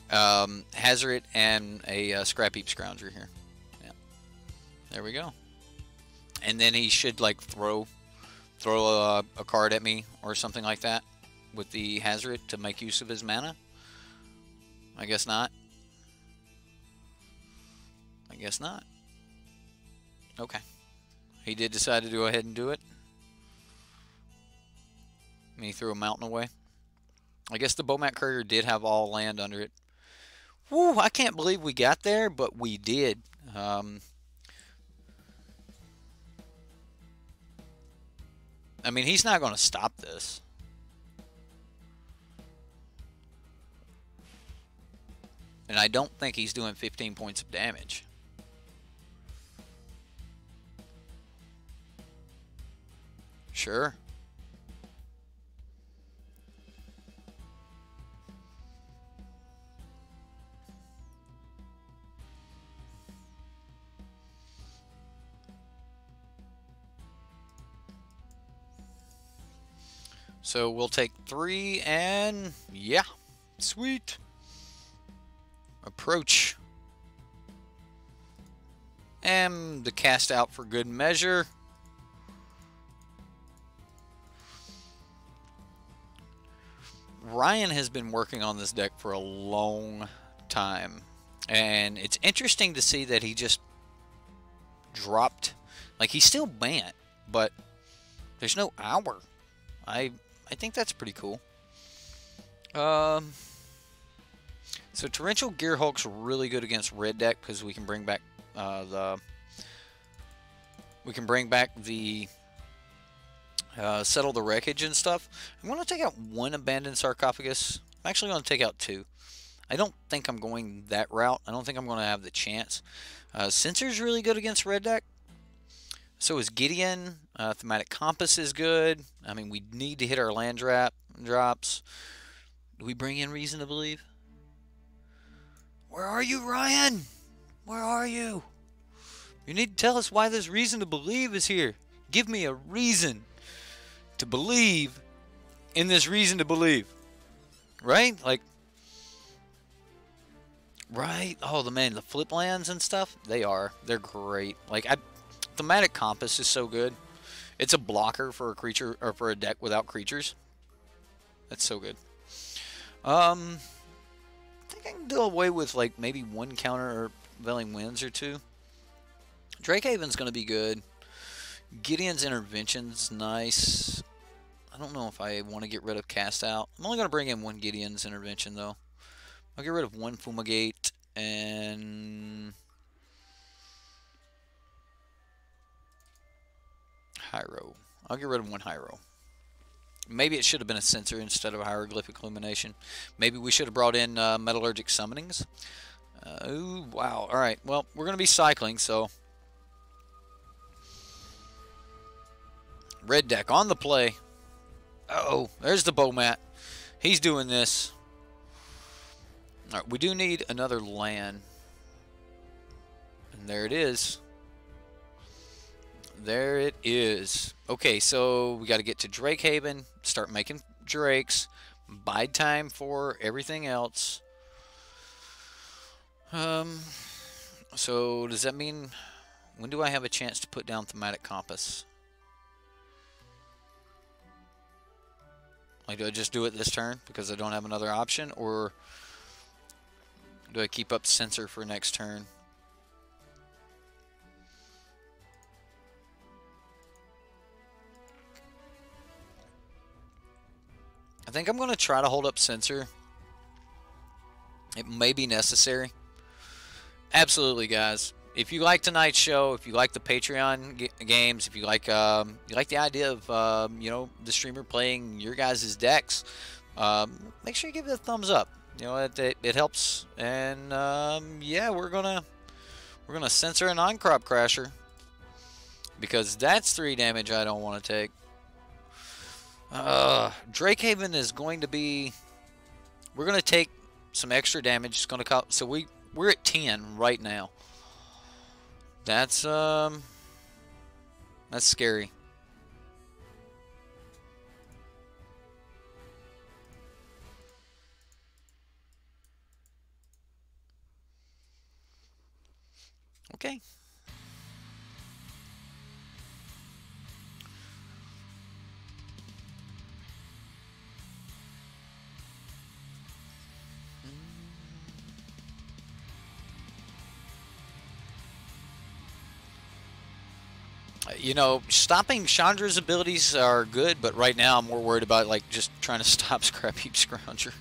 Hazard and a Scrap Heap Scrounger here. Yeah. There we go. And then he should like throw a card at me or something like that with the Hazard to make use of his mana. I guess not. I guess not. Okay. He did decide to go ahead and do it. And he threw a mountain away. I guess the Bowmat Courier did have all land under it. Woo, I can't believe we got there, but we did. I mean, he's not going to stop this. And I don't think he's doing 15 points of damage. Sure. So we'll take 3 and yeah, sweet. Approach. And the cast out for good measure. Ryan has been working on this deck for a long time. And it's interesting to see that he just dropped. Like, he's still Bant, but there's no hour. I think that's pretty cool. So Torrential Gearhulk's really good against red deck because we can bring back the Settle the Wreckage and stuff. I'm going to take out one Abandoned Sarcophagus. I'm actually going to take out 2. I don't think I'm going that route. I don't think I'm going to have the chance. Sensor's really good against red deck. So is Gideon. Thematic Compass is good. I mean, we need to hit our land drops. Do we bring in Reason to Believe? Where are you, Ryan? Where are you? You need to tell us why this Reason to Believe is here. Give me a reason to believe in this Reason to Believe. Right? Like, right? Oh, the flip lands and stuff, they're great. Like, Thematic Compass is so good. It's a blocker for a creature or for a deck without creatures. That's so good. I think I can do away with like maybe one countervailing winds or two. Drakehaven's going to be good. Gideon's Intervention's nice. I don't know if I want to get rid of Cast Out. I'm only going to bring in one Gideon's Intervention though. I'll get rid of one Fumigate and Hyro. I'll get rid of one Hyro. Maybe it should have been a Censor instead of a Hieroglyphic Illumination. Maybe we should have brought in Metallurgic Summonings. Ooh, wow. Alright, well, we're going to be cycling, so... Red deck on the play. Uh-oh, there's the Bowmat. He's doing this. Alright, we do need another land. And there it is. There it is. Okay, so we got to get to Drakehaven, start making Drakes, bide time for everything else. So does that mean, when do I have a chance to put down Thematic Compass? Like, do I just do it this turn because I don't have another option, or do I keep up Censor for next turn? I think I'm going to try to hold up Censor. It may be necessary. Absolutely, guys. If you like tonight's show, if you like the Patreon games, if you like the idea of you know, the streamer playing your guys' decks, make sure you give it a thumbs up. You know, it helps. And yeah, we're gonna Censor a non-crop crasher because that's 3 damage I don't want to take. Drakehaven is going to be... We're going to take some extra damage. It's going to cost... So we're at 10 right now. That's scary. Okay. You know, stopping Chandra's abilities are good, but right now I'm more worried about, like, just trying to stop Scrap Heap Scrounger.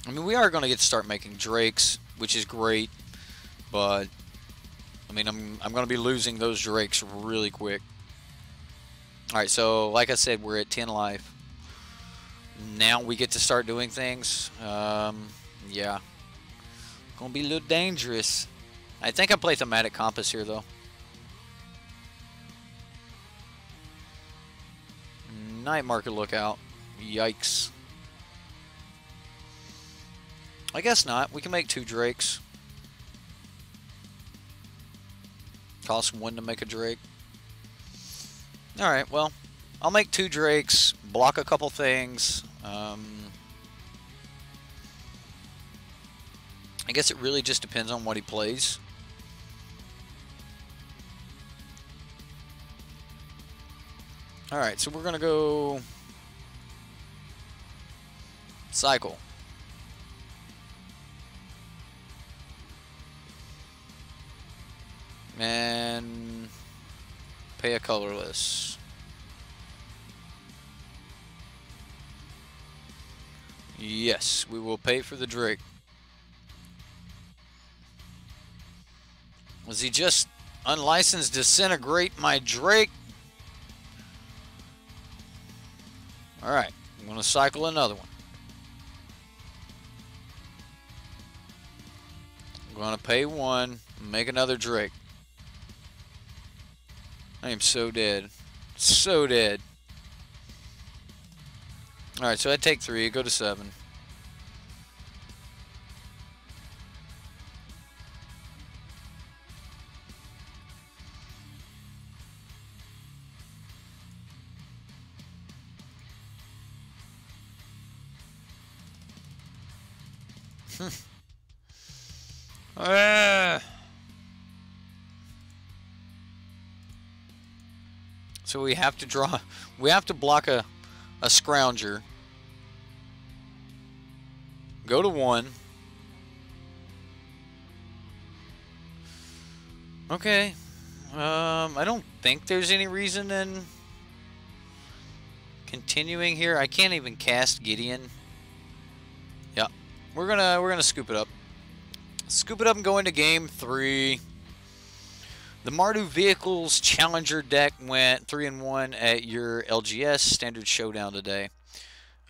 I mean, we are going to get to start making Drakes, which is great, but, I mean, I'm going to be losing those Drakes really quick. Alright, so, like I said, we're at 10 life. Now we get to start doing things. Yeah. Gonna be a little dangerous. I think I play Thematic Compass here, though. Night Market Lookout. Yikes. I guess not. We can make 2 Drakes. Cost 1 to make a Drake. Alright, well, I'll make 2 Drakes, block a couple things. I guess it really just depends on what he plays. Alright, so we're going to go cycle. And pay a colorless. Yes, we will pay for the Drake. Was he just unlicensed disintegrate my Drake? Alright, I'm going to cycle another one. I'm going to pay 1, make another Drake. I am so dead. So dead. Alright, so I take 3, go to 7. So we have to draw, we have to block a scrounger. Go to 1. Okay. I don't think there's any reason in continuing here. I can't even cast Gideon. Yeah. We're gonna scoop it up. Scoop it up and go into game 3. The Mardu Vehicles Challenger deck went 3-1 at your LGS Standard Showdown today.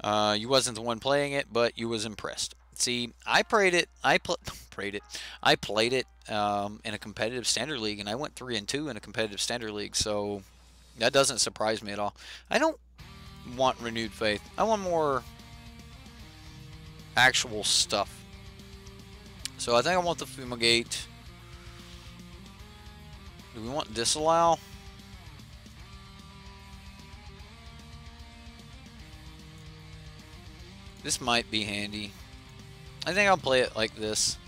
You wasn't the one playing it, but you was impressed. See, I played it. I played it in a competitive Standard League, and I went 3-2 in a competitive Standard League. So that doesn't surprise me at all. I don't want renewed faith. I want more actual stuff. So I think I want the Fumigate. Do we want Disallow? This might be handy. I think I'll play it like this.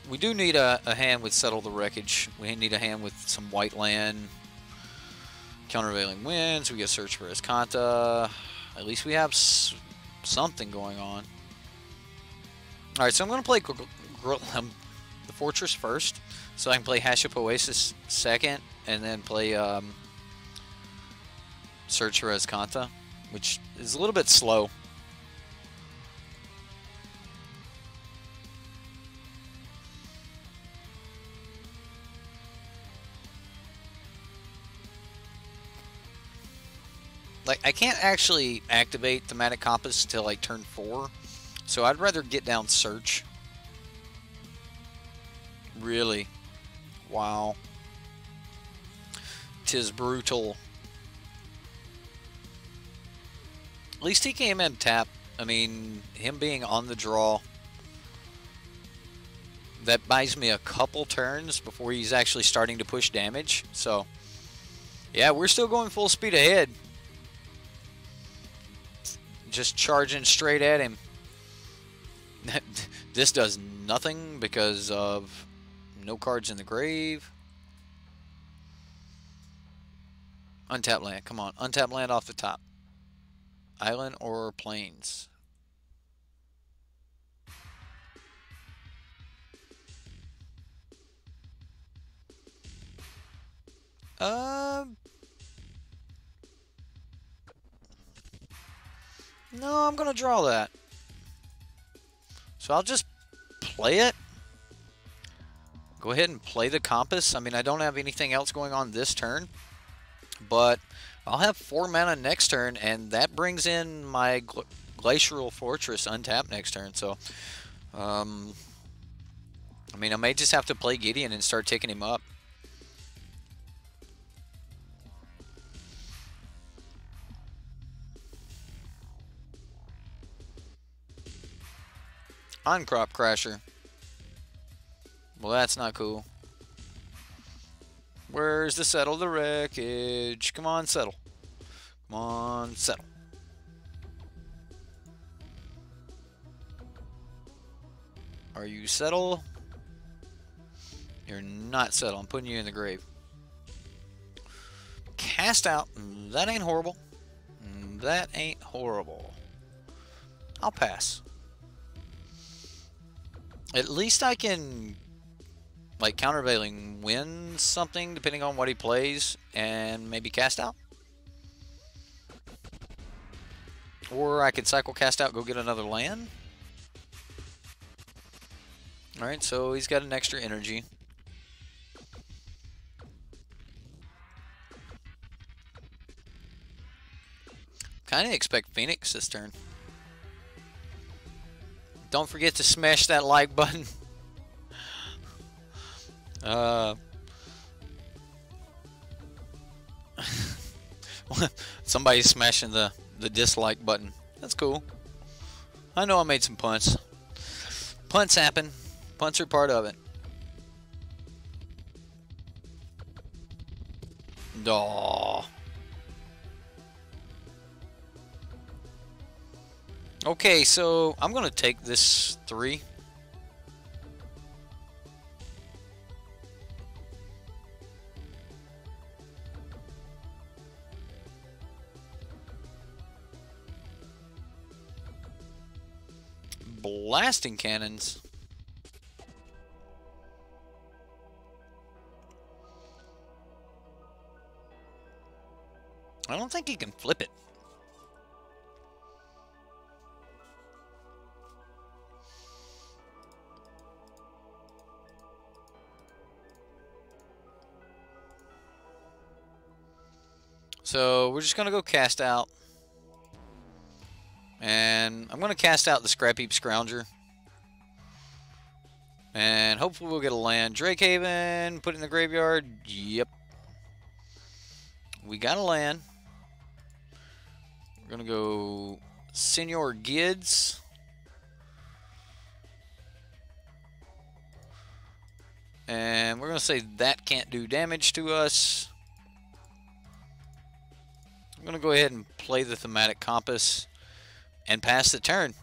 We do need a hand with Settle the Wreckage. We need a hand with some white land. Countervailing Winds. We get Search for Escanta. At least we have something going on. Alright, so I'm going to play the Fortress first. So I can play Haship Oasis second. And then play Search for Escanta, which is a little bit slow. Like, I can't actually activate Thematic Compass until like turn 4. So I'd rather get down Search. Really? Wow. 'Tis brutal. At least he came in tap. I mean, him being on the draw, that buys me a couple turns before he's actually starting to push damage. So, yeah, we're still going full speed ahead. Just charging straight at him. This does nothing because of no cards in the grave. Untap land. Come on. Untap land off the top. Island or plains. No, I'm going to draw that. So I'll just play it. Go ahead and play the Compass. I mean, I don't have anything else going on this turn. But I'll have 4 mana next turn, and that brings in my Glacial Fortress untapped next turn. So, I mean, I may just have to play Gideon and start taking him up. On Crop Crasher. Well, that's not cool. Where's the Settle the Wreckage? Come on, settle. Come on, settle. Are you settle? You're not settle. I'm putting you in the grave. Cast out. That ain't horrible. That ain't horrible. I'll pass. At least I can, like, countervailing win something depending on what he plays and maybe cast out. Or I could cycle cast out, go get another land. Alright, so he's got an extra energy. Kind of expect Phoenix this turn. Don't forget to smash that like button. Somebody's smashing the dislike button. That's cool. I know I made some punts. Punts happen. Punts are part of it. Aww. Okay, so I'm going to take this 3. blasting cannons. I don't think he can flip it. So we're just going to go cast out. And I'm going to cast out the Scrap Heap Scrounger. And hopefully we'll get a land. Drakehaven, put it in the graveyard. Yep. We got a land. We're going to go Senor Gids. And we're going to say that can't do damage to us. I'm going to go ahead and play the Thematic Compass and pass the turn.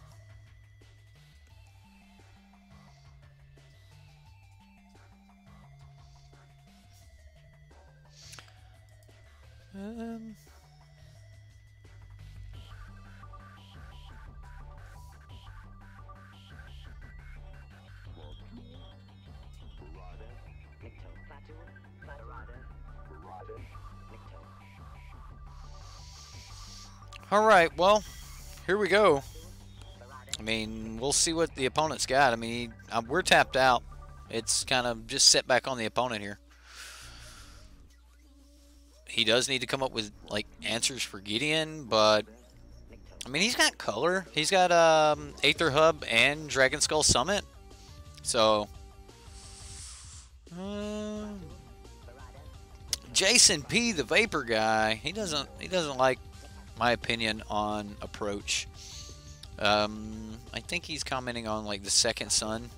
All right, well, here we go. I mean, we'll see what the opponent's got. I mean, we're tapped out. It's kind of just set back on the opponent here. He does need to come up with, like, answers for Gideon, but, I mean, he's got color. He's got Aether Hub and Dragon Skull Summit. So, Jason P, the Vapor guy, he doesn't like my opinion on approach. I think he's commenting on like the Second Sun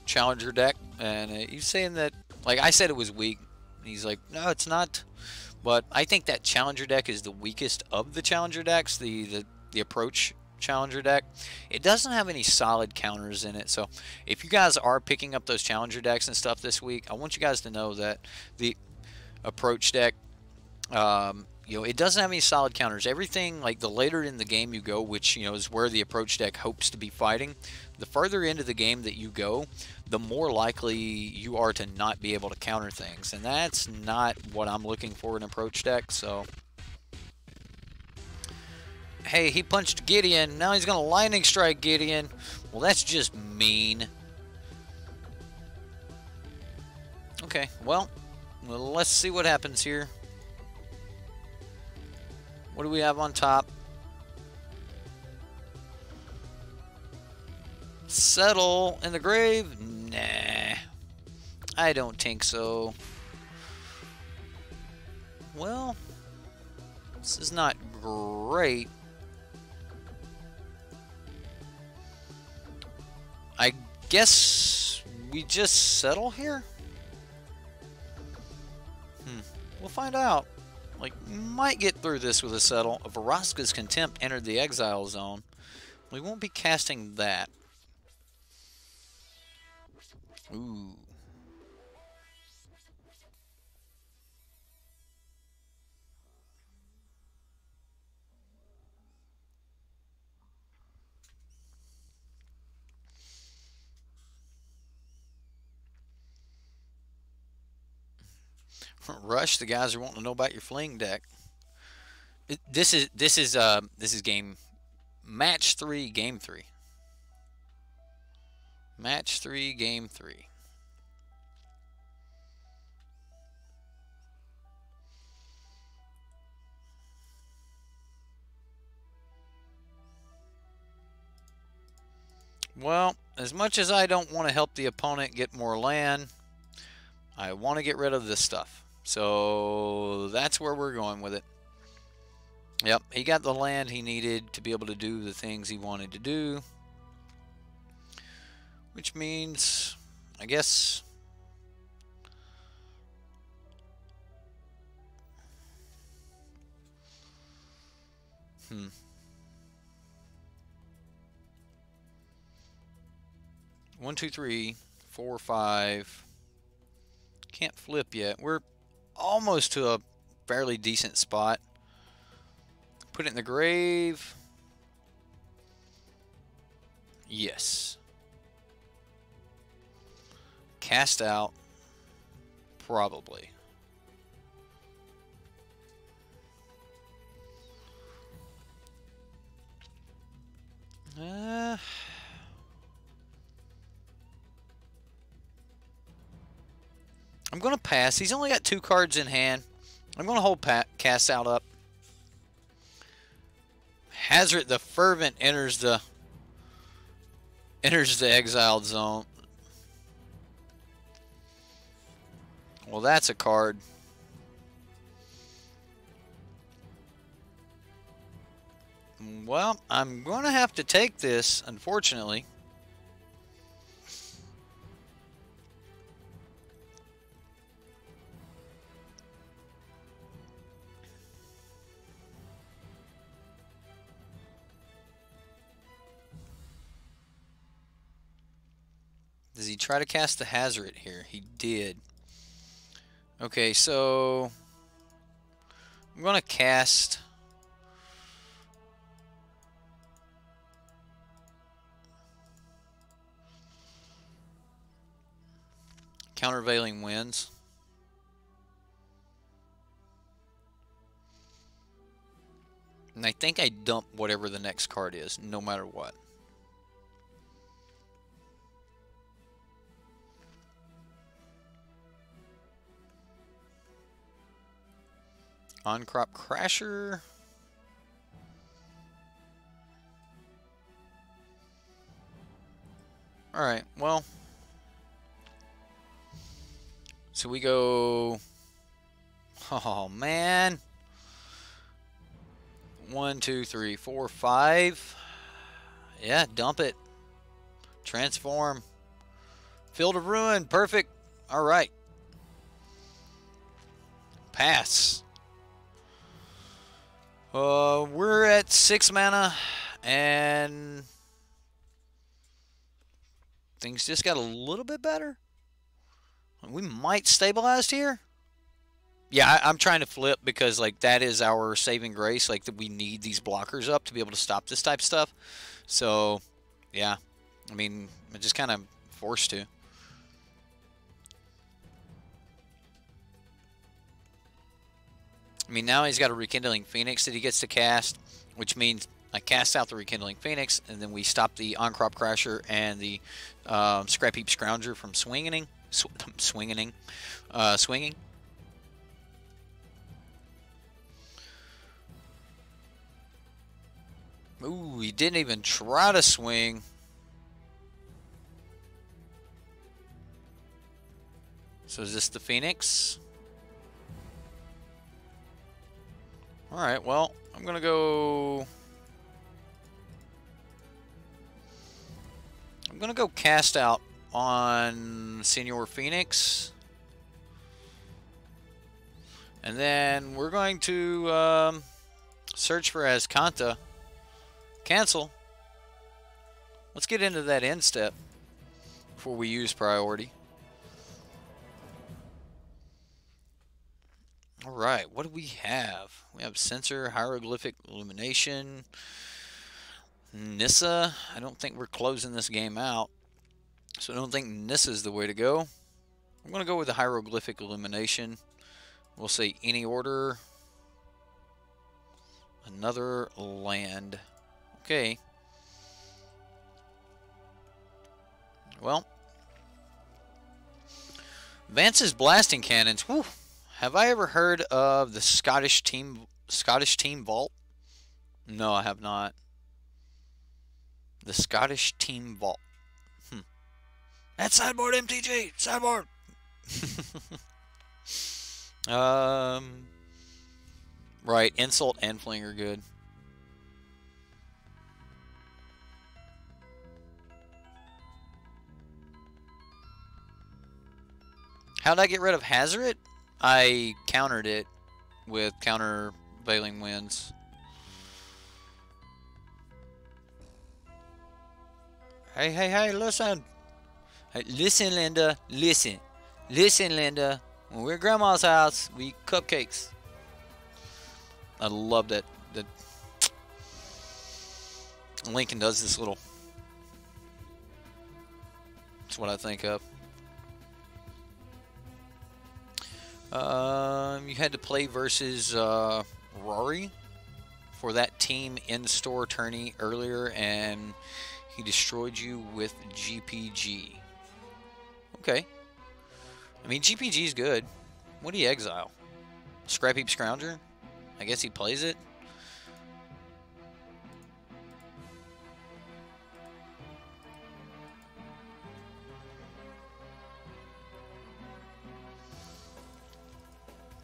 Challenger deck, and he's saying that, like, I said it was weak. He's like, no, it's not. But I think that Challenger deck is the weakest of the Challenger decks, the approach Challenger deck. It doesn't have any solid counters in it. So if you guys are picking up those Challenger decks and stuff this week, I want you guys to know that the approach deck, you know, it doesn't have any solid counters. Everything, like, the later in the game you go, which, you know, is where the approach deck hopes to be fighting, the further into the game that you go, the more likely you are to not be able to counter things. And that's not what I'm looking for in an approach deck, so. Hey, he punched Gideon. Now he's going to lightning strike Gideon. Well, that's just mean. Okay, well, let's see what happens here. What do we have on top? Settle in the grave? Nah, I don't think so. Well, this is not great. I guess we just settle here? We'll find out. Like, might get through this with a settle. Vraska's Contempt entered the exile zone. We won't be casting that. Ooh. Rush, the guys are wanting to know about your fling deck. This is game match 3, game 3. Match 3, game 3. Well, as much as I don't want to help the opponent get more land, I want to get rid of this stuff. So that's where we're going with it. Yep, he got the land he needed to be able to do the things he wanted to do. Which means, I guess, One, two, three, 4, 5. Can't flip yet. We're almost to a fairly decent spot. Put it in the grave. Yes. Cast out. Probably. I'm going to pass. He's only got 2 cards in hand. I'm going to hold cast out up. Hazard the Fervent enters the exiled zone. Well, that's a card. Well, I'm going to have to take this, unfortunately. Does he try to cast the Hazard here? He did. Okay, so I'm going to cast Countervailing Winds. And I think I dump whatever the next card is, no matter what. On-Crop Crasher. Alright, well. So we go... Oh, man. 1, 2, 3, 4, 5. Yeah, dump it. Transform. Field of Ruin. Perfect. Alright. Pass. We're at 6 mana, and things just got a little bit better. We might stabilize here. Yeah, I'm trying to flip because like that is our saving grace. Like that we need these blockers up to be able to stop this type of stuff. So, yeah, I mean, I'm just kind of forced to. I mean, now he's got a Rekindling Phoenix that he gets to cast, which means I cast out the Rekindling Phoenix, and then we stop the On-Crop Crasher and the Scrap Heap Scrounger from swinging. Ooh, he didn't even try to swing. So is this the Phoenix? Alright, well, I'm going to go... I'm going to go cast out on Senior Phoenix. And then we're going to search for Azcanta. Cancel. Let's get into that end step before we use priority. Alright, what do we have? We have Sensor, Hieroglyphic Illumination, Nissa. I don't think we're closing this game out, so I don't think Nissa is the way to go. I'm going to go with the Hieroglyphic Illumination. We'll say any order. Another land. Okay. Well. Vance's Blasting Cannons. Whew. Have I ever heard of the Scottish team vault? No, I have not. The Scottish team vault. That's Sideboard MTG. Sideboard. Right. Insult and Fling are good. How'd I get rid of Hazard? I countered it with Countervailing Winds. Hey, listen. Hey, listen, Linda. Listen. Listen, Linda. When we're at Grandma's house, we eat cupcakes. I love that. Lincoln does this little That's what I think of. You had to play versus Rory for that team in-store tourney earlier, and he destroyed you with GPG. Okay. I mean, GPG's good. What do you exile? Scrap Heap Scrounger? I guess he plays it.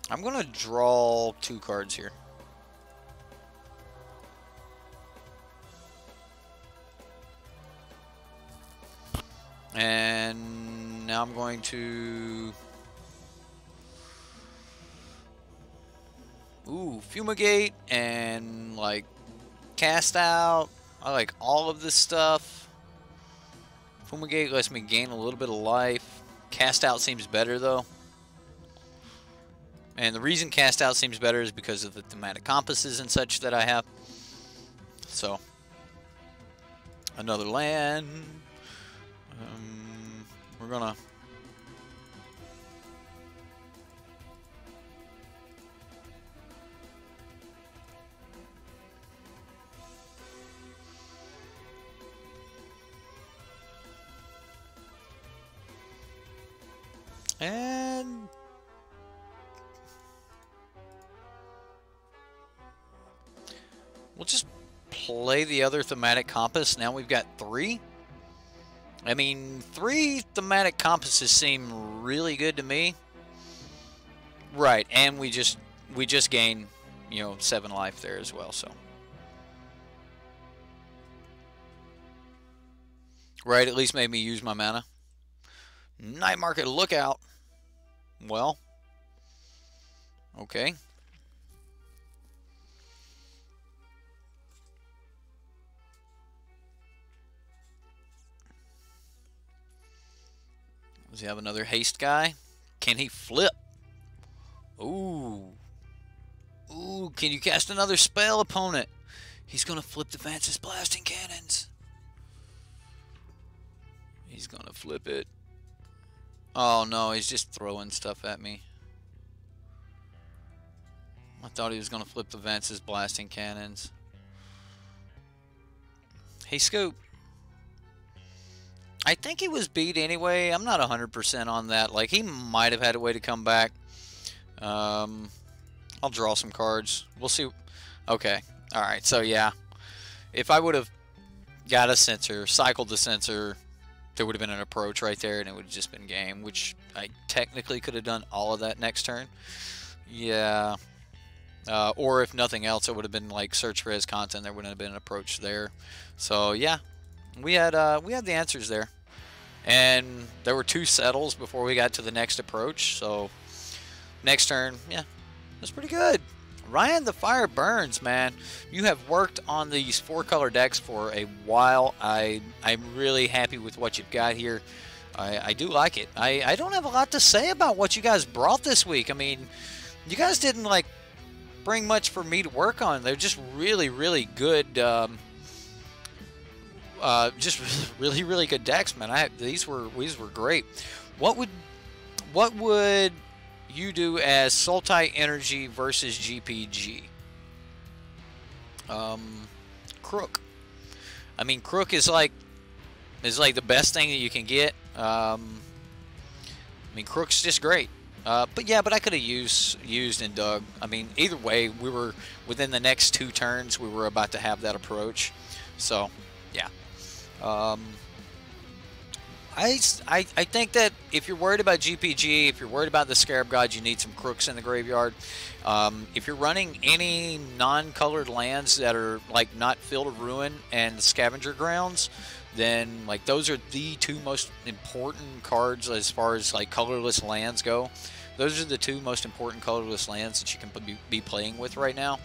I'm going to draw 2 cards here. And now I'm going to... Ooh, Fumigate and, like, Cast Out. I like all of this stuff. Fumigate lets me gain a little bit of life. Cast Out seems better, though. And the reason Cast Out seems better is because of the thematic compasses and such that I have. So, another land. We're gonna... And... we'll just play the other thematic compass. Now we've got 3. I mean, 3 thematic compasses seem really good to me. Right, and we just gained, you know, 7 life there as well, so. Right, at least made me use my mana. Night Market Lookout. Well. Okay. Does he have another haste guy? Can he flip? Ooh. Ooh, can you cast another spell, opponent? He's going to flip the Vance's Blasting Cannons. He's going to flip it. Oh, no, he's just throwing stuff at me. I thought he was going to flip the Vance's Blasting Cannons. Hey, Scoop. I think he was beat anyway. I'm not 100% on that. Like, he might have had a way to come back. I'll draw some cards. We'll see. Okay. All right. So, yeah. If I would have got a sensor, cycled the sensor, there would have been an approach right there, and it would have just been game, which I technically could have done all of that next turn. Yeah. Or if nothing else, it would have been like search for his content. There wouldn't have been an approach there. So, yeah. We had the answers there. And there were 2 settles before we got to the next approach. So, next turn, yeah, that's pretty good. Ryan the Fire Burns, man. You have worked on these 4-color decks for a while. I'm really happy with what you've got here. I do like it. I don't have a lot to say about what you guys brought this week. I mean, you guys didn't, like, bring much for me to work on. They're just really, really good... just really good decks, man. These were great. What would you do as Sultai Energy versus GPG? Crook. I mean, Crook is like the best thing that you can get. I mean, Crook's just great. But yeah, I could have used and dug. I mean, either way, we were within the next 2 turns. We were about to have that approach. So, yeah. I think that if you're worried about GPG, if you're worried about the Scarab God, you need some Crooks in the graveyard. If you're running any non-colored lands that are like not Field of Ruin and Scavenger Grounds, then like those are the 2 most important cards as far as like colorless lands go. Those are the 2 most important colorless lands that you can be playing with right now.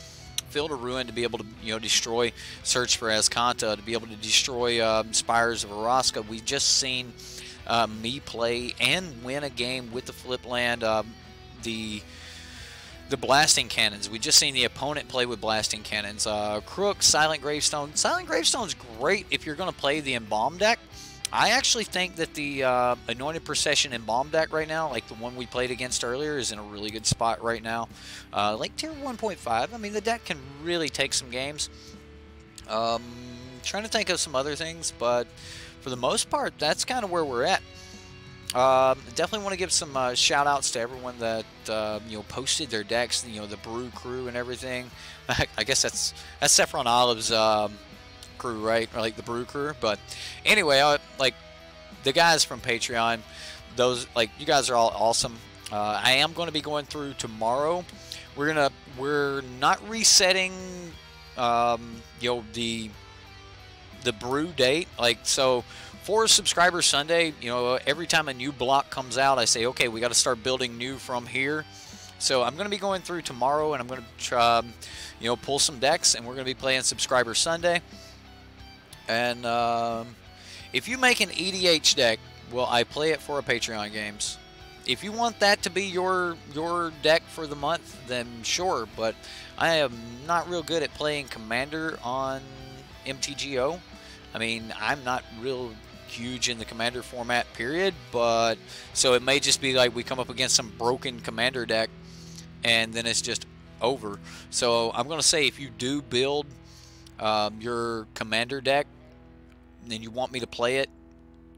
Field of Ruin to be able to, you know, destroy Search for Azcanta, to be able to destroy Spires of Araska. We've just seen me play and win a game with the flip land, the Blasting Cannons. We just seen the opponent play with Blasting Cannons. Crook, Silent Gravestone. Silent Gravestone's great if you're going to play the Embalm deck. I actually think that the Anointed Procession and Bomb deck right now, like the one we played against earlier, is in a really good spot right now. Like tier 1.5, I mean, the deck can really take some games. Trying to think of some other things, but for the most part, that's kind of where we're at. Definitely want to give some shout outs to everyone that you know, posted their decks, you know, the Brew crew and everything. I guess that's Saffron Olive's crew, right? Or like the Brew crew. But anyway, like the guys from Patreon, those, like, you guys are all awesome. I am going to be going through tomorrow. We're not resetting you know, the brew date, like, so for Subscriber Sunday, you know, every time a new block comes out, I say, okay, we got to start building new from here. So I'm going to be going through tomorrow, and I'm going to try, you know, pull some decks, and we're going to be playing Subscriber Sunday. And if you make an EDH deck, well, I play it for a Patreon games. If you want that to be your deck for the month, then sure. But I am not real good at playing Commander on MTGO. I mean, I'm not real huge in the Commander format, period. But so it may just be like we come up against some broken Commander deck, and then it's just over. So I'm going to say, if you do build your Commander deck and you want me to play it,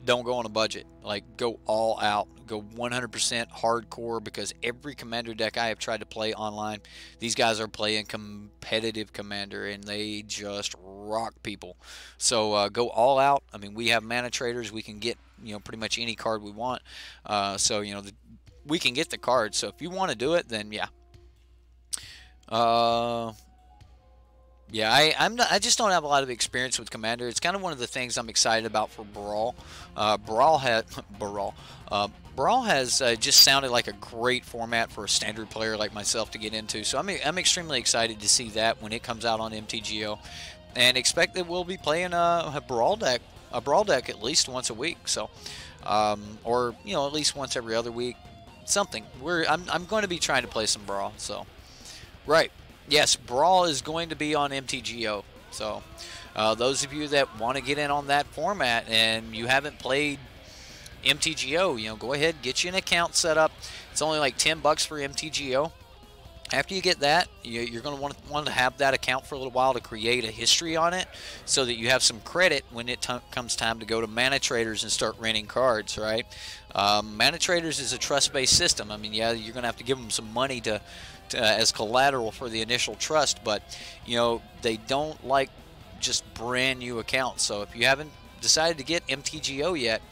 don't go on a budget. Like, go all out. Go 100% hardcore, because every Commander deck I have tried to play online, these guys are playing competitive Commander, and they just rock people. So go all out. I mean, we have mana traders. We can get, you know, pretty much any card we want. So, you know, we can get the card. So if you want to do it, then yeah. Yeah, I just don't have a lot of experience with Commander. It's kind of one of the things I'm excited about for Brawl. Brawl has just sounded like a great format for a standard player like myself to get into. So I'm extremely excited to see that when it comes out on MTGO, and expect that we'll be playing a Brawl deck at least once a week. So, or, you know, at least once every other week, something. I'm going to be trying to play some Brawl. So, right. Yes, Brawl is going to be on MTGO. So, those of you that want to get in on that format and you haven't played MTGO, you know, go ahead, get you an account set up. It's only like $10 for MTGO. After you get that, you're going to want to have that account for a little while to create a history on it, so that you have some credit when it comes time to go to Mana Traders and start renting cards, right? Mana Traders is a trust-based system. I mean, yeah, you're going to have to give them some money to as collateral for the initial trust, but, you know, they don't like just brand new accounts. So if you haven't decided to get MTGO yet,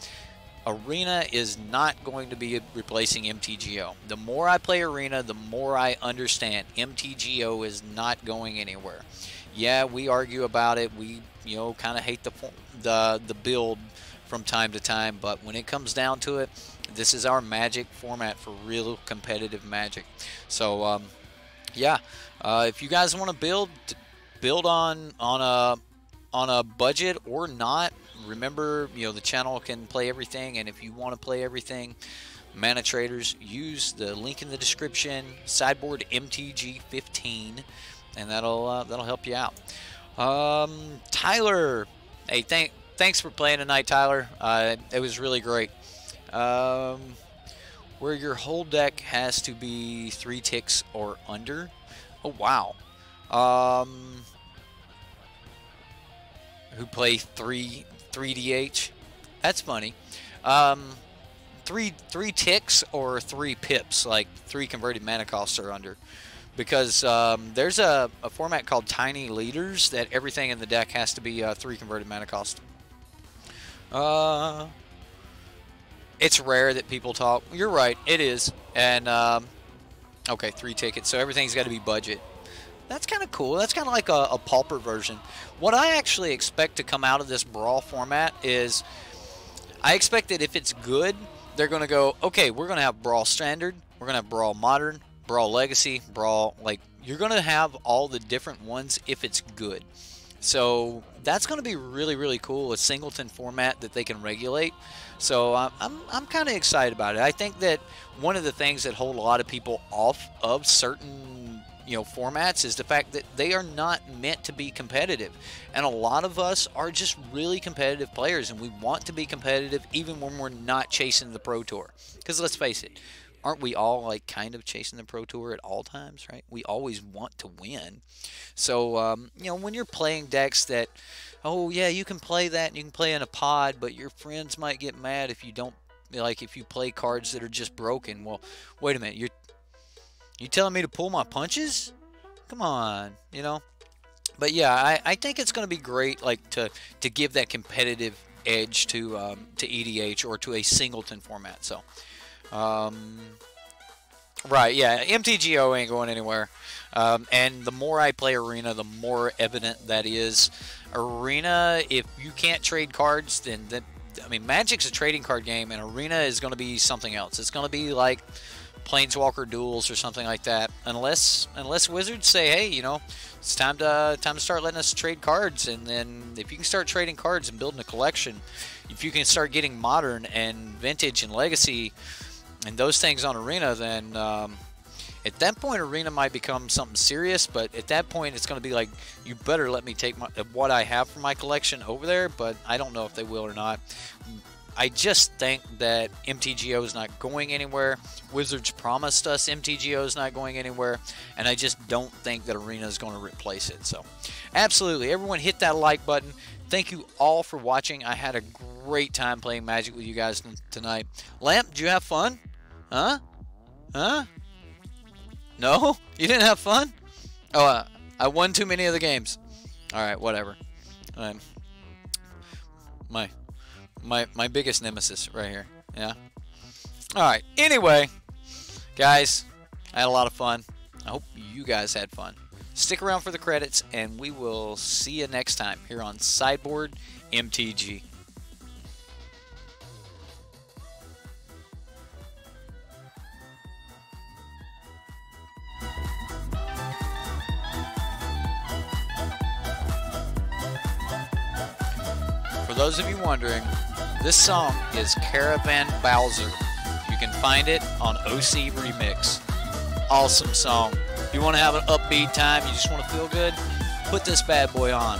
Arena is not going to be replacing MTGO. The more I play Arena, the more I understand MTGO is not going anywhere. Yeah, we argue about it. We, you know, kind of hate the build from time to time, but when it comes down to it, this is our Magic format for real competitive Magic. So yeah, if you guys want to build on a budget or not, remember, you know, the channel can play everything, and if you want to play everything, Mana Traders, use the link in the description, SideboardMTG15, and that'll help you out. Tyler, hey, thanks for playing tonight, Tyler. It was really great. Where your whole deck has to be 3 ticks or under. Oh wow. Who play 3DH? That's funny. 3 ticks or 3 pips, like 3 converted mana costs or under. Because there's a format called Tiny Leaders that everything in the deck has to be 3 converted mana cost. It's rare that people talk. You're right, it is. And okay, 3 tickets, so everything's got to be budget. That's kind of cool. That's kind of like a Pauper version. What I actually expect to come out of this Brawl format is, I expect that if it's good, they're going to go, okay, we're going to have Brawl Standard, we're going to have Brawl Modern, Brawl Legacy, Brawl, like, you're going to have all the different ones if it's good. So that's going to be really, really cool, a singleton format that they can regulate. So I'm kind of excited about it. I think that one of the things that hold a lot of people off of certain, formats is the fact that they are not meant to be competitive. And a lot of us are just really competitive players, and we want to be competitive even when we're not chasing the Pro Tour. Because let's face it, aren't we all like kind of chasing the Pro Tour at all times, right? We always want to win. So, when you're playing decks that, oh yeah, you can play that and you can play in a pod, but your friends might get mad if you don't, like if you play cards that are just broken. Well, wait a minute, you telling me to pull my punches? Come on, But yeah, I think it's going to be great, like to give that competitive edge to EDH or to a singleton format. So, right, yeah, MTGO ain't going anywhere. And the more I play Arena, the more evident that is. Arena, if you can't trade cards, then I mean, Magic's a trading card game, and Arena is going to be something else. It's going to be like Planeswalker duels or something like that, unless Wizards say, hey, it's time to start letting us trade cards. And then if you can start trading cards and building a collection, if you can start getting Modern and Vintage and Legacy and those things on Arena, then at that point Arena might become something serious. But at that point it's going to be like, you better let me take what I have for my collection over there. But I don't know if they will or not. I just think that MTGO is not going anywhere. Wizards promised us MTGO is not going anywhere, and I just don't think that Arena is going to replace it. So, absolutely, everyone hit that like button. Thank you all for watching. I had a great time playing Magic with you guys tonight. Lamp, did you have fun? Huh? Huh? No? You didn't have fun? Oh, I won too many of the games. All right, whatever. My biggest nemesis right here. Yeah. Alright. Anyway, guys, I had a lot of fun. I hope you guys had fun. Stick around for the credits, and we will see you next time here on Sideboard MTG. For those of you wondering, this song is Caravan Bowser. You can find it on OC Remix. Awesome song. You want to have an upbeat time, you just want to feel good? Put this bad boy on.